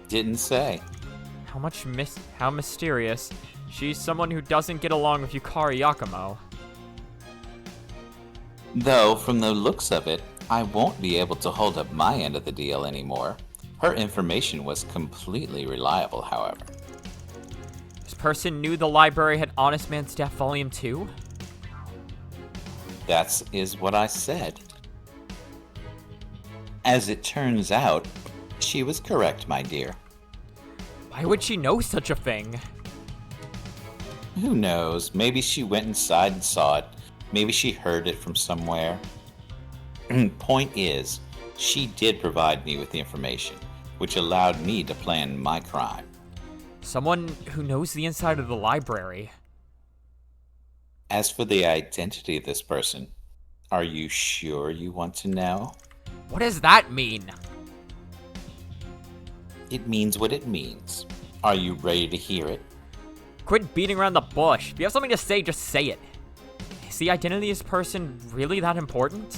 Didn't say. How mysterious. She's someone who doesn't get along with Yukari Yakumo. Though, from the looks of it, I won't be able to hold up my end of the deal anymore. Her information was completely reliable, however. This person knew the library had Honest Man's Death Volume 2? That is what I said. As it turns out, she was correct, my dear. Why would she know such a thing? Who knows? Maybe she went inside and saw it. Maybe she heard it from somewhere. Point is, she did provide me with the information, which allowed me to plan my crime. Someone who knows the inside of the library. As for the identity of this person, are you sure you want to know? What does that mean? It means what it means. Are you ready to hear it? Quit beating around the bush. If you have something to say, just say it. Is the identity of this person really that important?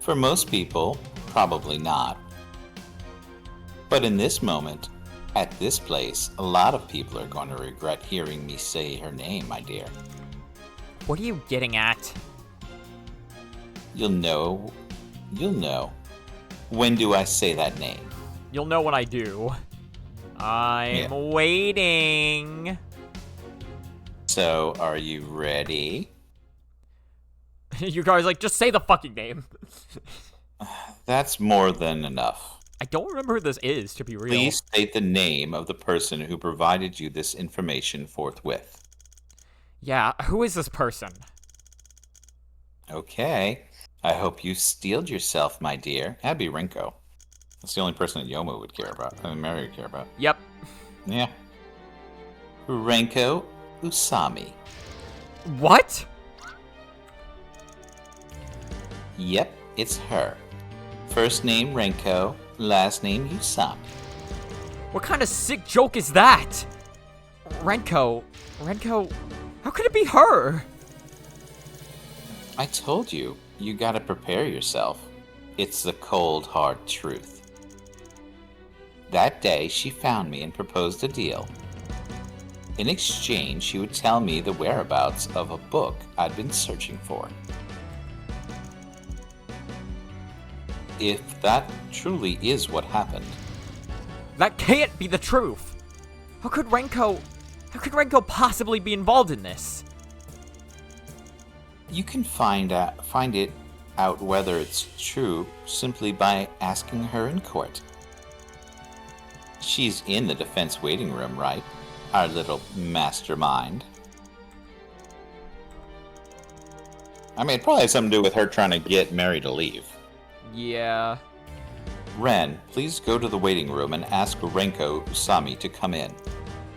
For most people, probably not. But in this moment, at this place, a lot of people are going to regret hearing me say her name, my dear. What are you getting at? You'll know. You'll know. When do I say that name? You'll know when I do. I'm waiting. So, are you ready? You guys like, just say the fucking name. That's more than enough. I don't remember who this is, to be real. Please state the name of the person who provided you this information forthwith. Yeah, who is this person? Okay. I hope you steeled yourself, my dear. That'd be Rinko. That's the only person that Youmu would care about. I mean, Mary would care about. Yep. Yeah. Renko Usami. What? Yep, it's her. First name Renko, last name Usami. What kind of sick joke is that? Renko, how could it be her? I told you, you gotta prepare yourself. It's the cold, hard truth. That day, she found me and proposed a deal. In exchange, she would tell me the whereabouts of a book I'd been searching for. If that truly is what happened, That can't be the truth. How could Renko possibly be involved in this? you can find it out whether it's true simply by asking her in court. She's in the defense waiting room, right? Our little mastermind. I mean, it probably has something to do with her trying to get Mary to leave. Yeah. Ren, please go to the waiting room and ask Renko Usami to come in.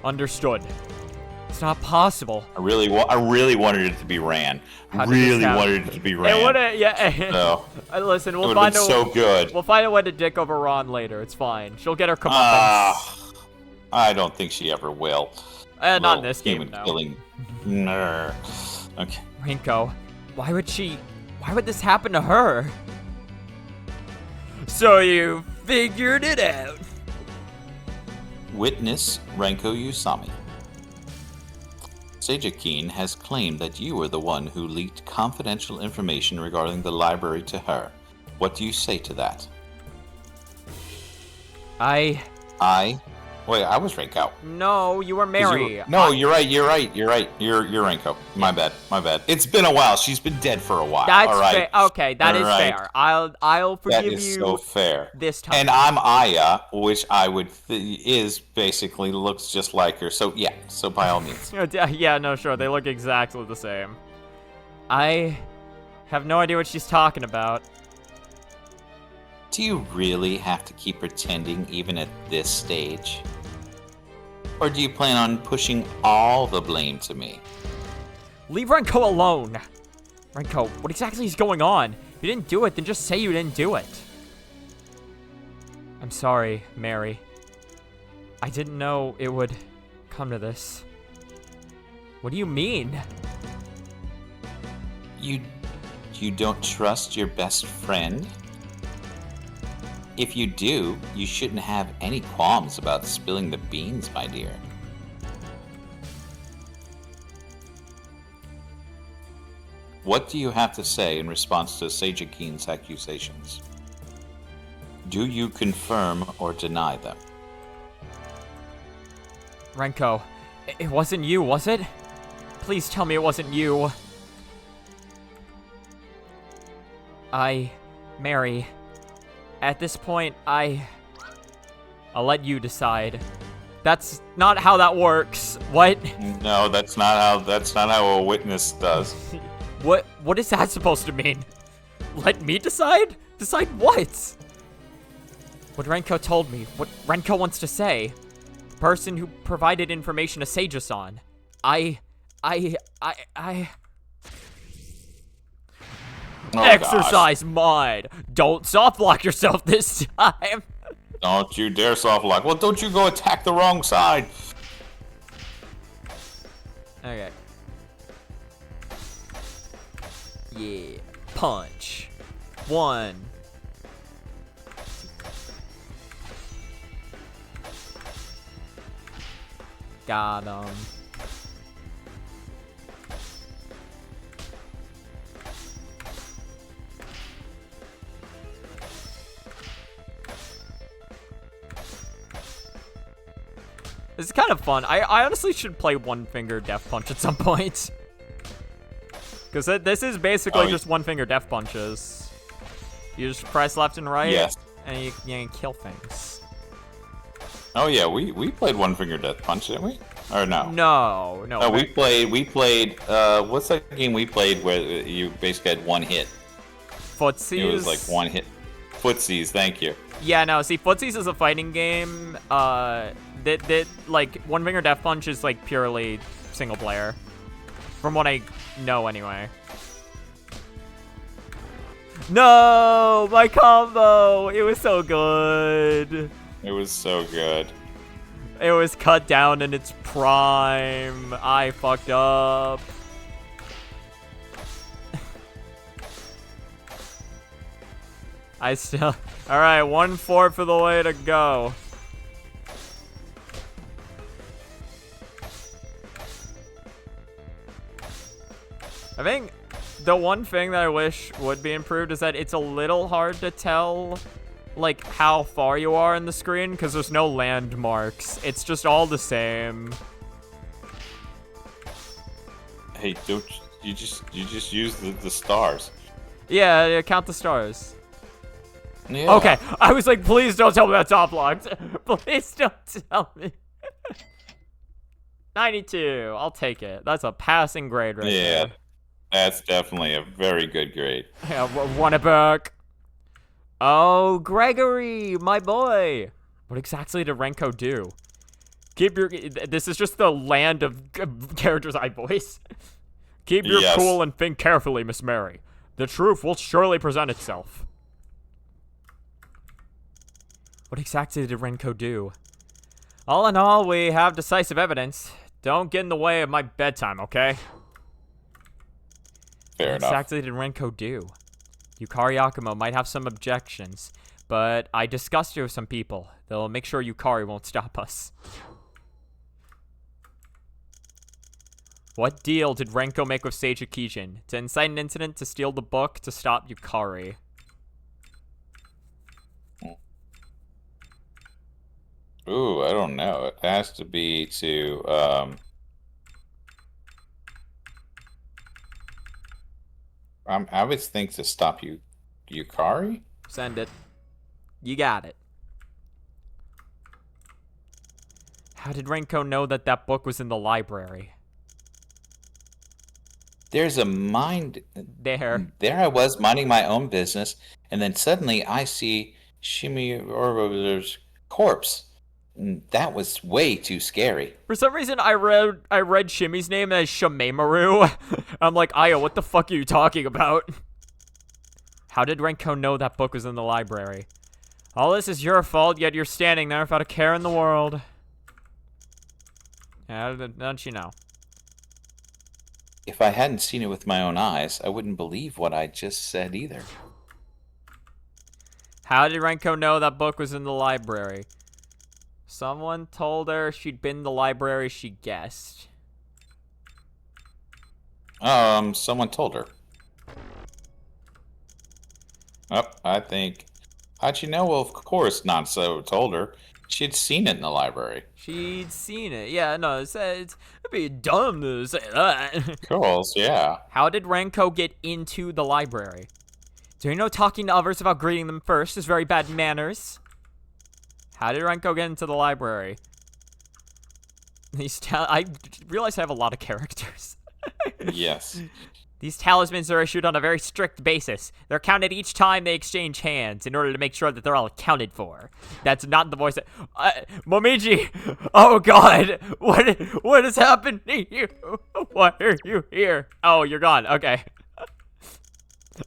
Understood. It's not possible. I really wanted it to be Ran. How did this Really happen? wanted it to be Ran. It would've, yeah. So, Listen, it we'll would have find been so good. We'll find a way to dick over Ron later. It's fine. She'll get her comeuppance. I don't think she ever will. Not in Little this game, human no. killing. Nah. Okay. Renko, why would this happen to her? So you figured it out. Witness Renko Usami. Seijakin has claimed that you were the one who leaked confidential information regarding the library to her. What do you say to that? Wait, I was Renko. No, you were Mary. No, you're right. You're Renko. My bad. It's been a while. She's been dead for a while. That's all right. fair. Okay, that is fair. I'll forgive That is you so fair. this time. And I'm Aya, which I would is basically looks just like her. So yeah. So by all means. Yeah, no, sure. They look exactly the same. I have no idea what she's talking about. Do you really have to keep pretending even at this stage? Or do you plan on pushing all the blame to me? Leave Renko alone. Renko, what exactly is going on? If you didn't do it, then just say you didn't do it. I'm sorry, Mary. I didn't know it would come to this. What do you mean? You don't trust your best friend? If you do, you shouldn't have any qualms about spilling the beans, my dear. What do you have to say in response to Seijakin's accusations? Do you confirm or deny them? Renko, it wasn't you, was it? Please tell me it wasn't you. Mary, at this point, I'll let you decide. That's not how that works. What? No, that's not how a witness does. What is that supposed to mean? Let me decide? Decide what? What Renko told me, what Renko wants to say. The person who provided information to Seijusan. I I Oh, exercise mind. Don't soft lock yourself this time. Don't you dare soft lock. Well, don't you go attack the wrong side. Okay. Yeah. Punch. 1. Got him. This is kind of fun. I honestly should play One Finger Death Punch at some point. Because this is basically just One Finger Death Punches. You just press left and right, Yes. and you can kill things. Oh yeah, we played One Finger Death Punch, didn't we? Or no? No. No, we played. What's that game we played where you basically had one hit? Footsies. It was like one hit. Footsies. Thank you. Yeah, no. See, Footsies is a fighting game. That like One Finger Death Punch is like purely single player, from what I know anyway. No, my combo. It was so good. It was so good. It was cut down in its prime. I fucked up. I still... Alright, 1-4 for the way to go. I think the one thing that I wish would be improved is that it's a little hard to tell, like, how far you are in the screen, because there's no landmarks. It's just all the same. Hey, don't you just use the stars? Yeah, count the stars. Yeah. Okay, I was like, please don't tell me that's top locked. Please don't tell me. 92, I'll take it. That's a passing grade right there. Yeah, that's definitely a very good grade. Yeah, run it back. Oh, Gregory, my boy. What exactly did Renko do? Keep your... This is just the land of characters I voice. Keep your cool and think carefully, Miss Mary. The truth will surely present itself. What exactly did Renko do? All in all, we have decisive evidence. Don't get in the way of my bedtime, okay? Fair enough. What exactly did Renko do? Yukari Akumo might have some objections, but I discussed it with some people. They'll make sure Yukari won't stop us. What deal did Renko make with Sage Akijin? To incite an incident, to steal the book, to stop Yukari? Ooh, I don't know. It has to be to, I would think to stop Yukari? Send it. You got it. How did Renko know that that book was in the library? There's a mind... There I was minding my own business, and then suddenly I see Shimiru's corpse. That was way too scary. For some reason, I read Shimmy's name as Shamemaru. I'm like, Aya, what the fuck are you talking about? How did Renko know that book was in the library? All this is your fault, yet you're standing there without a care in the world. How don't you know? If I hadn't seen it with my own eyes, I wouldn't believe what I just said either. How did Renko know that book was in the library? Someone told her she'd been in the library, she guessed. Someone told her. Oh, I think... How'd you know? Well, of course, not so told her. She'd seen it in the library. She'd seen it. Yeah, no, it'd be dumb to say that. Of course, yeah. How did Renko get into the library? Do you know talking to others about greeting them first is very bad manners? How did Renko get into the library? I realize I have a lot of characters. Yes. These talismans are issued on a very strict basis. They're counted each time they exchange hands in order to make sure that they're all accounted for. That's not the voice that... Momiji! Oh, God! What is happening to you? Why are you here? Oh, you're gone. Okay.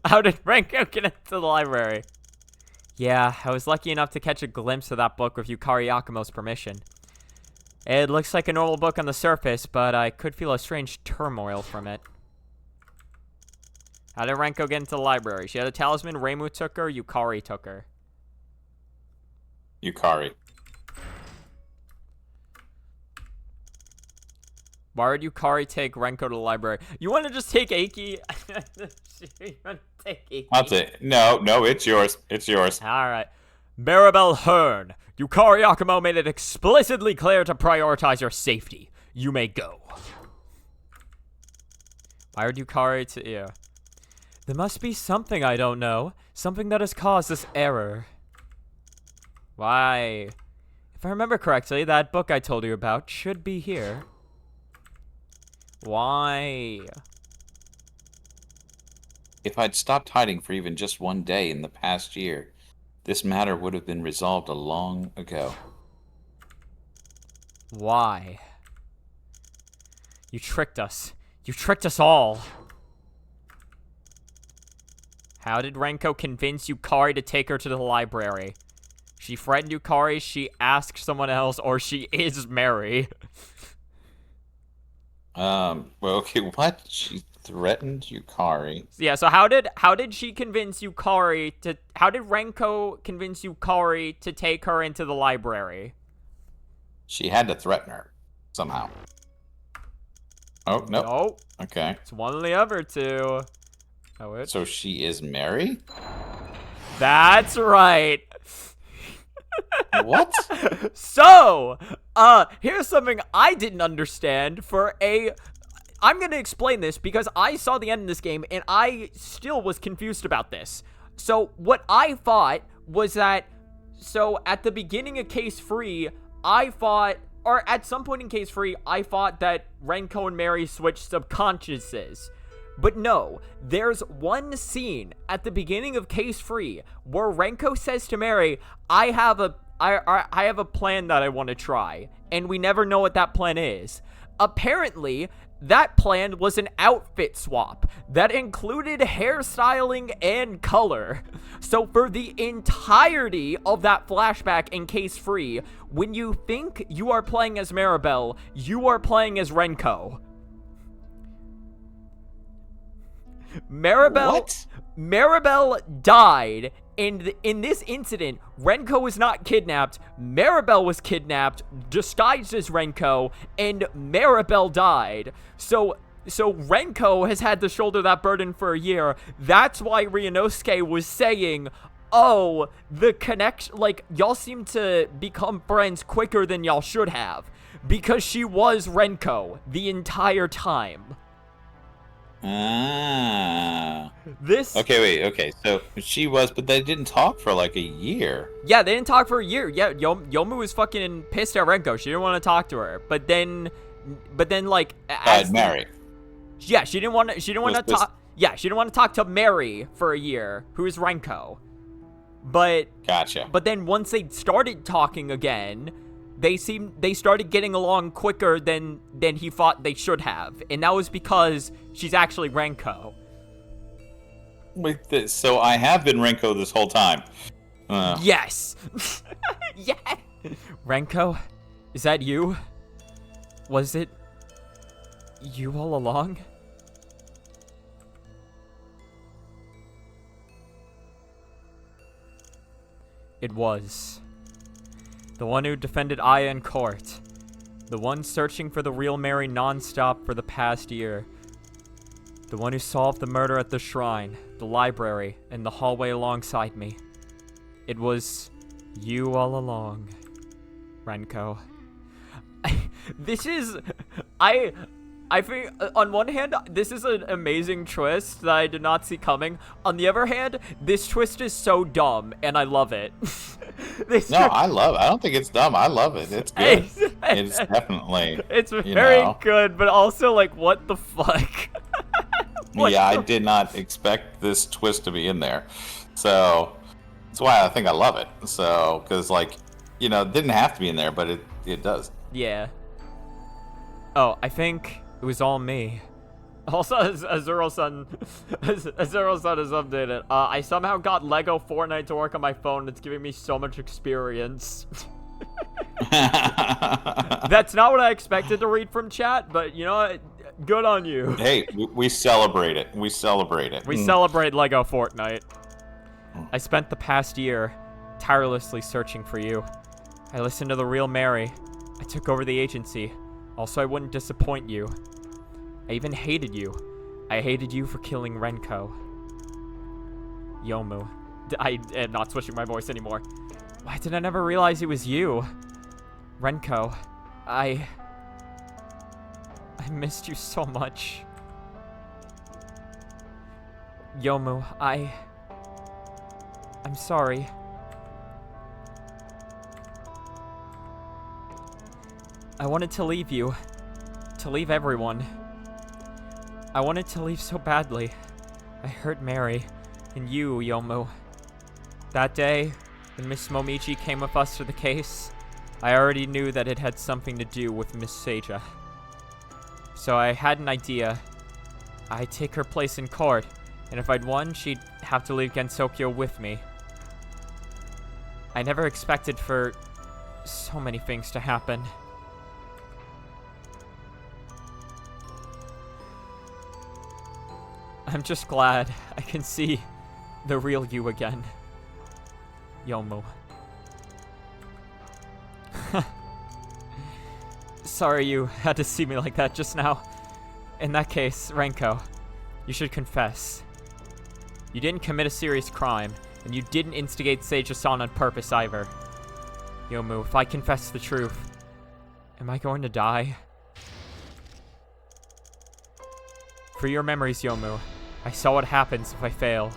How did Renko get into the library? Yeah, I was lucky enough to catch a glimpse of that book with Yukari Yakumo's permission. It looks like a normal book on the surface, but I could feel a strange turmoil from it. How did Renko get into the library? She had a talisman, Reimu took her, Yukari took her. Yukari. Why would Yukari take Renko to the library? You want to just take Eiki? You want to take Eiki? I'll take... No, it's yours. It's yours. Alright. Maribel Hearn. Yukari Yakumo made it explicitly clear to prioritize your safety. You may go. Why would Yukari to... Yeah. There must be something I don't know. Something that has caused this error. Why? If I remember correctly, that book I told you about should be here. Why? If I'd stopped hiding for even just one day in the past year, this matter would have been resolved a long ago. Why? You tricked us. You tricked us all. How did Renko convince Yukari to take her to the library? She threatened Yukari, she asked someone else, or she is Mary. Well, okay, what? She threatened Yukari. Yeah, so how did she convince Yukari to... How did Renko convince Yukari to take her into the library? She had to threaten her, somehow. Oh, no. Nope. Okay. It's one of the other two. Oh, it. So she is Mary? That's right. What? So, here's something I didn't understand I'm gonna explain this because I saw the end of this game and I still was confused about this. So, what I thought was that, so at the beginning of Case 3, I thought, or at some point in Case 3, I thought that Renko and Mary switched subconsciouses. But no, there's one scene at the beginning of Case 3 where Renko says to Mary, I have a plan that I want to try, and we never know what that plan is. Apparently, that plan was an outfit swap that included hairstyling and color. So for the entirety of that flashback in Case 3, when you think you are playing as Maribel, you are playing as Renko. Maribel died, and in this incident, Renko was not kidnapped, Maribel was kidnapped, disguised as Renko, and Maribel died. So Renko has had to shoulder that burden for a year. That's why Ryunosuke was saying, oh, the connection, like, y'all seem to become friends quicker than y'all should have, because she was Renko the entire time. Okay, wait, okay, so she was, but they didn't talk for like a year. Yeah, they didn't talk for a year. Yeah, Youmu was fucking pissed at Renko. She didn't want to talk to her. But then like as Mary. Yeah, she didn't want to talk. Yeah, she didn't want to talk to Mary for a year, who is Renko. But gotcha. But then once they started talking again, they started getting along quicker than he thought they should have, and that was because she's actually Renko. Wait, so I have been Renko this whole time. Yes. Yeah. Renko, is that you? Was it you all along? It was. The one who defended Aya in court. The one searching for the real Mary non-stop for the past year. The one who solved the murder at the shrine, the library, and the hallway alongside me. It was you all along, Renko. I think, on one hand, this is an amazing twist that I did not see coming. On the other hand, this twist is so dumb, and I love it. I love it. I don't think it's dumb. I love it. It's good. It's definitely... It's very good, but also, like, what the fuck? What? Yeah, I did not expect this twist to be in there. So that's why I think I love it. So, because, like, it didn't have to be in there, but it does. Yeah. Oh, I think it was all me. Also, Azuro-san is updated. I somehow got Lego Fortnite to work on my phone. It's giving me so much experience. That's not what I expected to read from chat, but you know what? Good on you. Hey, we celebrate it. We celebrate it. We celebrate Lego Fortnite. I spent the past year tirelessly searching for you. I listened to the real Mary. I took over the agency. Also, I wouldn't disappoint you. I even hated you. I hated you for killing Renko. Youmu. I am not switching my voice anymore. Why did I never realize it was you? Renko. I missed you so much. Youmu, I'm sorry. I wanted to leave you. To leave everyone. I wanted to leave so badly. I hurt Mary. And you, Youmu. That day, when Miss Momichi came with us to the case, I already knew that it had something to do with Miss Seija. So I had an idea. I'd take her place in court, and if I'd won, she'd have to leave Gensokyo with me. I never expected for so many things to happen. I'm just glad I can see the real you again. Youmu. Sorry you had to see me like that just now. In that case, Renko, you should confess. You didn't commit a serious crime, and you didn't instigate Seija-san on purpose either. Youmu, if I confess the truth, am I going to die? For your memories, Youmu, I saw what happens if I fail.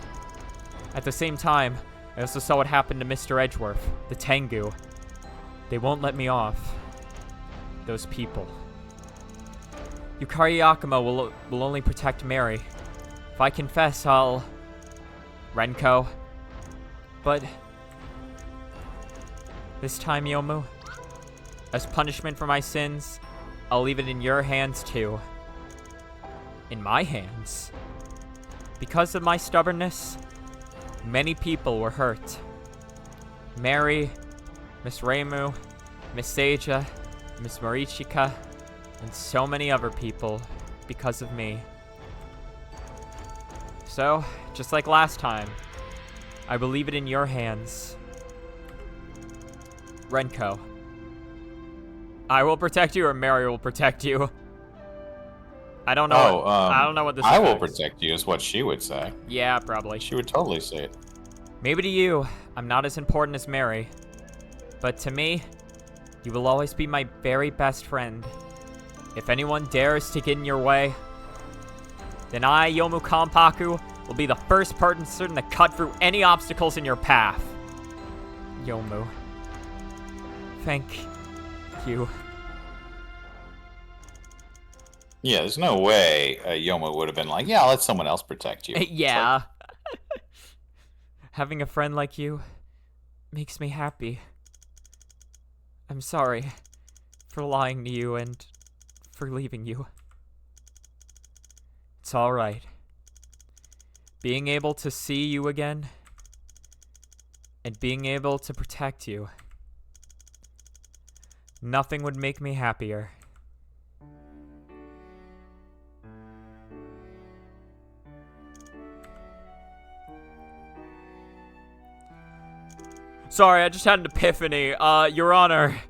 At the same time, I also saw what happened to Mr. Edgeworth, the Tengu. They won't let me off. Those people. Yukari Yakuma will only protect Mary. If I confess, I'll... Renko. But... this time, Youmu, as punishment for my sins, I'll leave it in your hands too. In my hands? Because of my stubbornness, many people were hurt. Mary, Miss Reimu, Miss Seija, Miss Marichika, and so many other people because of me. So, just like last time, I will leave it in your hands. Renko. I will protect you or Mary will protect you. I don't know. I don't know what this is. I will protect you is what she would say. Yeah, probably. She would totally say it. Maybe to you, I'm not as important as Mary. But to me, you will always be my very best friend. If anyone dares to get in your way, then I, Youmu Kanpaku, will be the first person to cut through any obstacles in your path. Youmu. Thank you. Yeah, there's no way Youmu would have been like, yeah, I'll let someone else protect you. Yeah. Like... having a friend like you makes me happy. I'm sorry for lying to you and for leaving you. It's alright. Being able to see you again and being able to protect you, nothing would make me happier. Sorry, I just had an epiphany. Your Honor.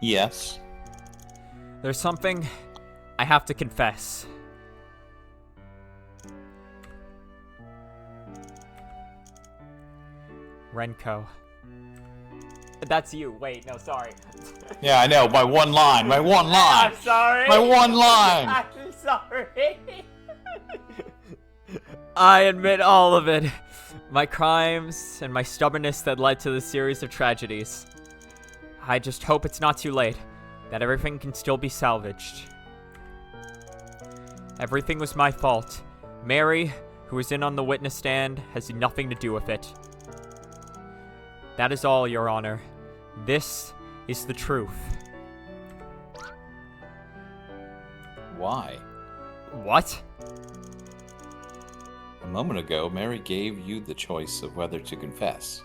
Yes. There's something I have to confess. Renko. That's you. Wait, no, sorry. Yeah, I know. My one line. My one line. I'm sorry. My one line. I'm sorry. I admit all of it. My crimes and my stubbornness that led to this series of tragedies. I just hope it's not too late, that everything can still be salvaged. Everything was my fault. Mary, who was in on the witness stand, has nothing to do with it. That is all, Your Honor. This is the truth. Why? What? A moment ago, Mary gave you the choice of whether to confess.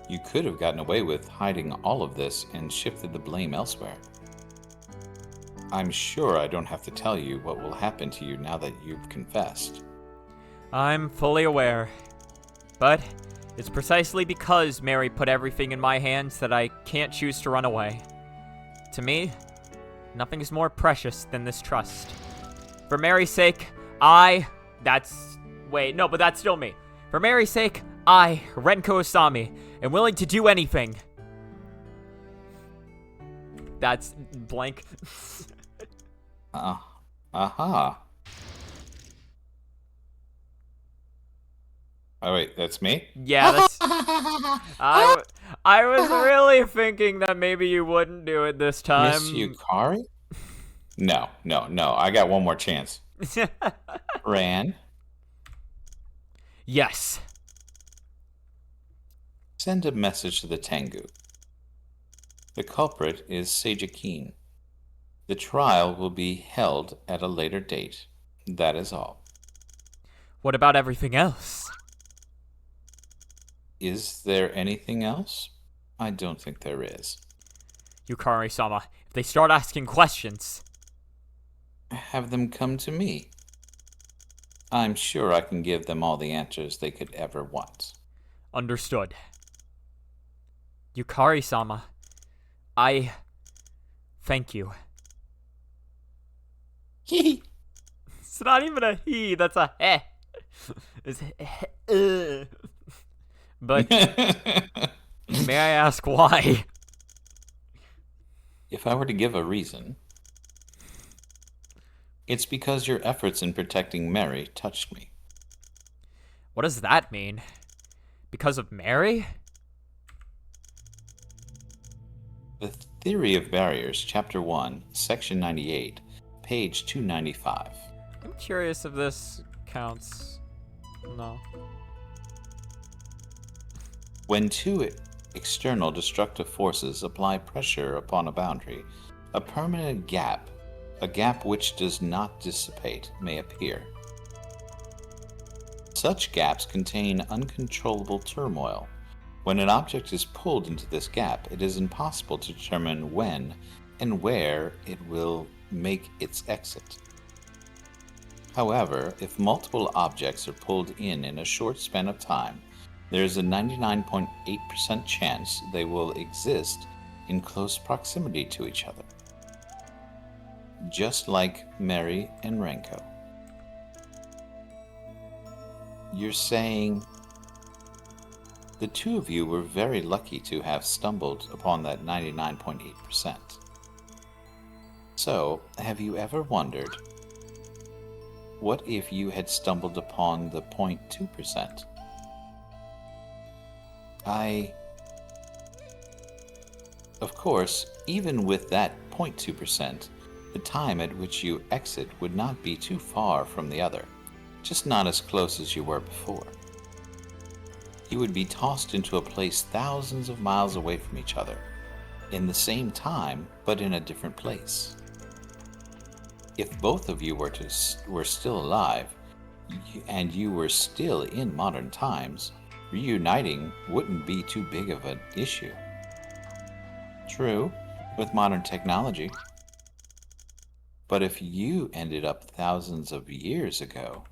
You could have gotten away with hiding all of this and shifted the blame elsewhere. I'm sure I don't have to tell you what will happen to you now that you've confessed. I'm fully aware. But it's precisely because Mary put everything in my hands that I can't choose to run away. To me, nothing is more precious than this trust. For Mary's sake, but that's still me. For Mary's sake, I, Renko Asami, am willing to do anything. That's blank. Aha. Oh, wait, that's me? Yeah, that's... I was really thinking that maybe you wouldn't do it this time. Miss Yukari? No. I got one more chance. Ran, Yes. send a message to the Tengu. The culprit is Seijakin. The trial will be held at a later date. That is all. What about everything else? Is there anything else? I don't think there is. Yukari-sama, if they start asking questions... Have them come to me. I'm sure I can give them all the answers they could ever want. Understood. Yukari-sama, I... thank you. Hee. It's not even a he, that's a heh. It's But may I ask why? If I were to give a reason, it's because your efforts in protecting Mary touched me. What does that mean? Because of Mary? The Theory of Barriers, Chapter 1, Section 98, page 295. I'm curious if this counts. No. When two external destructive forces apply pressure upon a boundary, a permanent gap, a gap which does not dissipate, may appear. Such gaps contain uncontrollable turmoil. When an object is pulled into this gap, it is impossible to determine when and where it will make its exit. However, if multiple objects are pulled in a short span of time, there is a 99.8% chance they will exist in close proximity to each other. Just like Mary and Renko. You're saying the two of you were very lucky to have stumbled upon that 99.8%. So, have you ever wondered, what if you had stumbled upon the 0.2%? Of course, even with that 0.2%, the time at which you exit would not be too far from the other, just not as close as you were before. You would be tossed into a place thousands of miles away from each other, in the same time, but in a different place. If both of you were still alive, and you were still in modern times, reuniting wouldn't be too big of an issue. True, with modern technology. But if you ended up thousands of years ago,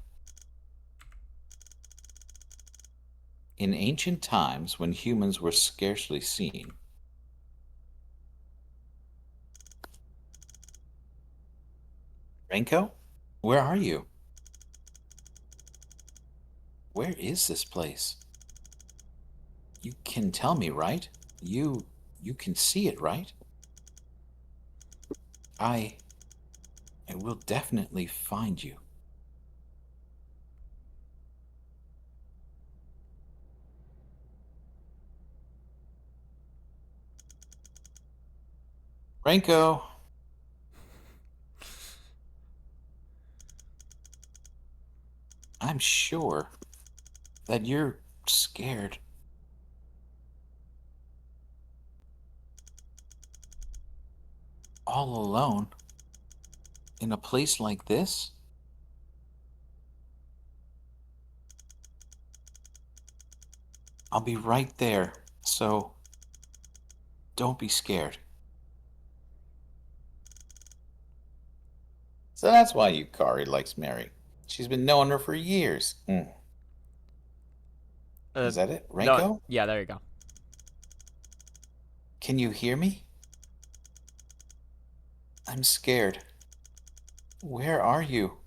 in ancient times when humans were scarcely seen, Renko, where are you? Where is this place? You can tell me, right? You can see it, right? I will definitely find you. Renko. I'm sure that you're scared. All alone in a place like this? I'll be right there, so don't be scared. So that's why Yukari likes Mary. She's been knowing her for years. Is that it? No, Renko? yeah, there you go. Can you hear me? I'm scared. Where are you?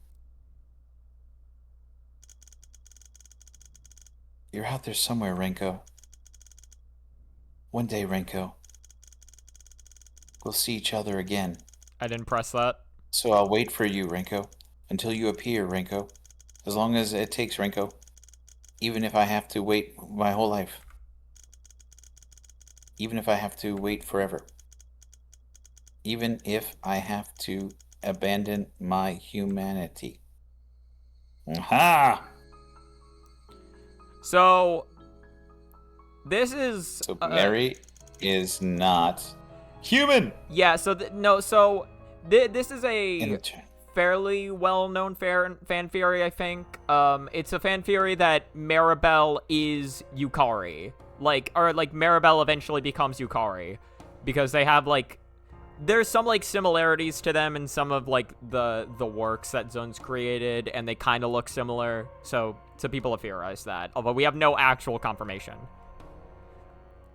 You're out there somewhere, Renko. One day, Renko, we'll see each other again. I didn't press that. So I'll wait for you, Renko, until you appear, Renko. As long as it takes, Renko. Even if I have to wait my whole life. Even if I have to wait forever. Even if I have to abandon my humanity. Aha! So, this is... So Mary is not human! Yeah, so, this is a Turn. fairly well-known fan theory, I think. It's a fan theory that Maribel is Yukari. Or Maribel eventually becomes Yukari. Because they have, there's some, similarities to them in some of, the works that Zone's created, and they kind of look similar, so people have theorized that, although we have no actual confirmation.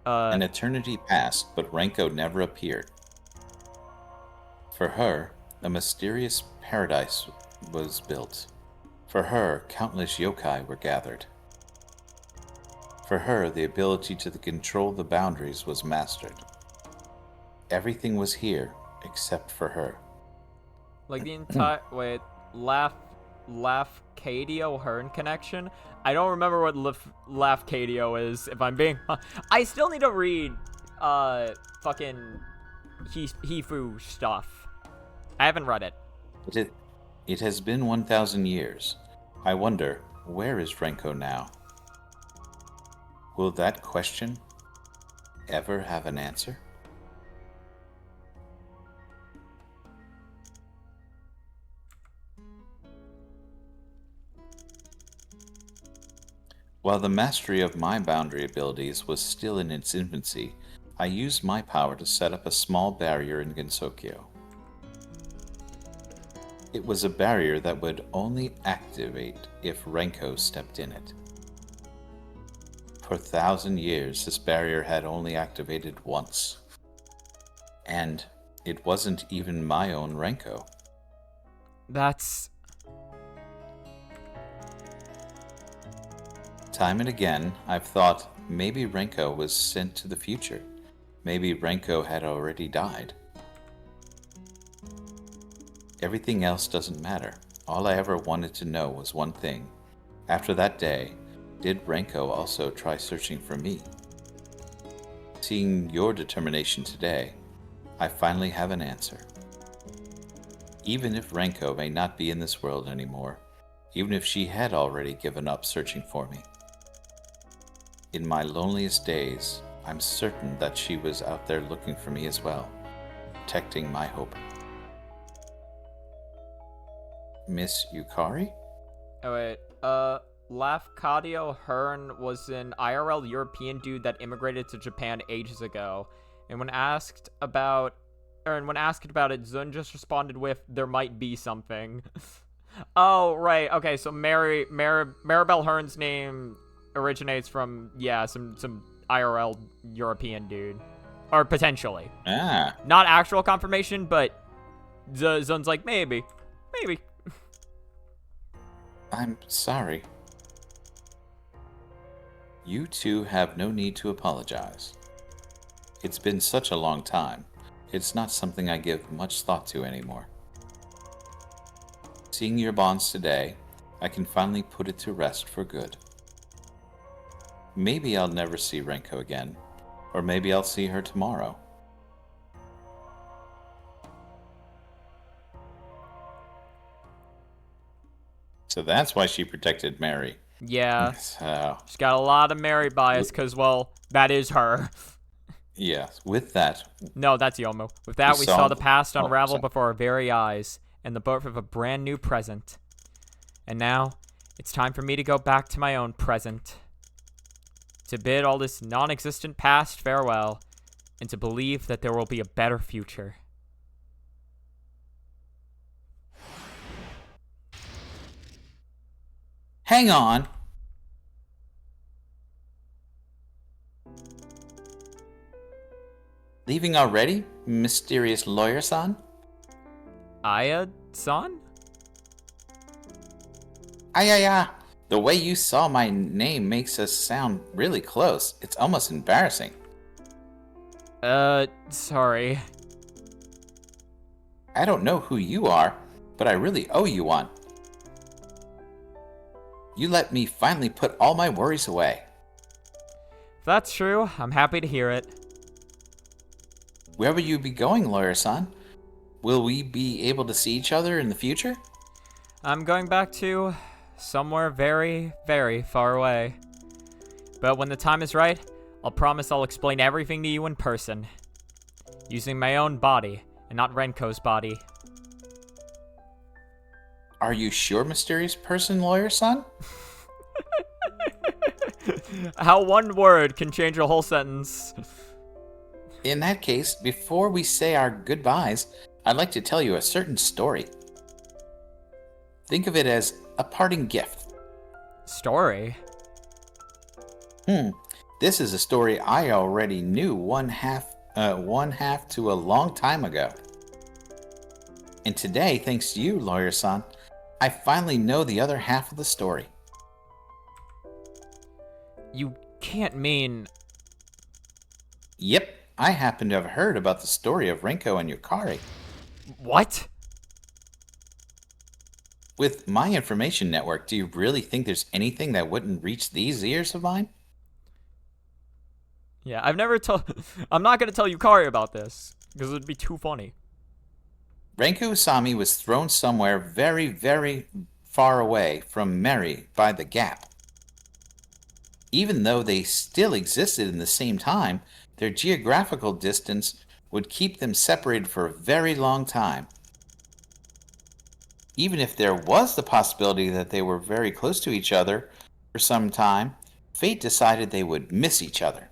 An eternity passed, but Renko never appeared. For her, a mysterious paradise was built. For her, countless yokai were gathered. For her, the ability to control the boundaries was mastered. Everything was here, except for her. The entire... wait, Lafcadio Hearn connection? I don't remember what Lafcadio is, if I'm being... I still need to read, fucking Hifu stuff. I haven't read it. It has been 1,000 years. I wonder, where is Renko now? Will that question ever have an answer? While the mastery of my boundary abilities was still in its infancy, I used my power to set up a small barrier in Gensokyo. It was a barrier that would only activate if Renko stepped in it. For 1,000 years, this barrier had only activated once. And it wasn't even my own Renko. That's... Time and again, I've thought maybe Renko was sent to the future. Maybe Renko had already died. Everything else doesn't matter. All I ever wanted to know was one thing. After that day, did Renko also try searching for me? Seeing your determination today, I finally have an answer. Even if Renko may not be in this world anymore, even if she had already given up searching for me, in my loneliest days, I'm certain that she was out there looking for me as well, protecting my hope. Miss Yukari? Oh, wait. Lafcadio Hearn was an IRL European dude that immigrated to Japan ages ago. And when asked about it, Zun just responded with, "There might be something." Oh, right. Okay, so Maribel Hearn's name originates from, yeah, some IRL European dude. Or potentially. Ah. Not actual confirmation, but Zun's like, maybe. I'm sorry. You two have no need to apologize. It's been such a long time. It's not something I give much thought to anymore. Seeing your bonds today, I can finally put it to rest for good. Maybe I'll never see Renko again, or maybe I'll see her tomorrow. So that's why she protected Mary. Yeah. So, She's got a lot of Mary bias because, well, that is her. yes, with that, No, that's Yomu. With that, we saw saw the past oh, unravel sorry. before our very eyes and the birth of a brand new present. And now, it's time for me to go back to my own present. To bid all this non-existent past farewell, and to believe that there will be a better future. Hang on. Leaving already, mysterious lawyer-san? Aya-san? Ayaya! The way you saw my name makes us sound really close. It's almost embarrassing. Sorry. I don't know who you are, but I really owe you one. You let me finally put all my worries away. If that's true, I'm happy to hear it. Where will you be going, lawyer-san? Will we be able to see each other in the future? I'm going back to somewhere very, very far away. But when the time is right, I'll promise I'll explain everything to you in person. Using my own body, and not Renko's body. Are you sure, mysterious person, lawyer-san? How one word can change a whole sentence. In that case, before we say our goodbyes, I'd like to tell you a certain story. Think of it as a parting gift. Story? This is a story I already knew one half to a long time ago. And today, thanks to you, lawyer-san, I finally know the other half of the story. You can't mean... Yep, I happen to have heard about the story of Renko and Yukari. What? With my information network, do you really think there's anything that wouldn't reach these ears of mine? Yeah, I've never told... I'm not gonna tell Yukari about this, because it'd be too funny. Renko Usami was thrown somewhere very, very far away from Mary by the gap. Even though they still existed in the same time, their geographical distance would keep them separated for a very long time. Even if there was the possibility that they were very close to each other for some time, fate decided they would miss each other.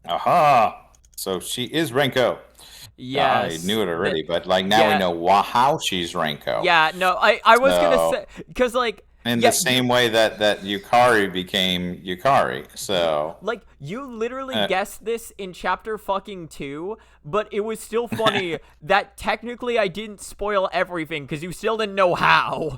Aha! So she is Renko. Yes. I knew it already, but like now we know how she's Renko. Yeah, no, I was gonna say... Because, like... In the same way that Yukari became Yukari, so... Like, you literally guessed this in chapter fucking 2, but it was still funny that technically I didn't spoil everything, because you still didn't know how.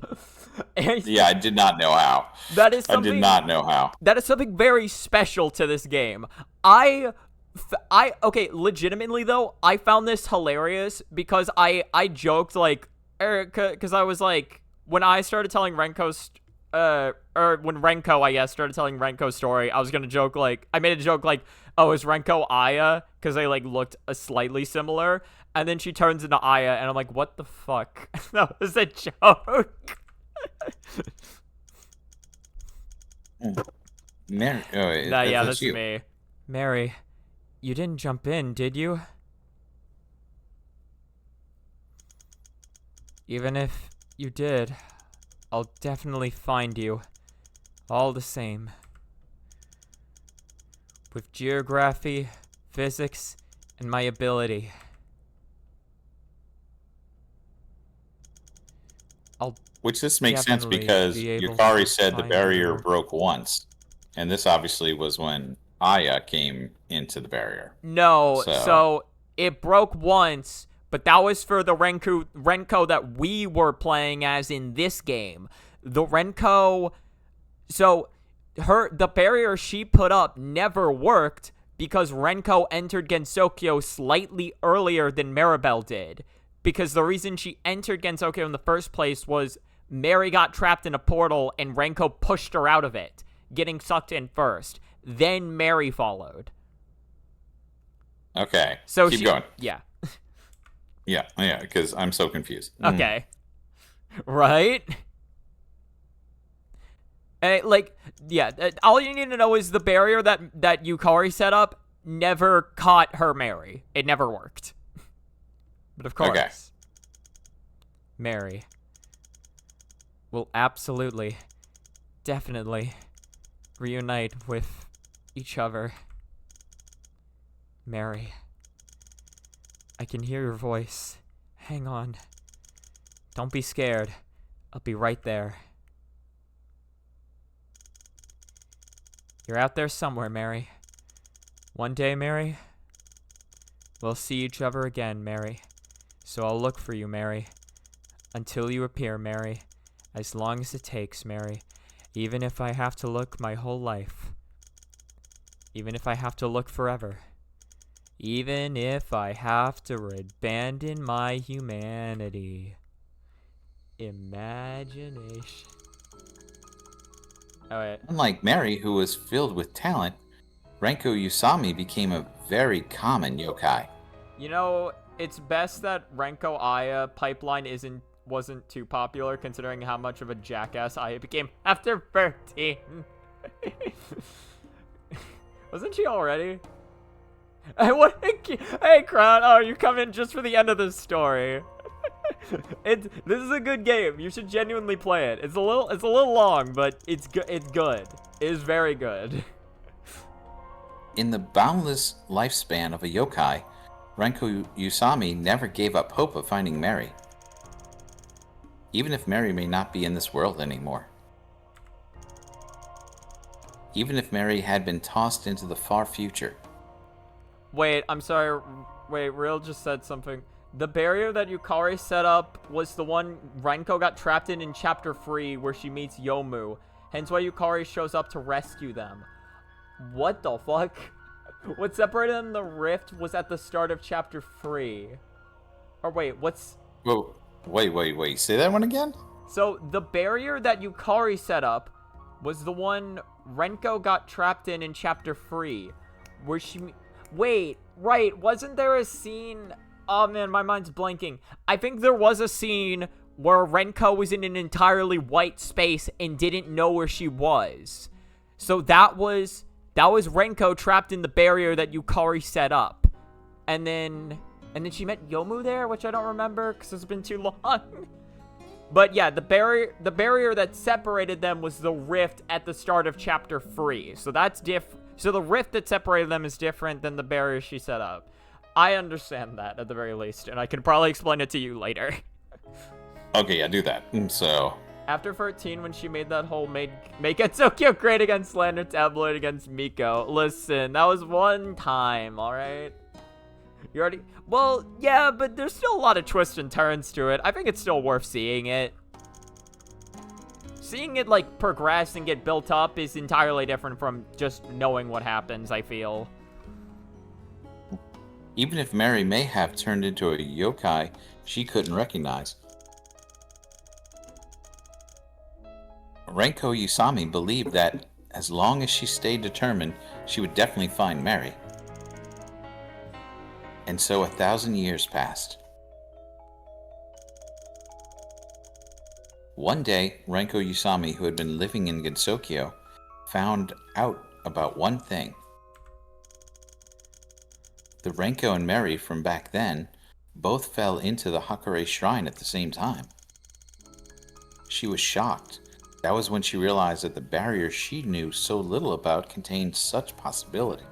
Yeah, I did not know how. That is something... I did not know how. That is something very special to this game. Okay, legitimately, though, I found this hilarious, because I joked, like... Because I was like... When I started telling Renko's, or when Renko, I guess, started telling Renko's story, I was gonna joke, like, I made a joke, like, oh, is Renko Aya? Because they, like, looked slightly similar, and then she turns into Aya, and I'm like, what the fuck? That was a joke. Mary, Yeah, that's you. me. Mary, you didn't jump in, did you? Even if you did, I'll definitely find you. All the same. With geography, physics, and my ability. Which this makes sense definitely because be able Yukari to said the find barrier you. broke once. And this obviously was when Aya came into the barrier. No, so it broke once, but that was for the Renko that we were playing as in this game. The Renko... So, the barrier she put up never worked because Renko entered Gensokyo slightly earlier than Maribel did. Because the reason she entered Gensokyo in the first place was Mary got trapped in a portal and Renko pushed her out of it, getting sucked in first. Then Mary followed. Okay. So Keep going. yeah. Yeah, because I'm so confused. Okay. Right? Like, yeah, all you need to know is the barrier that Yukari set up never caught her Mary. It never worked. But of Okay. course, Mary will absolutely, definitely reunite with each other. Mary, I can hear your voice. Hang on. Don't be scared. I'll be right there. You're out there somewhere, Mary. One day, Mary, we'll see each other again, Mary. So I'll look for you, Mary. Until you appear, Mary. As long as it takes, Mary. Even if I have to look my whole life. Even if I have to look forever. Even if I have to abandon my humanity. Imagination. Alright. Unlike Mary, who was filled with talent, Renko Usami became a very common yokai. You know, it's best that Renko Aya pipeline wasn't too popular considering how much of a jackass Aya became after 13. Wasn't she already? Hey, Crown. Oh, you come in just for the end of this story. This is a good game. You should genuinely play it. It's a little long, but it's good. It's good. It is very good. In the boundless lifespan of a yokai, Renko Usami never gave up hope of finding Mary. Even if Mary may not be in this world anymore. Even if Mary had been tossed into the far future. Wait, I'm sorry. Wait, Real just said something. The barrier that Yukari set up was the one Renko got trapped in Chapter 3 where she meets Youmu. Hence why Yukari shows up to rescue them. What the fuck? What separated them the rift was at the start of Chapter 3. Or wait, what's... Whoa, wait. Say that one again? So, the barrier that Yukari set up was the one Renko got trapped in Chapter 3. Where she... Wait, right, wasn't there a scene... Oh man, my mind's blanking. I think there was a scene where Renko was in an entirely white space and didn't know where she was. So that was Renko trapped in the barrier that Yukari set up. And then she met Youmu there, which I don't remember because it's been too long. But yeah, the barrier that separated them was the rift at the start of Chapter 3. So that's different. So the rift that separated them is different than the barrier she set up. I understand that, at the very least, and I can probably explain it to you later. Okay, yeah, do that. So... After 13, when she made that whole make Gensokyo great against Slander tabloid against Miko, listen, that was one time, alright? You already... Well, yeah, but there's still a lot of twists and turns to it. I think it's still worth seeing it. Seeing it, like, progress and get built up is entirely different from just knowing what happens, I feel. Even if Mary may have turned into a yokai she couldn't recognize. Renko Usami believed that as long as she stayed determined, she would definitely find Mary. And so 1,000 years passed. One day, Renko Usami, who had been living in Gensokyo, found out about one thing. The Renko and Mary from back then both fell into the Hakare Shrine at the same time. She was shocked. That was when she realized that the barrier she knew so little about contained such possibility.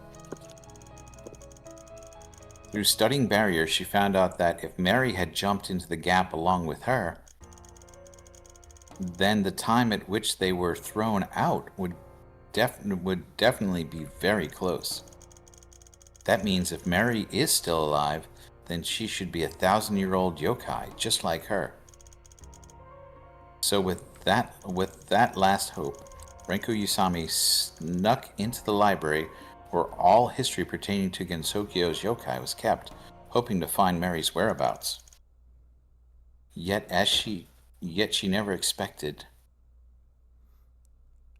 Through studying barriers, she found out that if Mary had jumped into the gap along with her, then the time at which they were thrown out would definitely be very close. That means if Mary is still alive, then she should be 1,000-year-old yokai, just like her. So with that last hope, Renko Usami snuck into the library where all history pertaining to Gensokyo's yokai was kept, hoping to find Mary's whereabouts. Yet she never expected.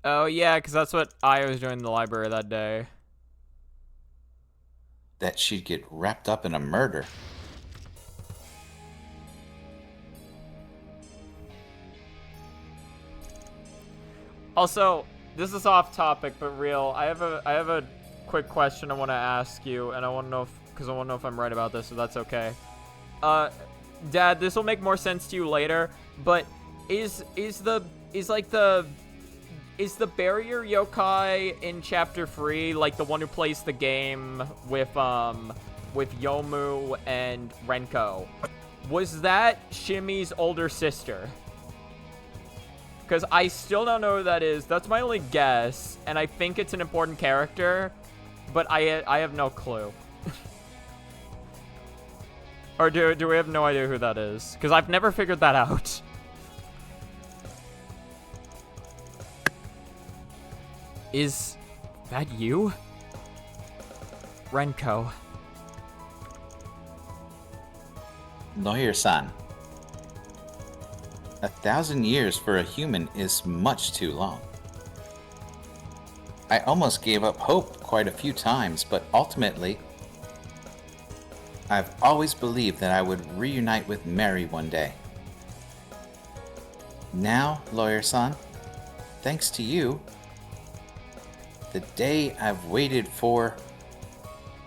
Oh yeah, because that's what I was doing in the library that day. that she'd get wrapped up in a murder. Also, this is off topic, but real. I have a quick question I want to ask you, and I want to know if I'm right about this, so that's okay. Dad, this will make more sense to you later, but is the barrier yokai in chapter 3 like the one who plays the game with Youmu and Renko? Was that Shimmy's older sister? Because I still don't know who that is. That's my only guess, and I think it's an important character, but I have no clue. Or do we have no idea who that is? Because I've never figured that out. Is that you? Renko. Lawyer-san. 1,000 years for a human is much too long. I almost gave up hope quite a few times, but ultimately, I've always believed that I would reunite with Mary one day. Now, Lawyer-san, thanks to you, the day I've waited for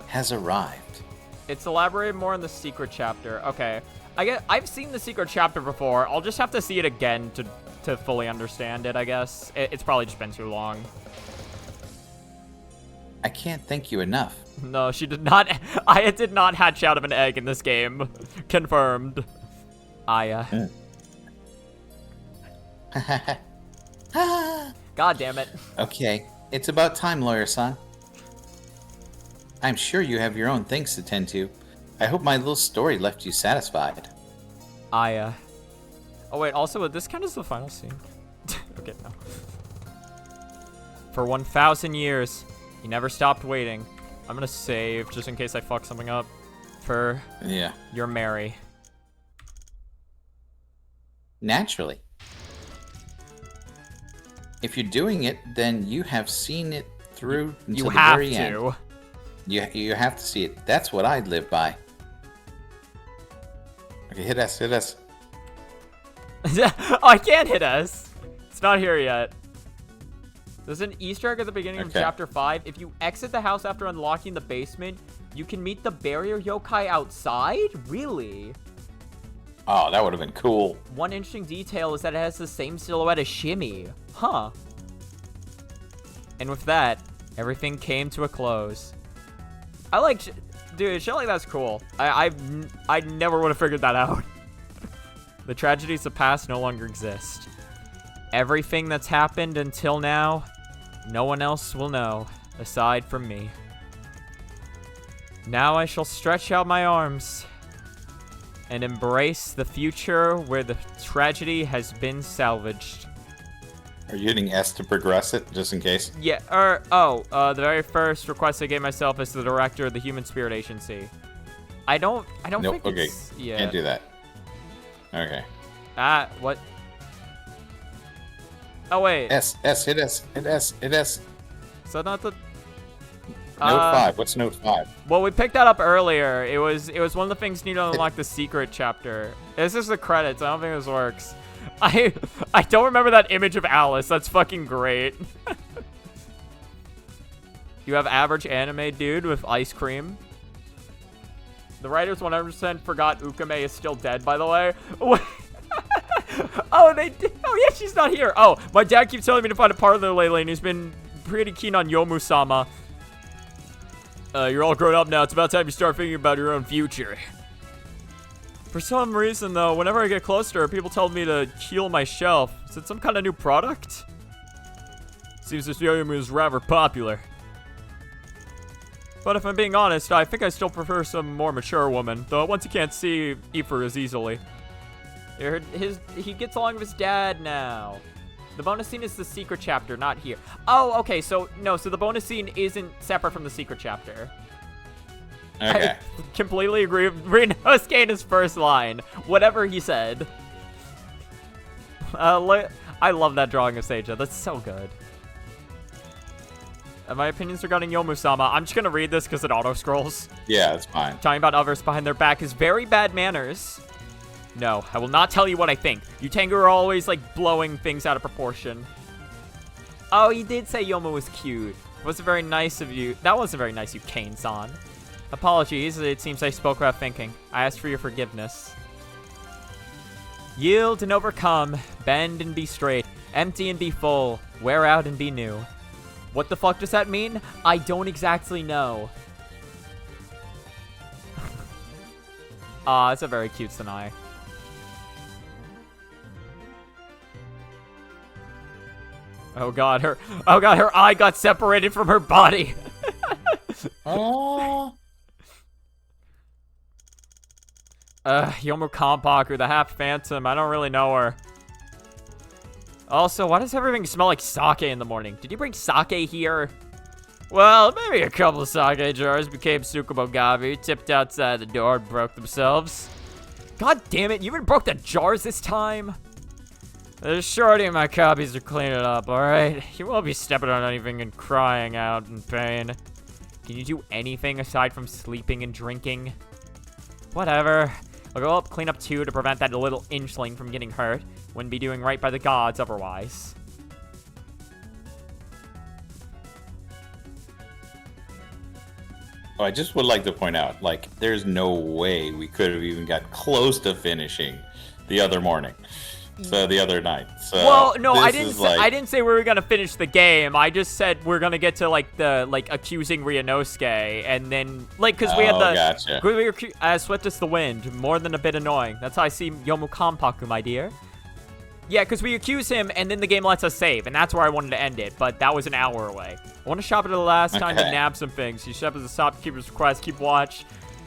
has arrived. It's elaborated more in the secret chapter. Okay. I've seen the secret chapter before. I'll just have to see it again to fully understand it, I guess. It's probably just been too long. I can't thank you enough. No, she did not. Aya did not hatch out of an egg in this game. Confirmed. Aya. God damn it. Okay, it's about time, Lawyer-san. I'm sure you have your own things to tend to. I hope my little story left you satisfied. Aya. Oh wait, also this count as the final scene. Okay, no. For 1,000 years, you never stopped waiting. I'm gonna save just in case I fuck something up. For your Mary. Naturally. If you're doing it, then you have seen it through until the very end. You have to see it. That's what I'd live by. Okay, hit us, hit us. Oh, I can't hit us. It's not here yet. There's an Easter egg at the beginning of chapter 5. If you exit the house after unlocking the basement, you can meet the barrier yokai outside? Really? Oh, that would have been cool. One interesting detail is that it has the same silhouette as Shimmy. Huh. And with that, everything came to a close. I like, dude, shit like that's cool. I never would have figured that out. The tragedies of the past no longer exist. Everything that's happened until now, no one else will know, aside from me. Now I shall stretch out my arms and embrace the future where the tragedy has been salvaged. Are you hitting S to progress it, just in case? Yeah, the very first request I gave myself as the director of the Human Spirit Agency. I don't think it's... Yeah. Can't do that. Okay. What? Oh, wait. S, hit S, hit S, hit S. So not the... Note 5, what's note 5? Well, we picked that up earlier. It was one of the things needed to unlock the secret chapter. This is the credits. I don't think this works. I don't remember that image of Alice. That's fucking great. You have average anime dude with ice cream. The writers 100% forgot Ukame is still dead, by the way. Oh, they did. Oh, yeah, she's not here. Oh, my dad keeps telling me to find a partner lately, and he's been pretty keen on Yomu-sama. You're all grown up now. It's about time you start thinking about your own future. For some reason, though, whenever I get close to her, people tell me to heal my shelf. Is it some kind of new product? Seems this Youmu is rather popular. But if I'm being honest, I think I still prefer some more mature woman, though once you can't see Aoife as easily. He gets along with his dad now. The bonus scene is the secret chapter, not here. Oh, okay, so the bonus scene isn't separate from the secret chapter. Okay. I completely agree with Renosuke in his first line. Whatever he said. I love that drawing of Seija. That's so good. My opinions regarding Yomu-sama. I'm just gonna read this because it auto-scrolls. Yeah, it's fine. Talking about others behind their back is very bad manners. No, I will not tell you what I think. You Tengu are always, like, blowing things out of proportion. Oh, he did say Yomu was cute. Wasn't very nice of you. That wasn't very nice, you Kane-san. Apologies, it seems I spoke without thinking. I asked for your forgiveness. Yield and overcome. Bend and be straight. Empty and be full. Wear out and be new. What the fuck does that mean? I don't exactly know. It's a very cute Sanai. Oh god, her eye got separated from her body. Oh. Yomu Kampaku, the half phantom. I don't really know her. Also, why does everything smell like sake in the morning? Did you bring sake here? Well, maybe a couple of sake jars became Tsukumogabi, tipped outside the door and broke themselves. God damn it, you even broke the jars this time? The shorty and my copies are cleaning up, alright? You won't be stepping on anything and crying out in pain. Can you do anything aside from sleeping and drinking? Whatever. I'll go up, clean up too to prevent that little inchling from getting hurt. Wouldn't be doing right by the gods otherwise. Oh, I just would like to point out, like, there's no way we could have even got close to finishing the other morning. So the other night. So well, no, I didn't say we were gonna finish the game. I just said we're gonna get to like the accusing Ryunosuke, and then because we had the gotcha. Swift as the wind, more than a bit annoying. That's how I see Yomu Kampaku, my dear. Yeah, because we accuse him, and then the game lets us save, and that's where I wanted to end it. But that was an hour away. I want to shop at the last time to nab some things. She shop at the shopkeeper's request, keep watch.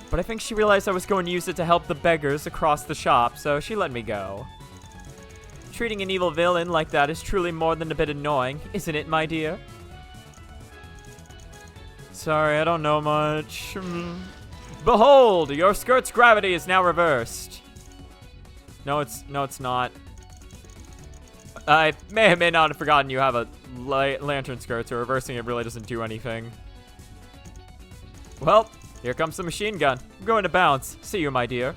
But I think she realized I was going to use it to help the beggars across the shop, so she let me go. Treating an evil villain like that is truly more than a bit annoying, isn't it, my dear? Sorry, I don't know much. Behold, your skirt's gravity is now reversed. No, it's not. I may or may not have forgotten you have a lantern skirt, so reversing it really doesn't do anything. Well, here comes the machine gun. I'm going to bounce. See you, my dear.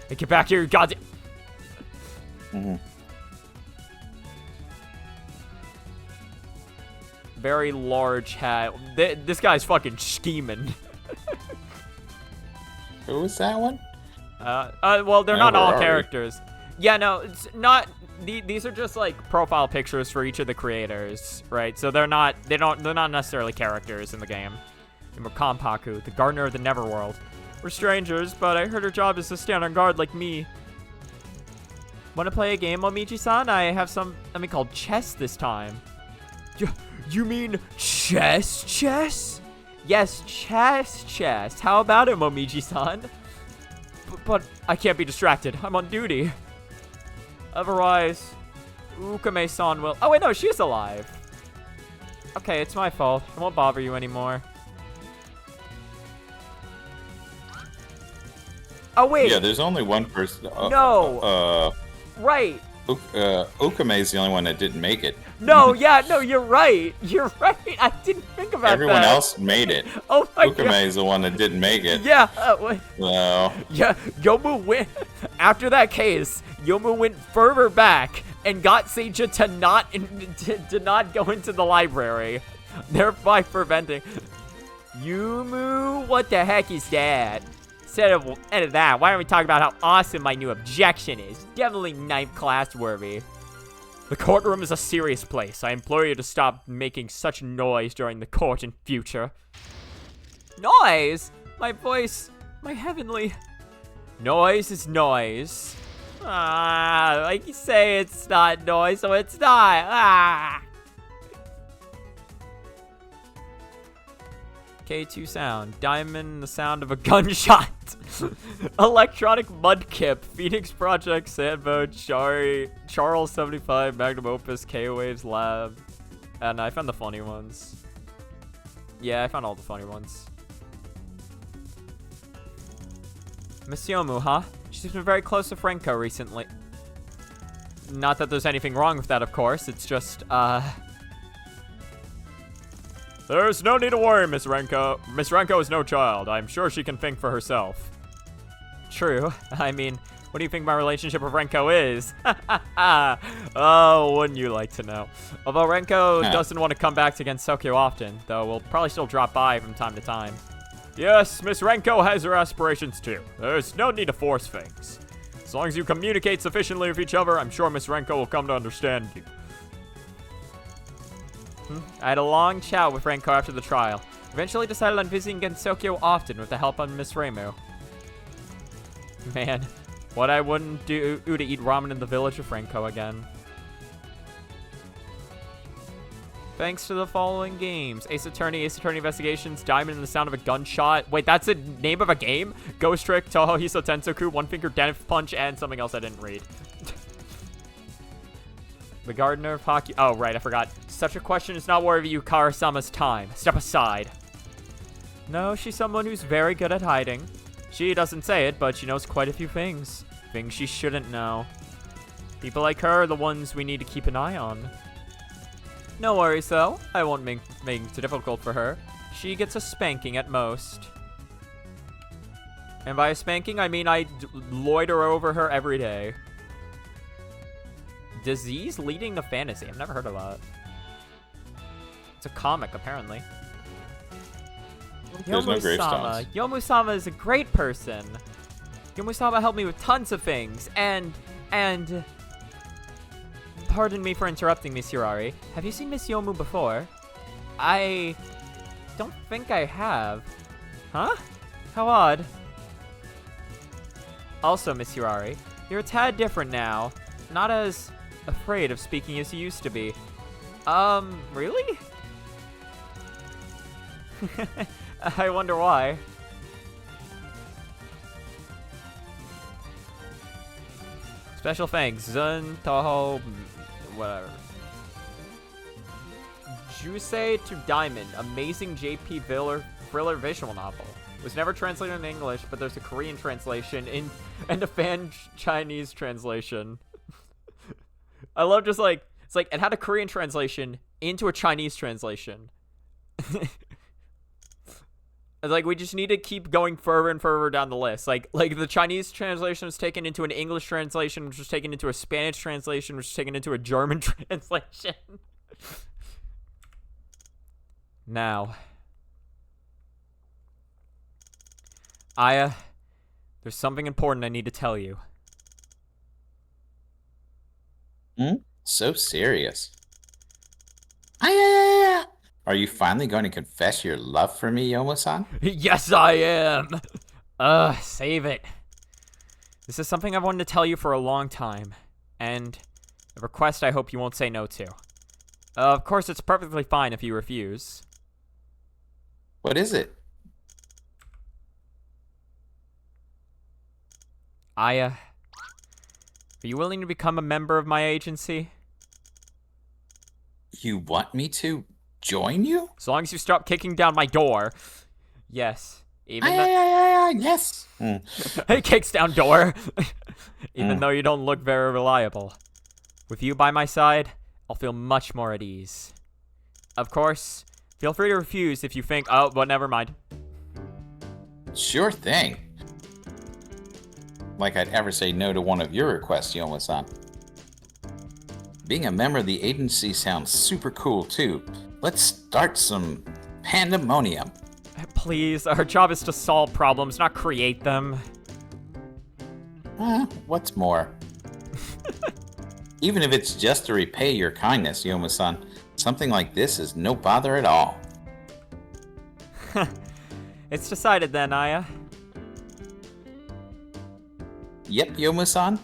Hey, get back here, you goddamn... Very large hat. This guy's fucking scheming. Who was that one? Well, they're not all characters. Yeah, no, it's not. These are just like profile pictures for each of the creators, right? So they're not necessarily characters in the game. And we're Kampaku, the gardener of the Neverworld. We're strangers, but I heard her job is to stand on guard like me. Want to play a game, Momiji-san? I have something called chess this time. You mean chess? Yes, chess. How about it, Momiji-san? But I can't be distracted. I'm on duty. Otherwise, Ukame-san will... Oh, wait, no, she's alive. Okay, it's my fault. I won't bother you anymore. Oh, wait. Yeah, there's only one person. No. Right. Ukame is the only one that didn't make it. No, yeah, no, you're right. I didn't think about Everyone that. else made it. Oh my god. Ukame is the one that didn't make it. Yeah. So. Yeah, Youmu went... After that case, Youmu went further back and got Seija to not go into the library, thereby preventing... Youmu, what the heck is that? Instead of that, why don't we talk about how awesome my new objection is? Definitely 9th class worthy. The courtroom is a serious place. I implore you to stop making such noise during the court in future. Noise? My voice, my heavenly... Noise is noise. Like you say it's not noise, so it's not. K2 sound. Diamond, the sound of a gunshot. Electronic Mudkip. Phoenix Project, Sandboat, Charles 75, Magnum Opus, K-Waves Lab. And I found the funny ones. Yeah, I found all the funny ones. Miss Youmu, huh? She's been very close to Franco recently. Not that there's anything wrong with that, of course. It's just, There's no need to worry, Miss Renko. Miss Renko is no child. I'm sure she can think for herself. True. I mean, what do you think my relationship with Renko is? Oh, wouldn't you like to know? Although Renko doesn't want to come back to Gensokyo often, though we'll probably still drop by from time to time. Yes, Miss Renko has her aspirations too. There's no need to force things. As long as you communicate sufficiently with each other, I'm sure Miss Renko will come to understand you. I had a long chat with Renko after the trial. Eventually decided on visiting Gensokyo often with the help of Miss Reimu. Man, what I wouldn't do to eat ramen in the village of Renko again. Thanks to the following games: Ace Attorney Investigations, Diamond and the Sound of a Gunshot. Wait, that's the name of a game? Ghost Trick, Toho Hiso Tensoku, One Finger Death Punch, and something else I didn't read. The Gardener of Hockey. Oh, right, I forgot. Such a question is not worthy of Kara-sama's time. Step aside. No, she's someone who's very good at hiding. She doesn't say it, but she knows quite a few things. Things she shouldn't know. People like her are the ones we need to keep an eye on. No worries, though. I won't make it too difficult for her. She gets a spanking at most. And by a spanking, I mean I loiter over her every day. Disease leading to fantasy. I've never heard of that. It's a comic, apparently. There's no gravestones. Youmu-sama is a great person. Youmu-sama helped me with tons of things. And... Pardon me for interrupting, Miss Hirari. Have you seen Miss Youmu before? I... don't think I have. Huh? How odd. Also, Miss Hirari, you're a tad different now. Not as afraid of speaking as you used to be. Really? I wonder why. Special thanks, Zun, Toho, whatever. Jusei to Diamond, amazing JP thriller visual novel. Was never translated in English, but there's a Korean translation and a fan Chinese translation. I love just like, it's like, it had a Korean translation into a Chinese translation. Like, we just need to keep going further and further down the list. Like the Chinese translation was taken into an English translation, which was taken into a Spanish translation, which was taken into a German translation. Now, Aya, there's something important I need to tell you. So serious. Aya! Are you finally going to confess your love for me, Yomo-san? Yes, I am! Save it. This is something I've wanted to tell you for a long time, and a request I hope you won't say no to. Of course, it's perfectly fine if you refuse. What is it? Aya, are you willing to become a member of my agency? You want me to join you? As long as you stop kicking down my door. Yes. Yes. He kicks down door. Even though you don't look very reliable. With you by my side, I'll feel much more at ease. Of course, feel free to refuse if you think, oh, but never mind. Sure thing. Like I'd ever say no to one of your requests, Yomo-san. Being a member of the agency sounds super cool, too. Let's start some pandemonium. Please, our job is to solve problems, not create them. What's more? Even if it's just to repay your kindness, Yomo-san, something like this is no bother at all. It's decided then, Aya. Yep, Yomo-san.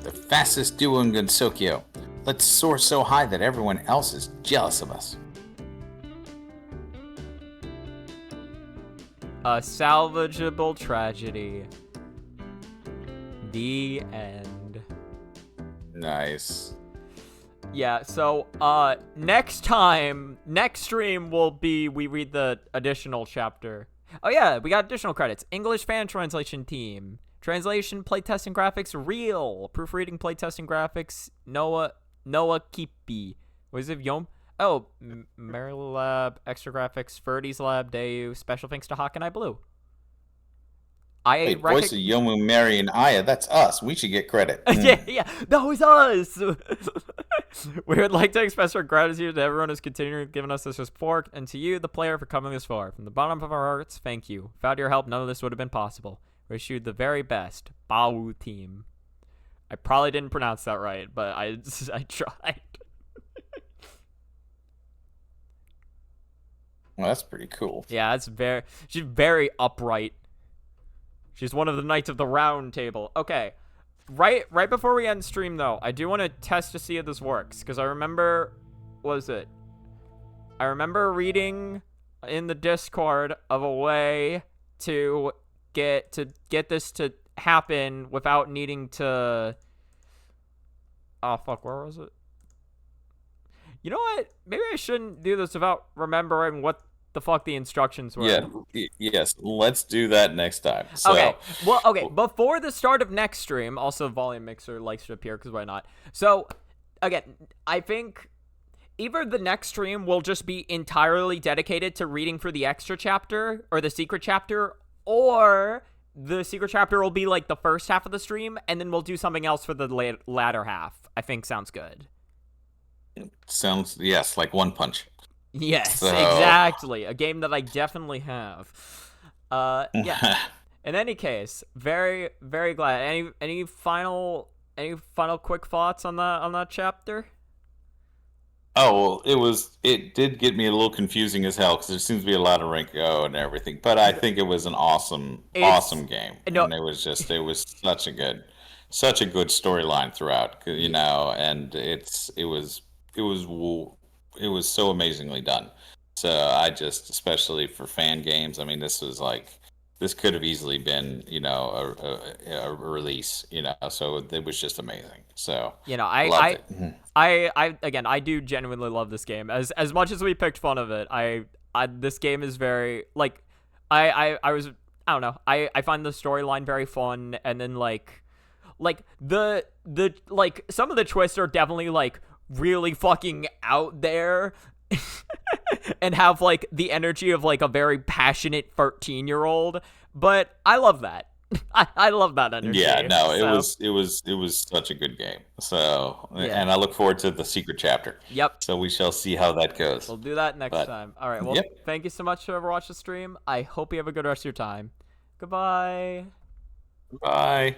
The fastest duo in Gensokyo. Let's soar so high that everyone else is jealous of us. A salvageable tragedy. The end. Nice. Yeah, so, next stream will be, we read the additional chapter. Oh yeah, we got additional credits. English fan translation team. Translation, playtesting graphics, real. Proofreading, playtesting graphics, Noah Kipi. Was it Oh, Meryl Lab, Extra Graphics, Ferdy's Lab, Dayu, special thanks to Hawk and I Blue. I Wait, voice of Yomu, Mary, and Aya, that's us. We should get credit. yeah, yeah, that was us. We would like to express our gratitude to everyone who's continuing giving us this support, and to you, the player, for coming this far. From the bottom of our hearts, thank you. Without your help, none of this would have been possible. We wish you the very best, Bao team. I probably didn't pronounce that right, but I tried. Well, that's pretty cool. Yeah, she's very upright. She's one of the Knights of the Round Table. Okay. Right before we end stream, though, I do want to test to see if this works, because I remember, what was it? I remember reading in the Discord of a way to get this to happen without needing to. Oh fuck, where was it? You know what? Maybe I shouldn't do this without remembering what the fuck the instructions were. Yeah, yes, let's do that next time. So, okay, well, okay, before the start of next stream, also Volume Mixer likes to appear, because why not? So, again, I think either the next stream will just be entirely dedicated to reading through the extra chapter, or the secret chapter, or the secret chapter will be, like, the first half of the stream, and then we'll do something else for the latter half. I think sounds good. Sounds, yes, like One Punch. Yes, exactly. A game that I definitely have. Yeah. In any case, very, very glad. Any final quick thoughts on that chapter? Oh, well, it did get me a little confusing as hell, because there seems to be a lot of rank O and everything. But I think it was an awesome game. No, And it was such a good storyline throughout, you know, and it was so amazingly done. So especially for fan games, I mean, this could have easily been, you know, a release, you know. So it was just amazing. So, you know, loved it. I do genuinely love this game. As much as we picked fun of it, this game is very, like, I don't know. I find the storyline very fun, and then like the like some of the twists are definitely like really fucking out there and have like the energy of like a very passionate 13-year-old, but I love that. I love that energy. Yeah, no, it was such a good game. So, Yeah. and I look forward to the secret chapter. Yep. So we shall see how that goes. We'll do that next time. All right. Well, yep. Thank you so much for whoever watched the stream. I hope you have a good rest of your time. Goodbye. Bye.